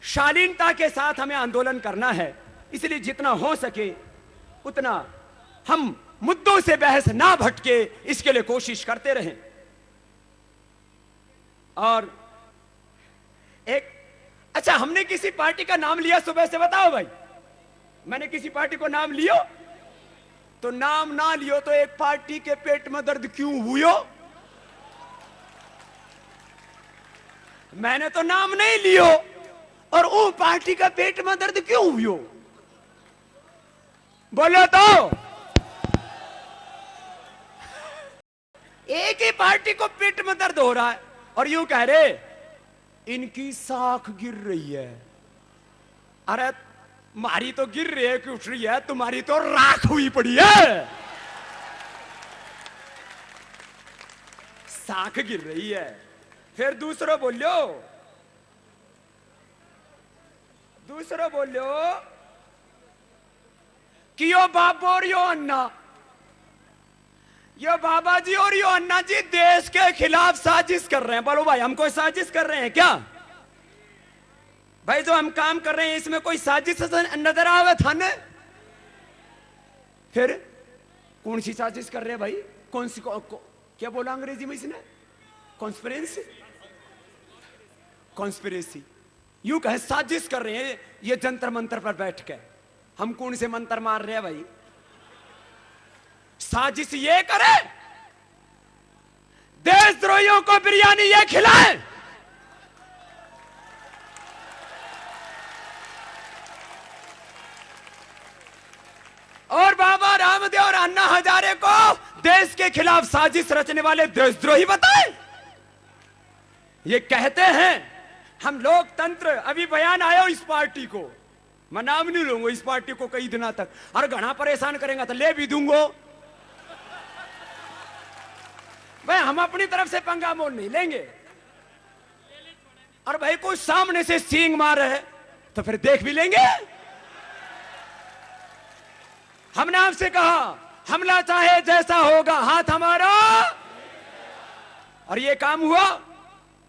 शालीनता के साथ हमें आंदोलन करना है, इसलिए जितना हो सके उतना हम मुद्दों से बहस ना भटके, इसके लिए कोशिश करते रहें। और एक अच्छा, हमने किसी पार्टी का नाम लिया सुबह से, बताओ भाई, मैंने किसी पार्टी को नाम लियो? तो नाम ना लियो तो एक पार्टी के पेट में दर्द क्यों हुयो? मैंने तो नाम नहीं लियो और वो पार्टी का पेट में दर्द क्यों हुयो? बोलो तो। एक ही पार्टी को पेट में दर्द हो रहा है और यूं कह रहे इनकी साख गिर रही है। अरे मारी तो गिर रही है कि उठ रही है, तुम्हारी तो राख हुई पड़ी है। साख गिर रही है। फिर दूसरों बोलो कि यो बाबू और यो अन्ना, यो बाबा जी और यो अन्ना जी देश के खिलाफ साजिश कर रहे हैं। बोलो भाई, हम कोई साजिश कर रहे हैं क्या? भाई जो हम काम कर रहे हैं इसमें कोई साजिश नजर आवे था न? फिर कौन सी साजिश कर रहे हैं भाई? कौन सी क्या बोला अंग्रेजी में इसने? कॉन्स्पिरेसी। यूं कहे साजिश कर रहे हैं ये जंतर मंतर पर बैठ के। हम कौन से मंत्र मार रहे हैं भाई? साजिश ये करे देशद्रोहियों को बिरयानी ये खिलाए, और बाबा रामदेव और अन्ना हजारे को देश के खिलाफ साजिश रचने वाले देशद्रोही बताए। ये कहते हैं हम लोकतंत्र, अभी बयान आया इस पार्टी को, मैं नाम नहीं लूंगा इस पार्टी को कई दिनों तक। और घना परेशान करेंगे तो ले भी दूंगा भाई। हम अपनी तरफ से पंगा मोड़ नहीं लेंगे। और भाई कोई सामने से सींग मार रहे तो फिर देख भी लेंगे। हमने आपसे कहा हमला चाहे जैसा होगा हाथ हमारा। और ये काम हुआ।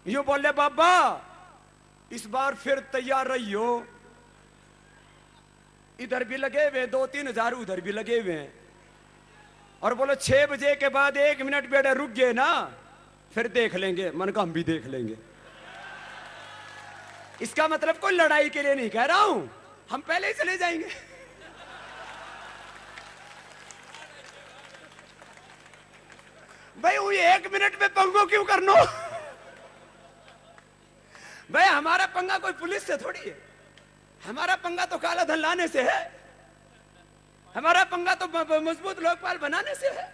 यूं बोले बाबा इस बार फिर तैयार रहियो। इधर भी लगे हुए 2-3 हजार उधर भी लगे हुए हैं। और बोलो 6 बजे के बाद 1 मिनट बेटा रुक गए ना फिर देख लेंगे। मन का हम भी देख लेंगे। इसका मतलब कोई लड़ाई के लिए नहीं कह रहा हूं, हम पहले ही चले जाएंगे। भाई वो 1 मिनट में पंगो क्यों करनो। भाई हमारा पंगा कोई पुलिस से थोड़ी है। हमारा पंगा तो काला धन लाने से है। हमारा पंगा तो मजबूत लोकपाल बनाने से है।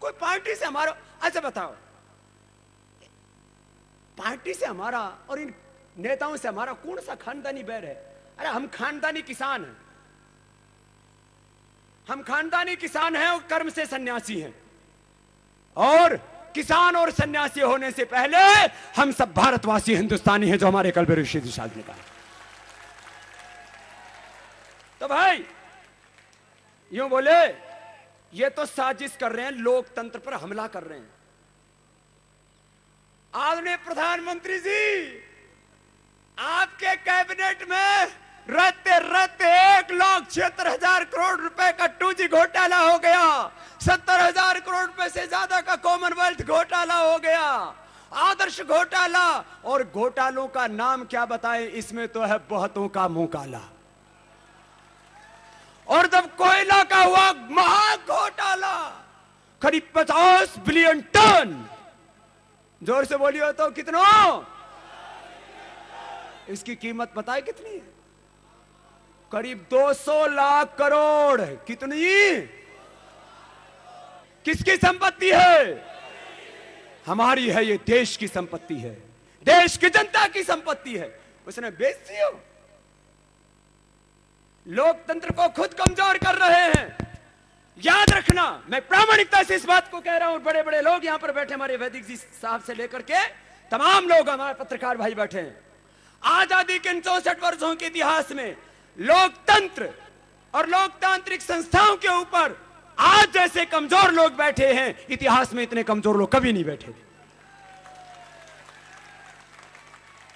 कोई पार्टी से हमारा। अच्छा बताओ पार्टी से हमारा और इन नेताओं से हमारा कौन सा खानदानी बैर है। अरे हम खानदानी किसान हैं। हम खानदानी किसान हैं और कर्म से सन्यासी हैं। और किसान और सन्यासी होने से पहले हम सब भारतवासी हिंदुस्तानी हैं जो हमारे कल्बे ऋषि साहब ने कहा। तो भाई यूं बोले ये तो साजिश कर रहे हैं, लोकतंत्र पर हमला कर रहे हैं। आदरणीय प्रधानमंत्री जी आपके कैबिनेट में रहते रहते 1,76,000 करोड़ रुपए का 2G घोटाला हो गया। 70,000 करोड़ रुपए से ज्यादा का कॉमनवेल्थ घोटाला हो गया। आदर्श घोटाला। और घोटालों का नाम क्या बताएं, इसमें तो है बहुतों का मुंह काला। और जब कोयला का हुआ महा घोटाला करीब 50 बिलियन टन। जोर से बोलिए तो कितना। इसकी कीमत पता है कितनी है। करीब 200 लाख करोड़। कितनी। किसकी संपत्ति है। हमारी है। ये देश की संपत्ति है। देश की जनता की संपत्ति है। उसने बेच दी हो। लोकतंत्र को खुद कमजोर कर रहे हैं। याद रखना मैं प्रामाणिकता से इस बात को कह रहा हूं। बड़े बड़े लोग यहां पर बैठे हमारे वैदिक जी साहब से लेकर के तमाम लोग हमारे पत्रकार भाई बैठे हैं। आजादी के 64 वर्षों के इतिहास में लोकतंत्र और लोकतांत्रिक संस्थाओं के ऊपर आज जैसे कमजोर लोग बैठे हैं इतिहास में इतने कमजोर लोग कभी नहीं बैठे।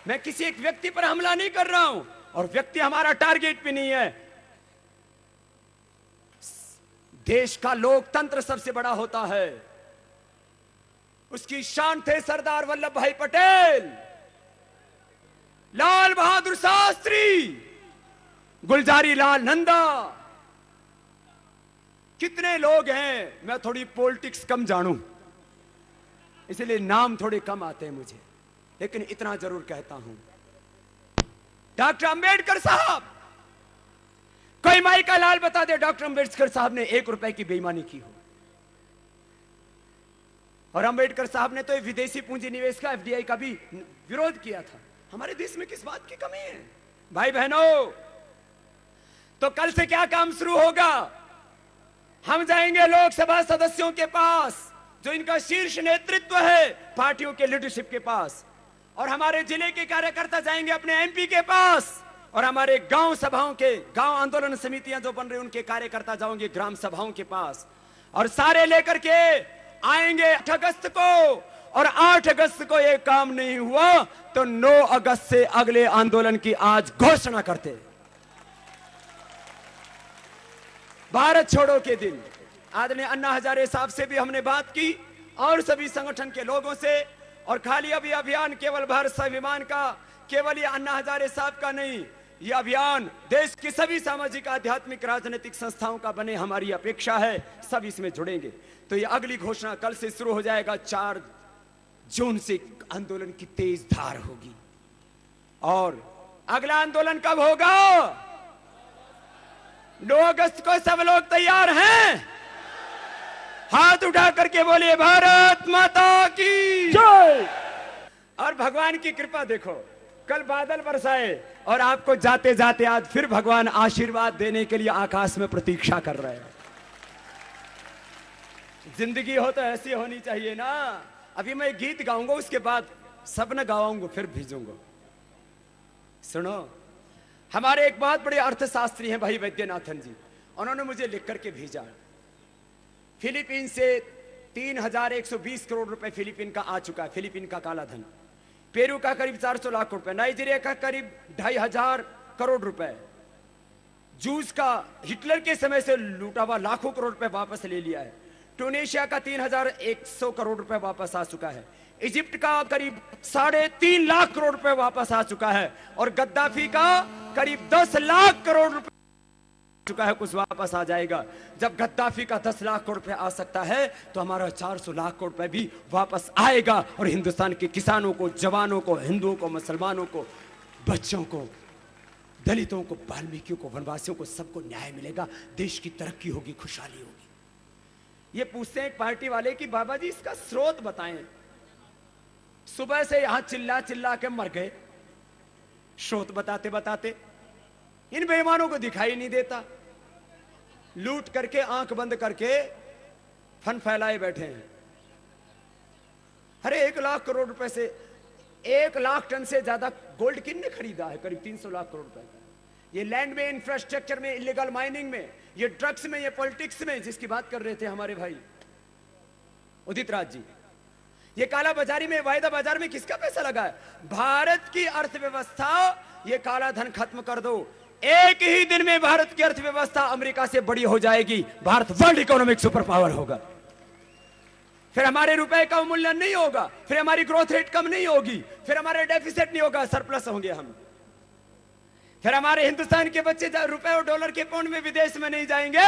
मैं किसी एक व्यक्ति पर हमला नहीं कर रहा हूं और व्यक्ति हमारा टारगेट भी नहीं है। देश का लोकतंत्र सबसे बड़ा होता है। उसकी शान थे सरदार वल्लभ भाई पटेल, लाल बहादुर शास्त्री, गुलजारी लाल नंदा। कितने लोग हैं। मैं थोड़ी पॉलिटिक्स कम जानूं इसलिए नाम थोड़े कम आते हैं मुझे, लेकिन इतना जरूर कहता हूं डॉक्टर अंबेडकर साहब। कोई माई का लाल बता दे डॉक्टर अंबेडकर साहब ने 1 रुपए की बेईमानी की हो। और अंबेडकर साहब ने तो विदेशी पूंजी निवेश का FDI का भी विरोध किया था। हमारे देश में किस बात की कमी है। भाई बहनों तो कल से क्या काम शुरू होगा। हम जाएंगे लोकसभा सदस्यों के पास जो इनका शीर्ष नेतृत्व है, पार्टियों के लीडरशिप के पास। और हमारे जिले के कार्यकर्ता जाएंगे अपने MP के पास। और हमारे गांव सभाओं के, गांव आंदोलन समितियां जो बन रही उनके कार्यकर्ता जाओगे ग्राम सभाओं के पास। और सारे लेकर के आएंगे 8 अगस्त को। और 8 अगस्त को ये काम नहीं हुआ तो 9 अगस्त से अगले आंदोलन की आज घोषणा करते। भारत छोड़ो के दिन आदरणीय अन्ना हजारे साहब से भी हमने बात की और सभी संगठन के लोगों से। और खाली अभी अभियान केवल भारत स्वाभिमान का, केवल ये अन्ना हजारे साहब का नहीं, ये अभियान देश की सभी सामाजिक, आध्यात्मिक, राजनीतिक संस्थाओं का बने। हमारी अपेक्षा है सब इसमें जुड़ेंगे। तो ये अगली घोषणा कल से शुरू हो जाएगा। 4 जून से आंदोलन की तेज धार होगी। और अगला आंदोलन कब होगा। 9 अगस्त को सब लोग तैयार हैं। हाथ उठा करके बोलिए भारत माता की जय। और भगवान की कृपा देखो कल बादल बरसाए और आपको जाते जाते आज फिर भगवान आशीर्वाद देने के लिए आकाश में प्रतीक्षा कर रहे हैं। जिंदगी हो तो ऐसी होनी चाहिए ना। अभी मैं गीत गाऊंगा, उसके बाद सब न गाऊंगा, फिर भेजूंगा। सुनो, हमारे एक बहुत बड़े अर्थशास्त्री हैं भाई वैद्यनाथन जी, उन्होंने मुझे लिख करके भेजा, फिलीपीन से 3120 करोड़ रुपए फिलीपीन का आ चुका है, फिलीपीन का काला धन। पेरू का करीब 400 लाख रुपए, नाइजीरिया का करीब 2500 करोड़ रुपए, जूस का हिटलर के समय से लूटा हुआ लाखों करोड़ रुपए वापस ले लिया है। ट्यूनीशिया का 3100 करोड़ रुपए वापस आ चुका है। इजिप्ट का करीब 3.5 लाख करोड़ रुपए वापस आ चुका है। और गद्दाफी का करीब 10 लाख करोड़ रुपए चुका है, कुछ वापस आ जाएगा। जब गद्दाफी का 10 लाख करोड़ रुपए आ सकता है तो हमारा 400 लाख करोड़ रुपए भी वापस आएगा। और हिंदुस्तान के किसानों को, जवानों को, हिंदुओं को, मुसलमानों को, बच्चों को, दलितों को, वाल्मीकियों को, वनवासियों को, सबको न्याय मिलेगा। देश की तरक्की होगी, खुशहाली होगी। ये पूछते हैं एक पार्टी वाले कि बाबा जी इसका स्रोत बताएं। सुबह से यहां चिल्ला चिल्ला के मर गए, स्रोत बताते बताते। इन बेईमानों को दिखाई नहीं देता, लूट करके आंख बंद करके फन फैलाए बैठे हैं। अरे 1 लाख करोड़ रुपए से 1 लाख टन से ज्यादा गोल्ड किसने खरीदा है? करीब 300 लाख करोड़ रुपए का। ये लैंड में, इंफ्रास्ट्रक्चर में, इलीगल माइनिंग में, ये ड्रग्स में, ये पॉलिटिक्स में, जिसकी बात कर रहे थे हमारे भाई उदित राज जी, ये काला बाजारी में, वायदा बाजार में किसका पैसा लगा है? भारत की अर्थव्यवस्था, ये काला धन खत्म कर दो, एक ही दिन में भारत की अर्थव्यवस्था अमेरिका से बड़ी हो जाएगी। Bharat world economic super power होगा। फिर हमारे रुपए का मूल्य नहीं होगा, फिर हमारी ग्रोथ रेट कम नहीं होगी, फिर हमारे डेफिसिट नहीं होगा, सरप्लस होंगे हम। फिर हमारे हिंदुस्तान के बच्चे रुपए और डॉलर के पाउंड में विदेश में नहीं जाएंगे।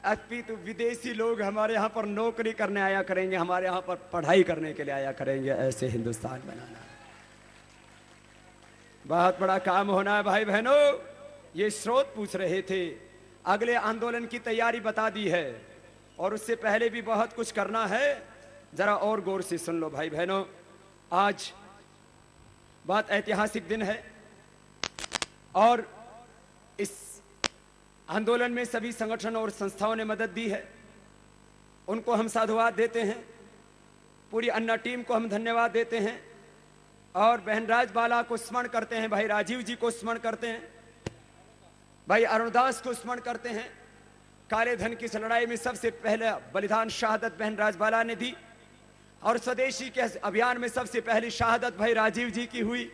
अपितु विदेशी लोग हमारे यहां पर नौकरी करने आया करेंगे, हमारे यहां पर पढ़ाई करने के लिए आया करेंगे। ऐसे हिंदुस्तान बनाना बहुत बड़ा काम होना है भाई बहनों। ये स्रोत पूछ रहे थे, अगले आंदोलन की तैयारी बता दी है और उससे पहले भी बहुत कुछ करना है। जरा और गौर से सुन लो भाई बहनों। आज बहुत ऐतिहासिक दिन है और इस आंदोलन में सभी संगठन और संस्थाओं ने मदद दी है, उनको हम साधुवाद देते हैं। पूरी अन्ना टीम को हम धन्यवाद देते हैं और बहन राजबाला को स्मरण करते हैं, भाई राजीव जी को स्मरण करते हैं, भाई अरुणदास को स्मरण करते हैं। काले धन की इस लड़ाई में सबसे पहले बलिदान शहादत बहन राजबाला ने दी और स्वदेशी के अभियान में सबसे पहली शहादत भाई राजीव जी की हुई।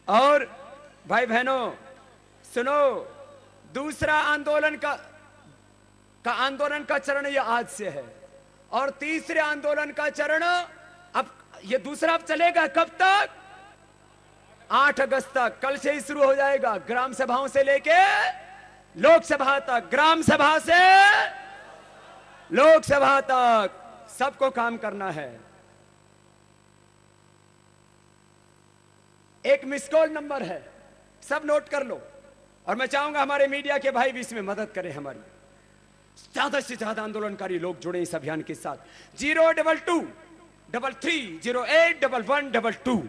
और भाई बहनों सुनो, दूसरा आंदोलन का चरण ये आज से है और तीसरे आंदोलन का चरण अब ये दूसरा अब चलेगा कब तक? 8 अगस्त तक। कल से ही शुरू हो जाएगा, ग्राम सभाओं से लेके लोकसभा तक, ग्राम सभा से लोकसभा तक सबको काम करना है। एक मिस कॉल नंबर है, सब नोट कर लो और मैं चाहूंगा हमारे मीडिया के भाई भी इसमें मदद करें। हमारी ज्यादा से ज्यादा आंदोलनकारी लोग जुड़े इस अभियान के साथ। 02233081122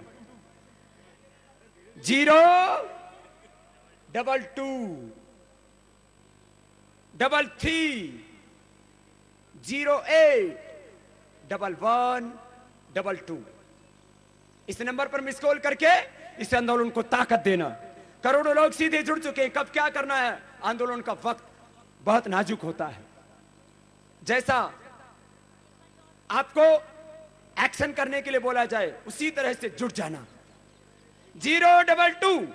02233081122 इस नंबर पर मिस कॉल करके इस आंदोलन को ताकत देना। करोड़ों लोग सीधे जुड़ चुके हैं। कब क्या करना है? आंदोलन का वक्त बहुत नाजुक होता है। जैसा आपको एक्शन करने के लिए बोला जाए उसी तरह से जुट जाना। 022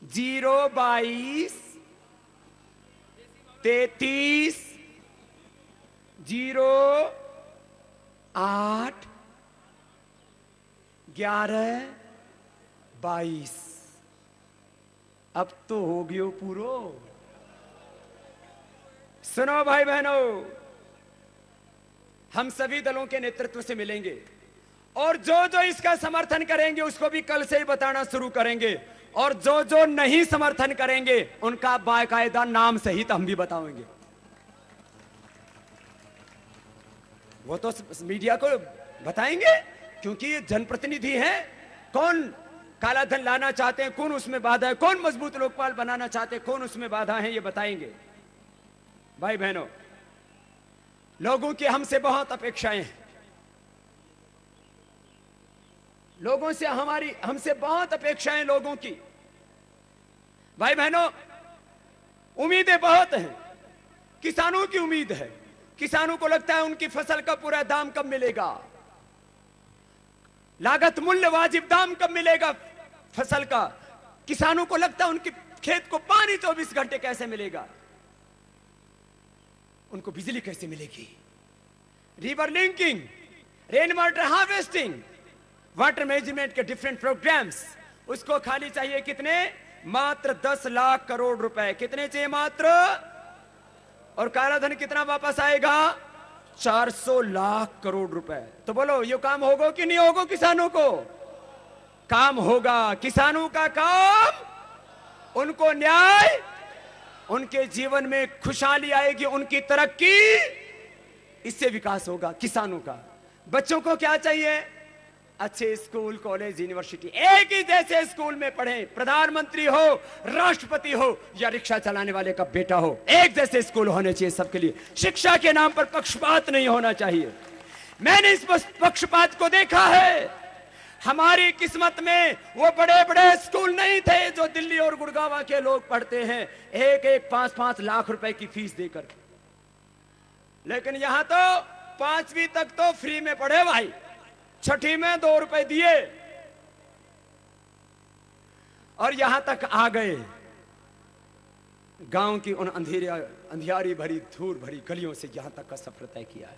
022 33 08 11 22। अब तो हो गयो पूरो। सुनो भाई बहनों, हम सभी दलों के नेतृत्व से मिलेंगे और जो जो इसका समर्थन करेंगे उसको भी कल से ही बताना शुरू करेंगे और जो जो नहीं समर्थन करेंगे उनका बाकायदा नाम सहित हम भी बताएंगे। वो तो मीडिया को बताएंगे क्योंकि ये जनप्रतिनिधि हैं। कौन काला धन लाना चाहते हैं, कौन उसमें बाधा है, कौन मजबूत लोकपाल बनाना चाहते हैं, कौन उसमें बाधा है, ये बताएंगे। भाई बहनों, लोगों की हमसे बहुत अपेक्षाएं हैं, लोगों से हमसे बहुत अपेक्षाएं लोगों की। भाई बहनों, उम्मीदें बहुत हैं। किसानों की उम्मीद है, किसानों को लगता है उनकी फसल का पूरा दाम कब मिलेगा, लागत मूल्य वाजिब दाम कब मिलेगा फसल का। किसानों को लगता है उनके खेत को पानी 24 घंटे कैसे मिलेगा, उनको बिजली कैसे मिलेगी, river linking, rain water harvesting, water management के डिफरेंट प्रोग्राम्स। उसको खाली चाहिए कितने, मात्र 10 लाख करोड़ रुपए। कितने चाहिए मात्र, और काला धन कितना वापस आएगा, 400 लाख करोड़ रुपए। तो बोलो ये काम होगा कि नहीं होगा, किसानों को काम होगा। किसानों का काम, उनको न्याय, उनके जीवन में खुशहाली आएगी, उनकी तरक्की, इससे विकास होगा किसानों का। बच्चों को क्या चाहिए, अच्छे स्कूल, कॉलेज, यूनिवर्सिटी, एक ही जैसे स्कूल में पढ़ें। प्रधानमंत्री हो, राष्ट्रपति हो या रिक्शा चलाने वाले का बेटा हो, एक जैसे स्कूल होने चाहिए सबके लिए। शिक्षा के नाम पर पक्षपात नहीं होना चाहिए। मैंने इस पक्षपात को देखा है। हमारी किस्मत में वो बड़े बड़े स्कूल नहीं थे जो दिल्ली और गुड़गांव के लोग पढ़ते हैं, एक एक 5-5 लाख रुपए की फीस देकर। लेकिन यहां तो 5वीं तक तो फ्री में पढ़े भाई, 6ठी में 2 रुपए दिए और यहां तक आ गए। गांव की उन अंधियारी भरी, धूल भरी गलियों से यहां तक का सफर तय किया है।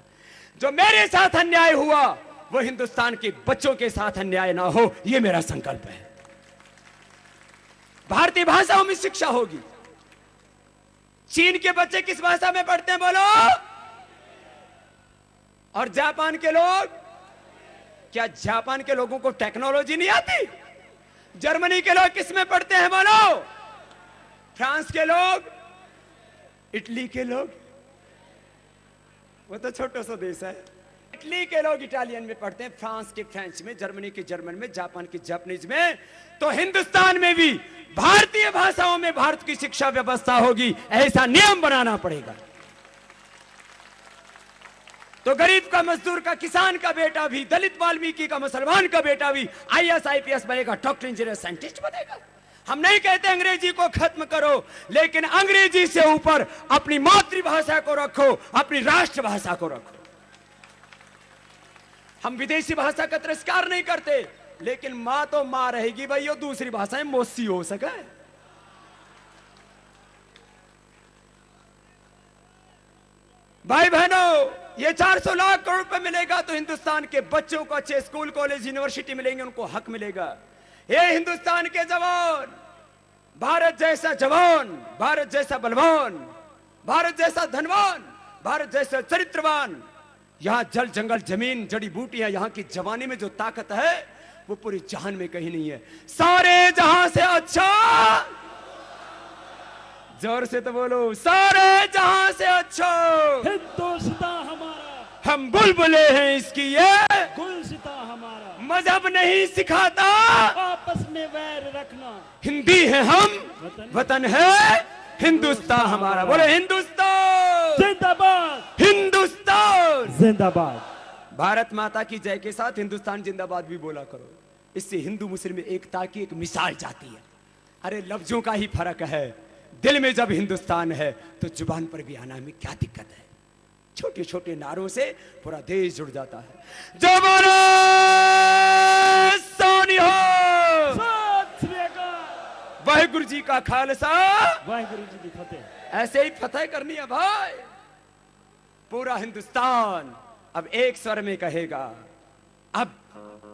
जो मेरे साथ अन्याय हुआ वो हिंदुस्तान के बच्चों के साथ अन्याय ना हो, यह मेरा संकल्प है। भारतीय भाषाओं में शिक्षा होगी। चीन के बच्चे किस भाषा में पढ़ते हैं बोलो, और जापान के लोग, क्या जापान के लोगों को टेक्नोलॉजी नहीं आती? जर्मनी के लोग किस में पढ़ते हैं बोलो, फ्रांस के लोग, इटली के लोग, वो तो छोटा सा देश है। इटली के लोग इटालियन में पढ़ते हैं, फ्रांस के फ्रेंच में, जर्मनी के जर्मन में, जापान के जापानीज में। तो हिंदुस्तान में भी भारतीय भाषाओं में भारत की शिक्षा व्यवस्था होगी, ऐसा नियम बनाना पड़ेगा। तो गरीब का, मजदूर का, किसान का बेटा भी, दलित वाल्मीकि का, मुसलमान का बेटा भी IAS IPS बनेगा, डॉक्टर, इंजीनियर, साइंटिस्ट बनेगा। हम नहीं कहते अंग्रेजी को खत्म करो, लेकिन अंग्रेजी से ऊपर अपनी मातृभाषा को रखो, अपनी राष्ट्रभाषा को रखो। हम विदेशी भाषा का तिरस्कार नहीं करते, लेकिन मां तो मां रहेगी भाई, वो दूसरी भाषाएं मौसी हो सके। भाई बहनों, ये 400 लाख करोड़ रुपए मिलेगा तो हिंदुस्तान के बच्चों को अच्छे स्कूल, कॉलेज, यूनिवर्सिटी मिलेंगे, उनको हक मिलेगा। ये हिंदुस्तान के जवान, भारत जैसा जवान, भारत जैसा बलवान, भारत जैसा धनवान, भारत जैसा चरित्रवान, यहां जल, जंगल, जमीन, जड़ी बूटियां, यहां की जवानी में जो ताकत है वो पूरी जहान में कहीं नहीं है। सारे जहां से अच्छा, जोर से तो बोलो, सारे जहां से अच्छा हिंदुस्तान हमारा, हम बुलबुले हैं इसकी, ये गुलसिता हमारा, मजहब नहीं सिखाता आपस में वैर रखना, हिंदी है हम, वतन है हिंदुस्तान हमारा। बोले हिंदुस्तान जिंदाबाद, हिंदुस्तान जिंदाबाद। भारत माता की जय के साथ हिंदुस्तान जिंदाबाद भी बोला करो। इससे हिंदू मुस्लिम में एकता की एक मिसाल जाती है। अरे लफ्जों का ही फर्क है, दिल में जब हिंदुस्तान है तो जुबान पर भी आना में क्या दिक्कत है। छोटे छोटे नारों से पूरा देश जुड़ जाता है। जो बोलो सोनी हो, वाहिगुरु जी का खालसा, वाहिगुरु जी की फतेह। ऐसे ही फतेह करनी है भाई। पूरा हिंदुस्तान अब एक स्वर में कहेगा, अब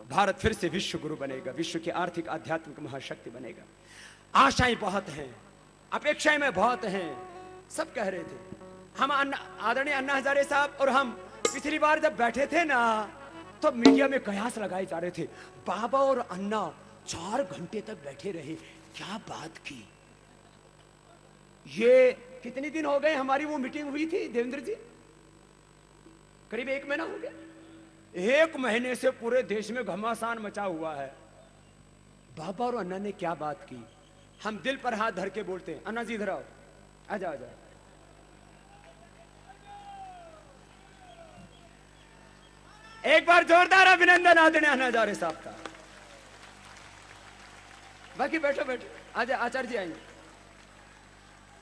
भारत फिर से विश्व गुरु बनेगा, विश्व की आर्थिक आध्यात्मिक महाशक्ति बनेगा। आशाएं बहुत हैं, अपेक्षाएं में बहुत हैं। सब कह रहे थे, हम आदरणीय अन्ना हजारे साहब और हम पिछली बार जब बैठे थे ना, तो मीडिया में कयास लगाए जा रहे थे, बाबा और अन्ना 4 घंटे तक बैठे रहे, क्या बात की। ये कितने दिन हो गए हमारी वो मीटिंग हुई थी देवेंद्र जी, करीब 1 महीना हो गया। 1 महीने से पूरे देश में घमासान मचा हुआ है। बाबा और अन्ना ने क्या बात की, हम दिल पर हाथ धर के बोलते हैं। अन्ना जी इधर आओ, आजा आजा। एक बार जोरदार अभिनंदन आदरणीय अन्ना हजारे साहब का। बाकी बैठो बैठो, आजा आचार्य जी आएंगे।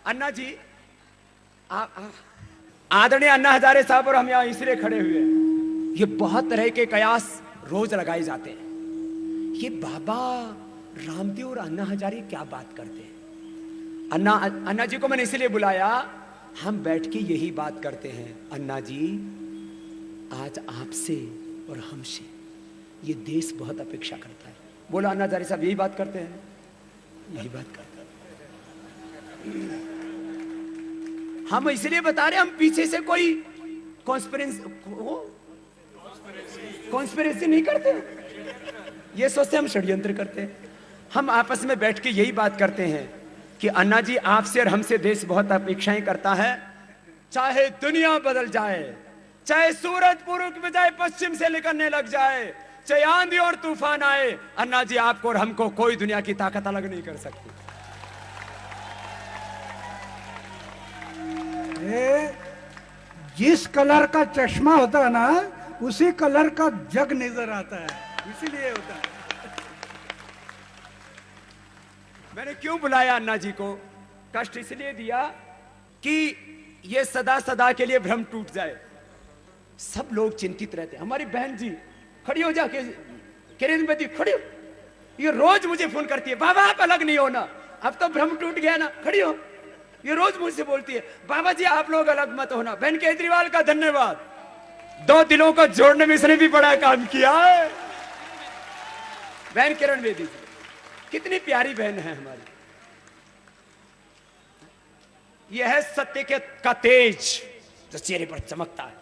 अन्ना जी आदरणीय अन्ना हजारे साहब और हम यहां इसलिए खड़े हुए हैं, ये बहुत तरह के कयास रोज लगाए जाते हैं। ये बाबा रामदेव और अन्ना हजारे क्या बात करते हैं। अन्ना जी को मैंने इसलिए बुलाया, हम बैठ के यही बात करते हैं। अन्ना जी, आज आपसे और हमसे ये देश बहुत अपेक्षा करता है। बोला अन्ना हजारे साहब, यही बात करते हैं, यही बात करते हैं। हम इसलिए बता रहे हैं, हम पीछे से कोई कॉन्स्पिरेसी नहीं करते, ये सोचते हम षड्यंत्र करते हैं। हम आपस में बैठ के यही बात करते हैं कि अन्ना जी, आपसे और हमसे देश बहुत अपेक्षाएं करता है। चाहे दुनिया बदल जाए, चाहे सूरज पूर्व के बजाय पश्चिम से निकलने लग जाए, चाहे आंधी और तूफान आए, अन्ना जी आपको और हमको कोई दुनिया की ताकत अलग नहीं कर सकती। ये जिस कलर का चश्मा होता है ना, उसी कलर का जग नजर आता है, इसीलिए होता है। मैंने क्यों बुलाया अन्ना जी को, कष्ट इसलिए दिया कि ये सदा सदा के लिए भ्रम टूट जाए। सब लोग चिंतित रहते हैं। हमारी बहन जी खड़ी हो जाके, किरण बेटी खड़ी हो, ये रोज मुझे फोन करती है, बाबा आप अलग नहीं हो ना, अब तो भ्रम टूट गया ना, खड़ी हो। ये रोज मुझसे बोलती है, बाबा जी आप लोग अलग मत होना। बहन केजरीवाल का धन्यवाद, 2 दिलों को जोड़ने में इसने भी बड़ा काम किया है। बहन किरण बेदी जी कितनी प्यारी बहन है हमारी। यह है सत्य का तेज जो चेहरे पर चमकता है।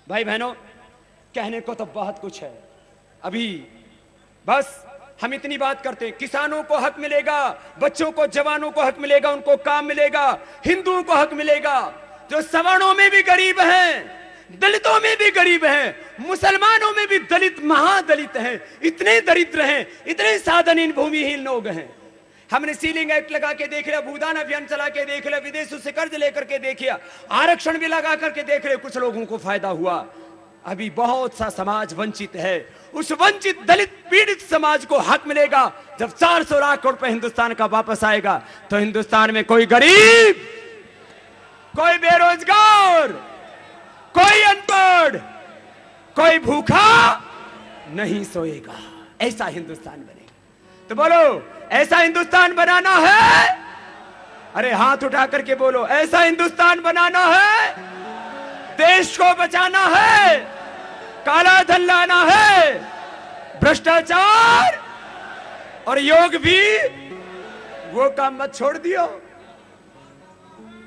भाई बहनों, कहने को तो बहुत कुछ है, अभी बस हम इतनी बात करते हैं। किसानों को हक मिलेगा, बच्चों को, जवानों को हक मिलेगा, उनको काम मिलेगा, हिंदुओं को हक मिलेगा, जो सवर्णों में भी गरीब हैं, दलितों में भी गरीब हैं, मुसलमानों में भी दलित महादलित हैं, इतने दरिद्र हैं, इतने साधनहीन भूमिहीन लोग हैं। हमने सीलिंग एक्ट लगा के देख लिया, भूदान अभियान चला के देख लिया, विदेशों से कर्ज लेकर के देखिया, आरक्षण भी लगा करके देख रहे, कुछ लोगों को फायदा हुआ। अभी बहुत सा समाज वंचित है। उस वंचित दलित पीड़ित समाज को हक मिलेगा जब 400 लाख करोड़ रुपए हिंदुस्तान का वापस आएगा, तो हिंदुस्तान में कोई गरीब, कोई बेरोजगार, कोई अनपढ़, कोई भूखा नहीं सोएगा। ऐसा हिंदुस्तान बनेगा। तो बोलो, ऐसा हिंदुस्तान बनाना है? अरे हाथ उठा करके बोलो, ऐसा हिंदुस्तान बनाना है? देश को बचाना है? काला धन लाना है? भ्रष्टाचार और योग भी वो काम मत छोड़ दियो।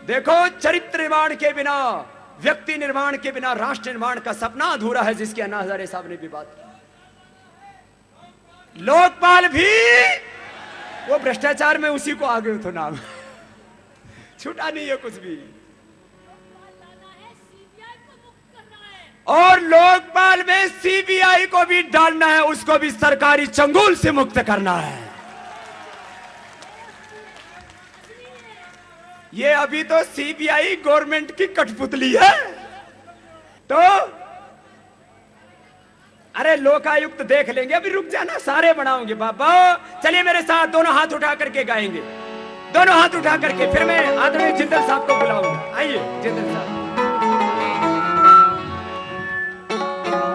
देखो, चरित्र निर्माण के बिना, व्यक्ति निर्माण के बिना राष्ट्र निर्माण का सपना अधूरा है, जिसकी अन्ना हजारे साहब ने भी बात की। लोकपाल भी वो भ्रष्टाचार में उसी को आगे तो नाम छूटा नहीं है कुछ भी। और लोकपाल में सीबीआई को भी डालना है, उसको भी सरकारी चंगुल से मुक्त करना है। ये अभी तो सीबीआई गवर्नमेंट की कठपुतली है। तो अरे लोकायुक्त देख लेंगे, अभी रुक जाना, सारे बनाओगे बाबा। चलिए मेरे साथ, दोनों हाथ उठा करके गाएंगे, दोनों हाथ उठा करके। फिर मैं आदरणीय जिंदल साहब को बुलाऊंगा। आइए जिंदल साहब,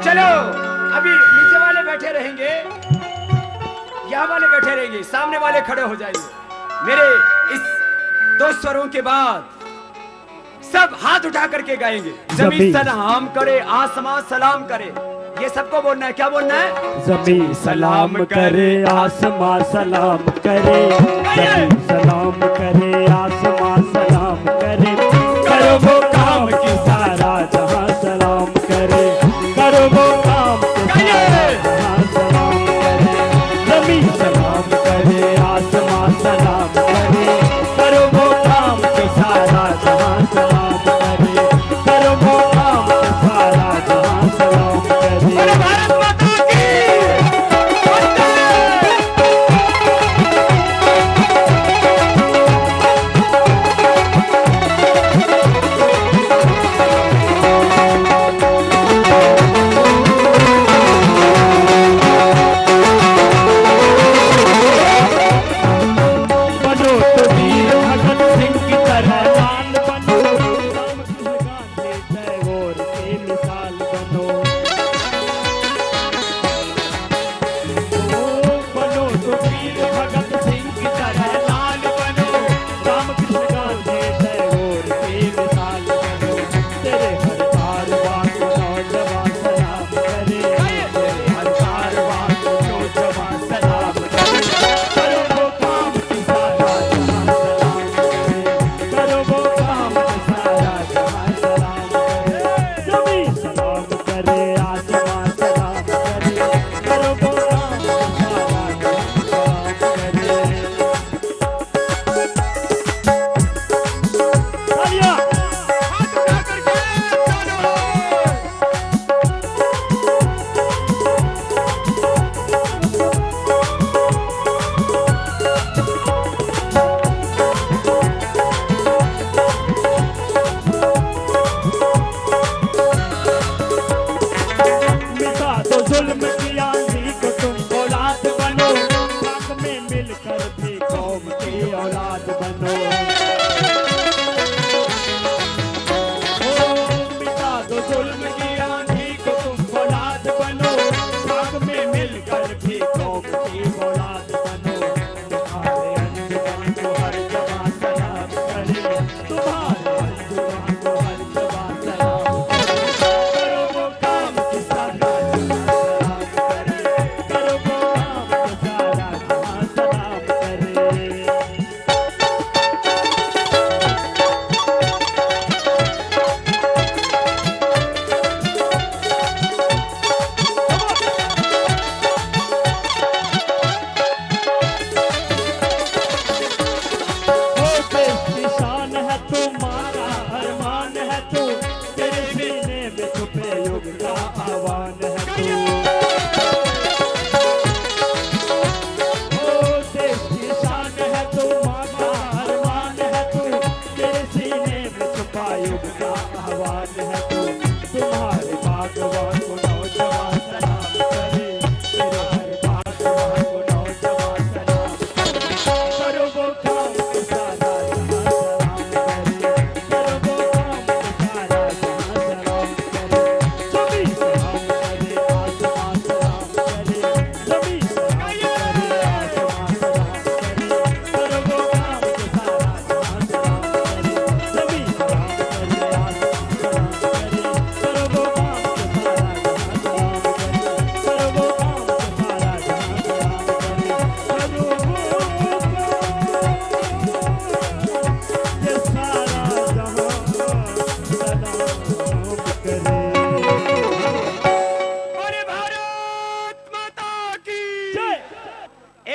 चलो। अभी नीचे वाले बैठे रहेंगे, यहाँ वाले बैठे रहेंगे, सामने वाले खड़े हो जाएंगे। मेरे इस 2 स्वरों के बाद सब हाथ उठा करके गाएंगे। जमीन सलाम करे, आसमां सलाम करे, ये सबको बोलना है। क्या बोलना है? जमीन सलाम करे, आसमां सलाम करे, जमीन सलाम करे, आसमां सलाम करे, करो वो काम की सारा जहां सलाम करे, करो वो काम की सारा जहां सलाम करे, जमीन सलाम करे, आसमां सलाम करे, करो वो काम की सारा जहां सलाम करे, करो वो काम की सारा जहां सलाम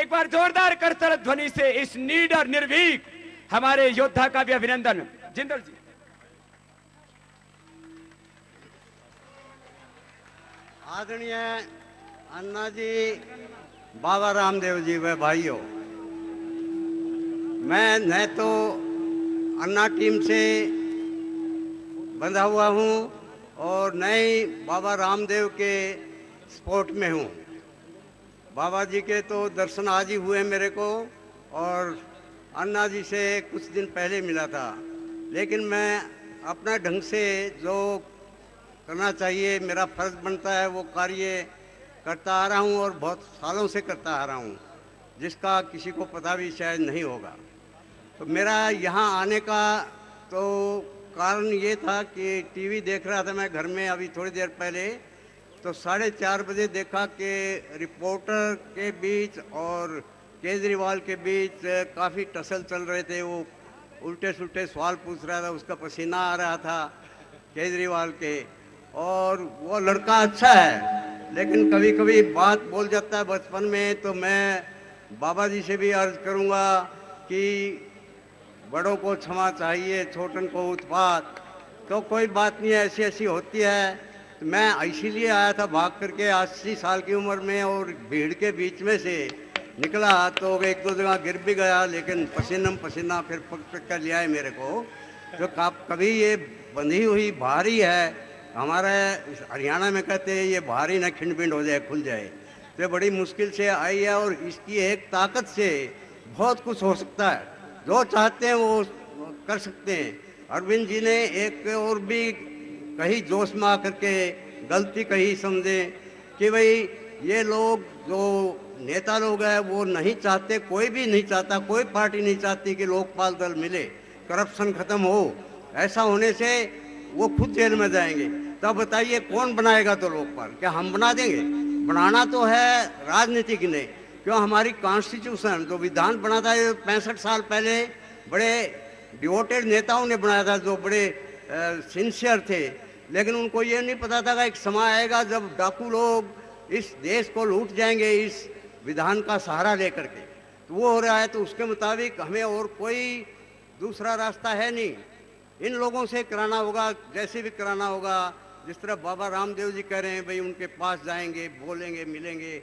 एक बार जोरदार करतल ध्वनि से इस नीडर निर्भीक हमारे योद्धा का भी अभिनंदन। जिंदल जी। आदरणीय अन्ना जी, बाबा रामदेव जी व भाइयों, मैं न तो अन्ना टीम से बंधा हुआ हूँ और न ही बाबा रामदेव के सपोर्ट में हूँ। बाबा जी के तो दर्शन आज ही हुए मेरे को और अन्ना जी से कुछ दिन पहले मिला था, लेकिन मैं अपना ढंग से जो करना चाहिए, मेरा फर्ज बनता है, वो कार्य करता आ रहा हूँ और बहुत सालों से करता आ रहा हूँ, जिसका किसी को पता भी शायद नहीं होगा। तो मेरा यहाँ आने का तो कारण ये था कि टीवी देख रहा था मैं घर में अभी थोड़ी देर पहले, तो 4:30 बजे देखा कि रिपोर्टर के बीच और केजरीवाल के बीच काफ़ी टसल चल रहे थे। वो उल्टे सुल्टे सवाल पूछ रहा था, उसका पसीना आ रहा था केजरीवाल के, और वो लड़का अच्छा है लेकिन कभी कभी बात बोल जाता है बचपन में। तो मैं बाबा जी से भी अर्ज करूँगा कि बड़ों को क्षमा चाहिए, छोटन को उत्पात। तो कोई बात नहीं, ऐसी ऐसी होती है। तो मैं इसीलिए आया था भाग करके 80 साल की उम्र में, और भीड़ के बीच में से निकला तो एक दो जगह गिर भी गया, लेकिन पसीना फिर पकड़ कर लिया है मेरे को। जो कभी ये बंधी हुई भारी है, हमारे हरियाणा में कहते हैं ये भारी ना खिंड बिंड हो जाए, खुल जाए। तो बड़ी मुश्किल से आई है और इसकी एक ताकत से बहुत कुछ हो सकता है। जो चाहते हैं वो कर सकते हैं। अरविंद जी ने एक और भी कहीं जोश में आकर के गलती कही समझे कि भाई ये लोग जो नेता लोग हैं वो नहीं चाहते, कोई भी नहीं चाहता, कोई पार्टी नहीं चाहती कि लोकपाल दल मिले, करप्शन खत्म हो। ऐसा होने से वो खुद जेल में जाएंगे। तब बताइए कौन बनाएगा तो लोकपाल? क्या हम बना देंगे? बनाना तो है राजनीतिक ने। क्यों, हमारी कॉन्स्टिट्यूशन जो विधान बना था 65 साल पहले बड़े डिवोटेड नेताओं ने बनाया था, जो बड़े सिंसियर थे, लेकिन उनको ये नहीं पता था कि एक समय आएगा जब डाकू लोग इस देश को लूट जाएंगे इस विधान का सहारा लेकर के। तो वो हो रहा है। तो उसके मुताबिक हमें और कोई दूसरा रास्ता है नहीं, इन लोगों से कराना होगा, जैसे भी कराना होगा। जिस तरह बाबा रामदेव जी कह रहे हैं भाई उनके पास जाएंगे, बोलेंगे, मिलेंगे,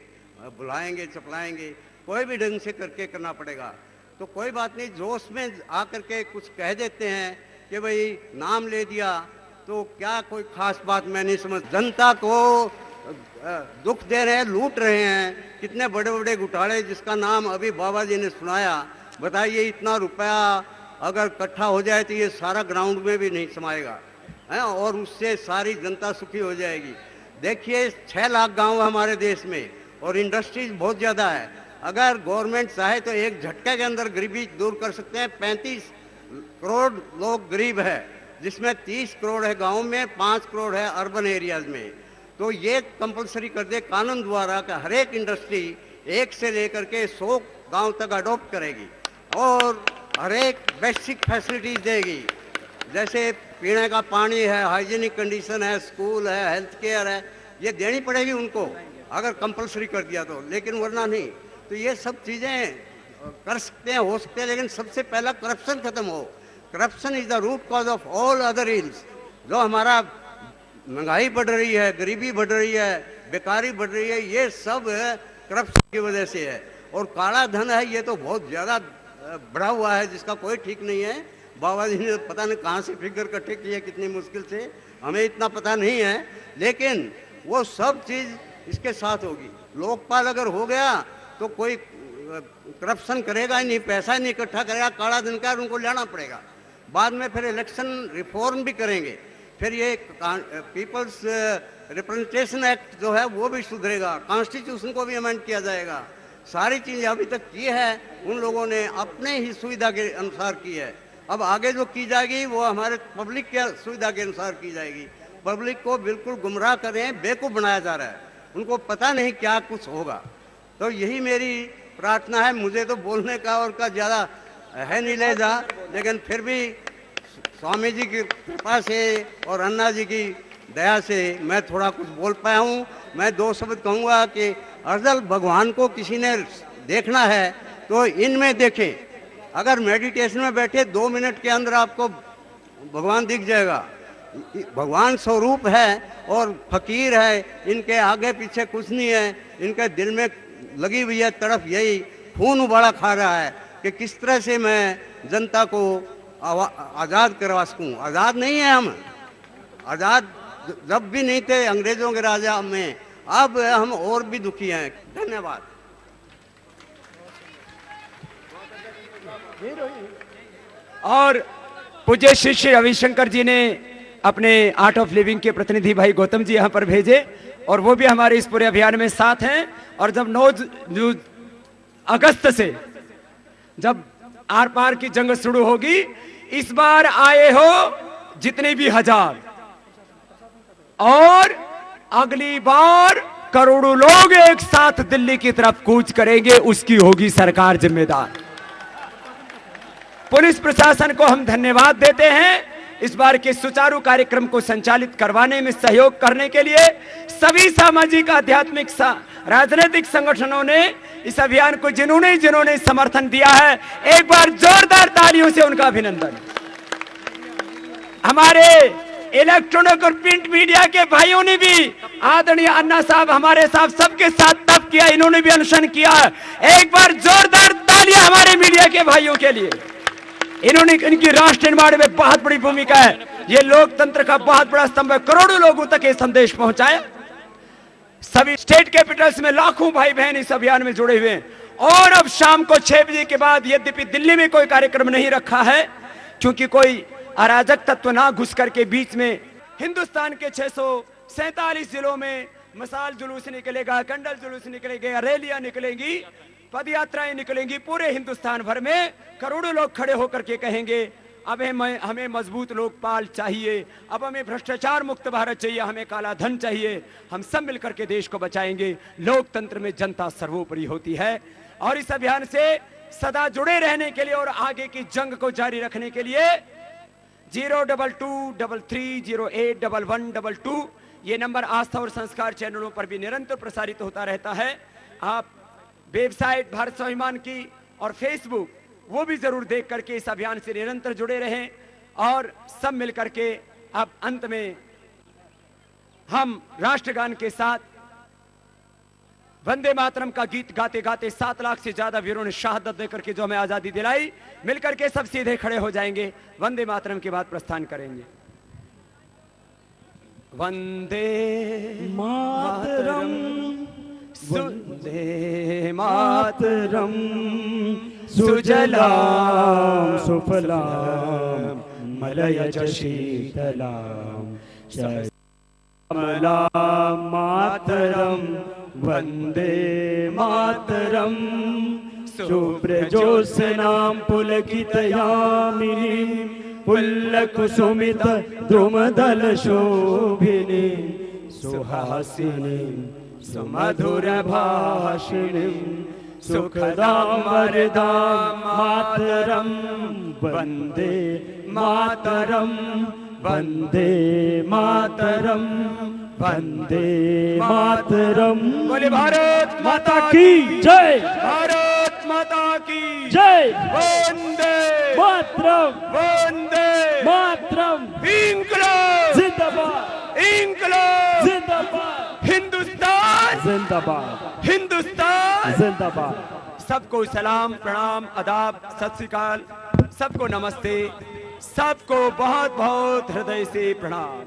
बुलाएंगे, चपलाएंगे, कोई भी ढंग से करके करना पड़ेगा। तो कोई बात नहीं, जोश में आकर के कुछ कह देते हैं कि भाई नाम ले दिया तो क्या कोई खास बात मैं नहीं समझ। जनता को दुख दे रहे हैं, लूट रहे हैं, कितने बड़े बड़े घोटाले जिसका नाम अभी बाबा जी ने सुनाया। बताइए इतना रुपया अगर इकट्ठा हो जाए तो ये सारा ग्राउंड में भी नहीं समाएगा है, और उससे सारी जनता सुखी हो जाएगी। देखिए 6 लाख गांव हमारे देश में और इंडस्ट्रीज बहुत ज़्यादा है। अगर गवर्नमेंट चाहे तो एक झटके के अंदर गरीबी दूर कर सकते हैं। 35 करोड़ लोग गरीब है, जिसमें 30 करोड़ है गाँव में, 5 करोड़ है अर्बन एरियाज में। तो ये कंपलसरी कर दे कानून द्वारा कि हर एक इंडस्ट्री 1 से लेकर के 100 गांव तक अडॉप्ट करेगी और हर एक बेसिक फैसिलिटीज देगी, जैसे पीने का पानी है, हाइजीनिक कंडीशन है, स्कूल है, हेल्थ केयर है, ये देनी पड़ेगी उनको अगर कंपलसरी कर दिया तो, लेकिन वरना नहीं। तो ये सब चीज़ें कर सकते हैं, हो सकते हैं, लेकिन सबसे पहला करप्शन खत्म हो। Corruption is the root cause of all other ills. जो हमारा महंगाई बढ़ रही है, गरीबी बढ़ रही है, बेकारी बढ़ रही है, ये सब करप्शन की वजह से है। और काला धन है, ये तो बहुत ज़्यादा बढ़ा हुआ है, जिसका कोई ठीक नहीं है। बाबा जी ने पता नहीं कहाँ से फिगर इकट्ठे किए, कितनी मुश्किल से, हमें इतना पता नहीं है, लेकिन वो सब चीज़ इसके साथ होगी। लोकपाल अगर हो गया तो कोई करप्शन करेगा ही नहीं, पैसा ही नहीं इकट्ठा करेगा, काला धन का उनको लेना पड़ेगा। बाद में फिर इलेक्शन रिफॉर्म भी करेंगे, फिर ये पीपल्स रिप्रेजेंटेशन एक्ट जो है वो भी सुधरेगा, कॉन्स्टिट्यूशन को भी अमेंड किया जाएगा। सारी चीज़ें अभी तक की है उन लोगों ने अपने ही सुविधा के अनुसार की है। अब आगे जो की जाएगी वो हमारे पब्लिक के सुविधा के अनुसार की जाएगी। पब्लिक को बिल्कुल गुमराह करें, बेवकूफ़ बनाया जा रहा है, उनको पता नहीं क्या कुछ होगा। तो यही मेरी प्रार्थना है। मुझे तो बोलने का और का ज़्यादा है नहीं लहजा, लेकिन फिर भी स्वामी जी की कृपा से और अन्ना जी की दया से मैं थोड़ा कुछ बोल पाया हूँ। मैं 2 शब्द कहूँगा कि अर्जल भगवान को किसी ने देखना है तो इनमें देखें। अगर मेडिटेशन में बैठे 2 मिनट के अंदर आपको भगवान दिख जाएगा। भगवान स्वरूप है और फकीर है, इनके आगे पीछे कुछ नहीं है। इनके दिल में लगी हुई है तड़प, यही खून उबाला खा रहा है कि किस तरह से मैं जनता को आज़ाद करवा सकूँ। आज़ाद नहीं है हम, आज़ाद जब भी नहीं थे अंग्रेजों के राजा में, अब हम और भी दुखी हैं। धन्यवाद। और पूज्य शिष्य रविशंकर जी ने अपने आर्ट ऑफ लिविंग के प्रतिनिधि भाई गौतम जी यहाँ पर भेजे और वो भी हमारे इस पूरे अभियान में साथ हैं। और जब 9 अगस्त से जब आर पार की जंग शुरू होगी, इस बार आए हो जितने भी हजार, और अगली बार करोड़ों लोग एक साथ दिल्ली की तरफ कूच करेंगे, उसकी होगी सरकार जिम्मेदार। पुलिस प्रशासन को हम धन्यवाद देते हैं इस बार के सुचारू कार्यक्रम को संचालित करवाने में सहयोग करने के लिए। सभी सामाजिक आध्यात्मिक राजनीतिक संगठनों ने इस अभियान को जिन्होंने समर्थन दिया है, एक बार जोरदार तालियों से उनका अभिनंदन। हमारे इलेक्ट्रॉनिक और प्रिंट मीडिया के भाइयों ने भी, आदरणीय अन्ना साहब हमारे साहब सबके साथ तप किया, इन्होंने भी अनशन किया। एक बार जोरदार तालियां हमारे मीडिया के भाइयों के लिए। इन्होंने, इनकी राष्ट्र निर्माण में बहुत बड़ी भूमिका है। ये लोकतंत्र का बहुत बड़ा स्तंभ है, करोड़ों लोगों तक ये संदेश पहुंचाया। सभी स्टेट कैपिटल्स में लाखों भाई बहन इस अभियान में जुड़े हुए हैं। और अब शाम को 6 बजे के बाद, यद्यपि दिल्ली में कोई कार्यक्रम नहीं रखा है क्योंकि कोई अराजक तत्व ना घुस करके बीच में, हिंदुस्तान के 647 जिलों में मसाल जुलूस निकलेगा, कंडल जुलूस निकलेगा, रैलियां निकलेंगी, पद यात्राएं निकलेंगी। पूरे हिंदुस्तान भर में करोड़ों लोग खड़े होकर के कहेंगे अब हमें मजबूत लोकपाल चाहिए, अब हमें भ्रष्टाचार मुक्त भारत चाहिए, हमें काला धन चाहिए। हम सब मिलकर के देश को बचाएंगे। लोकतंत्र में जनता सर्वोपरि होती है। और इस अभियान से सदा जुड़े रहने के लिए और आगे की जंग को जारी रखने के लिए 02233081122 ये नंबर आस्था और संस्कार चैनलों पर भी निरंतर प्रसारित होता रहता है। आप वेबसाइट भारत स्वाभिमान की और फेसबुक वो भी जरूर देख करके इस अभियान से निरंतर जुड़े रहें। और सब मिलकर के अब अंत में हम राष्ट्रगान के साथ वंदे मातरम का गीत गाते गाते 7 लाख से ज्यादा वीरों ने शहादत देकर के जो हमें आजादी दिलाई, मिलकर के सब सीधे खड़े हो जाएंगे, वंदे मातरम के बाद प्रस्थान करेंगे। वंदे मातरम, वंदे मातरम, सुजलाम सुफलाम मलयज शीतलाम श्यामलाम मातरम, वंदे मातरम, शुभ्रजोत्स्नां पुलकितयामिनीं पुल्लकुसुमित द्रुमदल शोभिनीं सुहासिनीं सुमधुर भाषिणीं सुखदां वरदां मातरम, वंदे मातरम, वंदे मातरम, वंदे मातरम। बोले भारत माता की जय, भारत माता की जय। वंदे मातरम, वंदे मातरम, इंकलाब जिंदाबाद, इंकलाब जिंदाबाद, हिंदुस्तान जिंदाबाद, हिंदुस्तान जिंदाबाद। सबको सलाम, प्रणाम, आदाब, सत श्री अकाल, सबको नमस्ते, सबको बहुत बहुत हृदय से प्रणाम।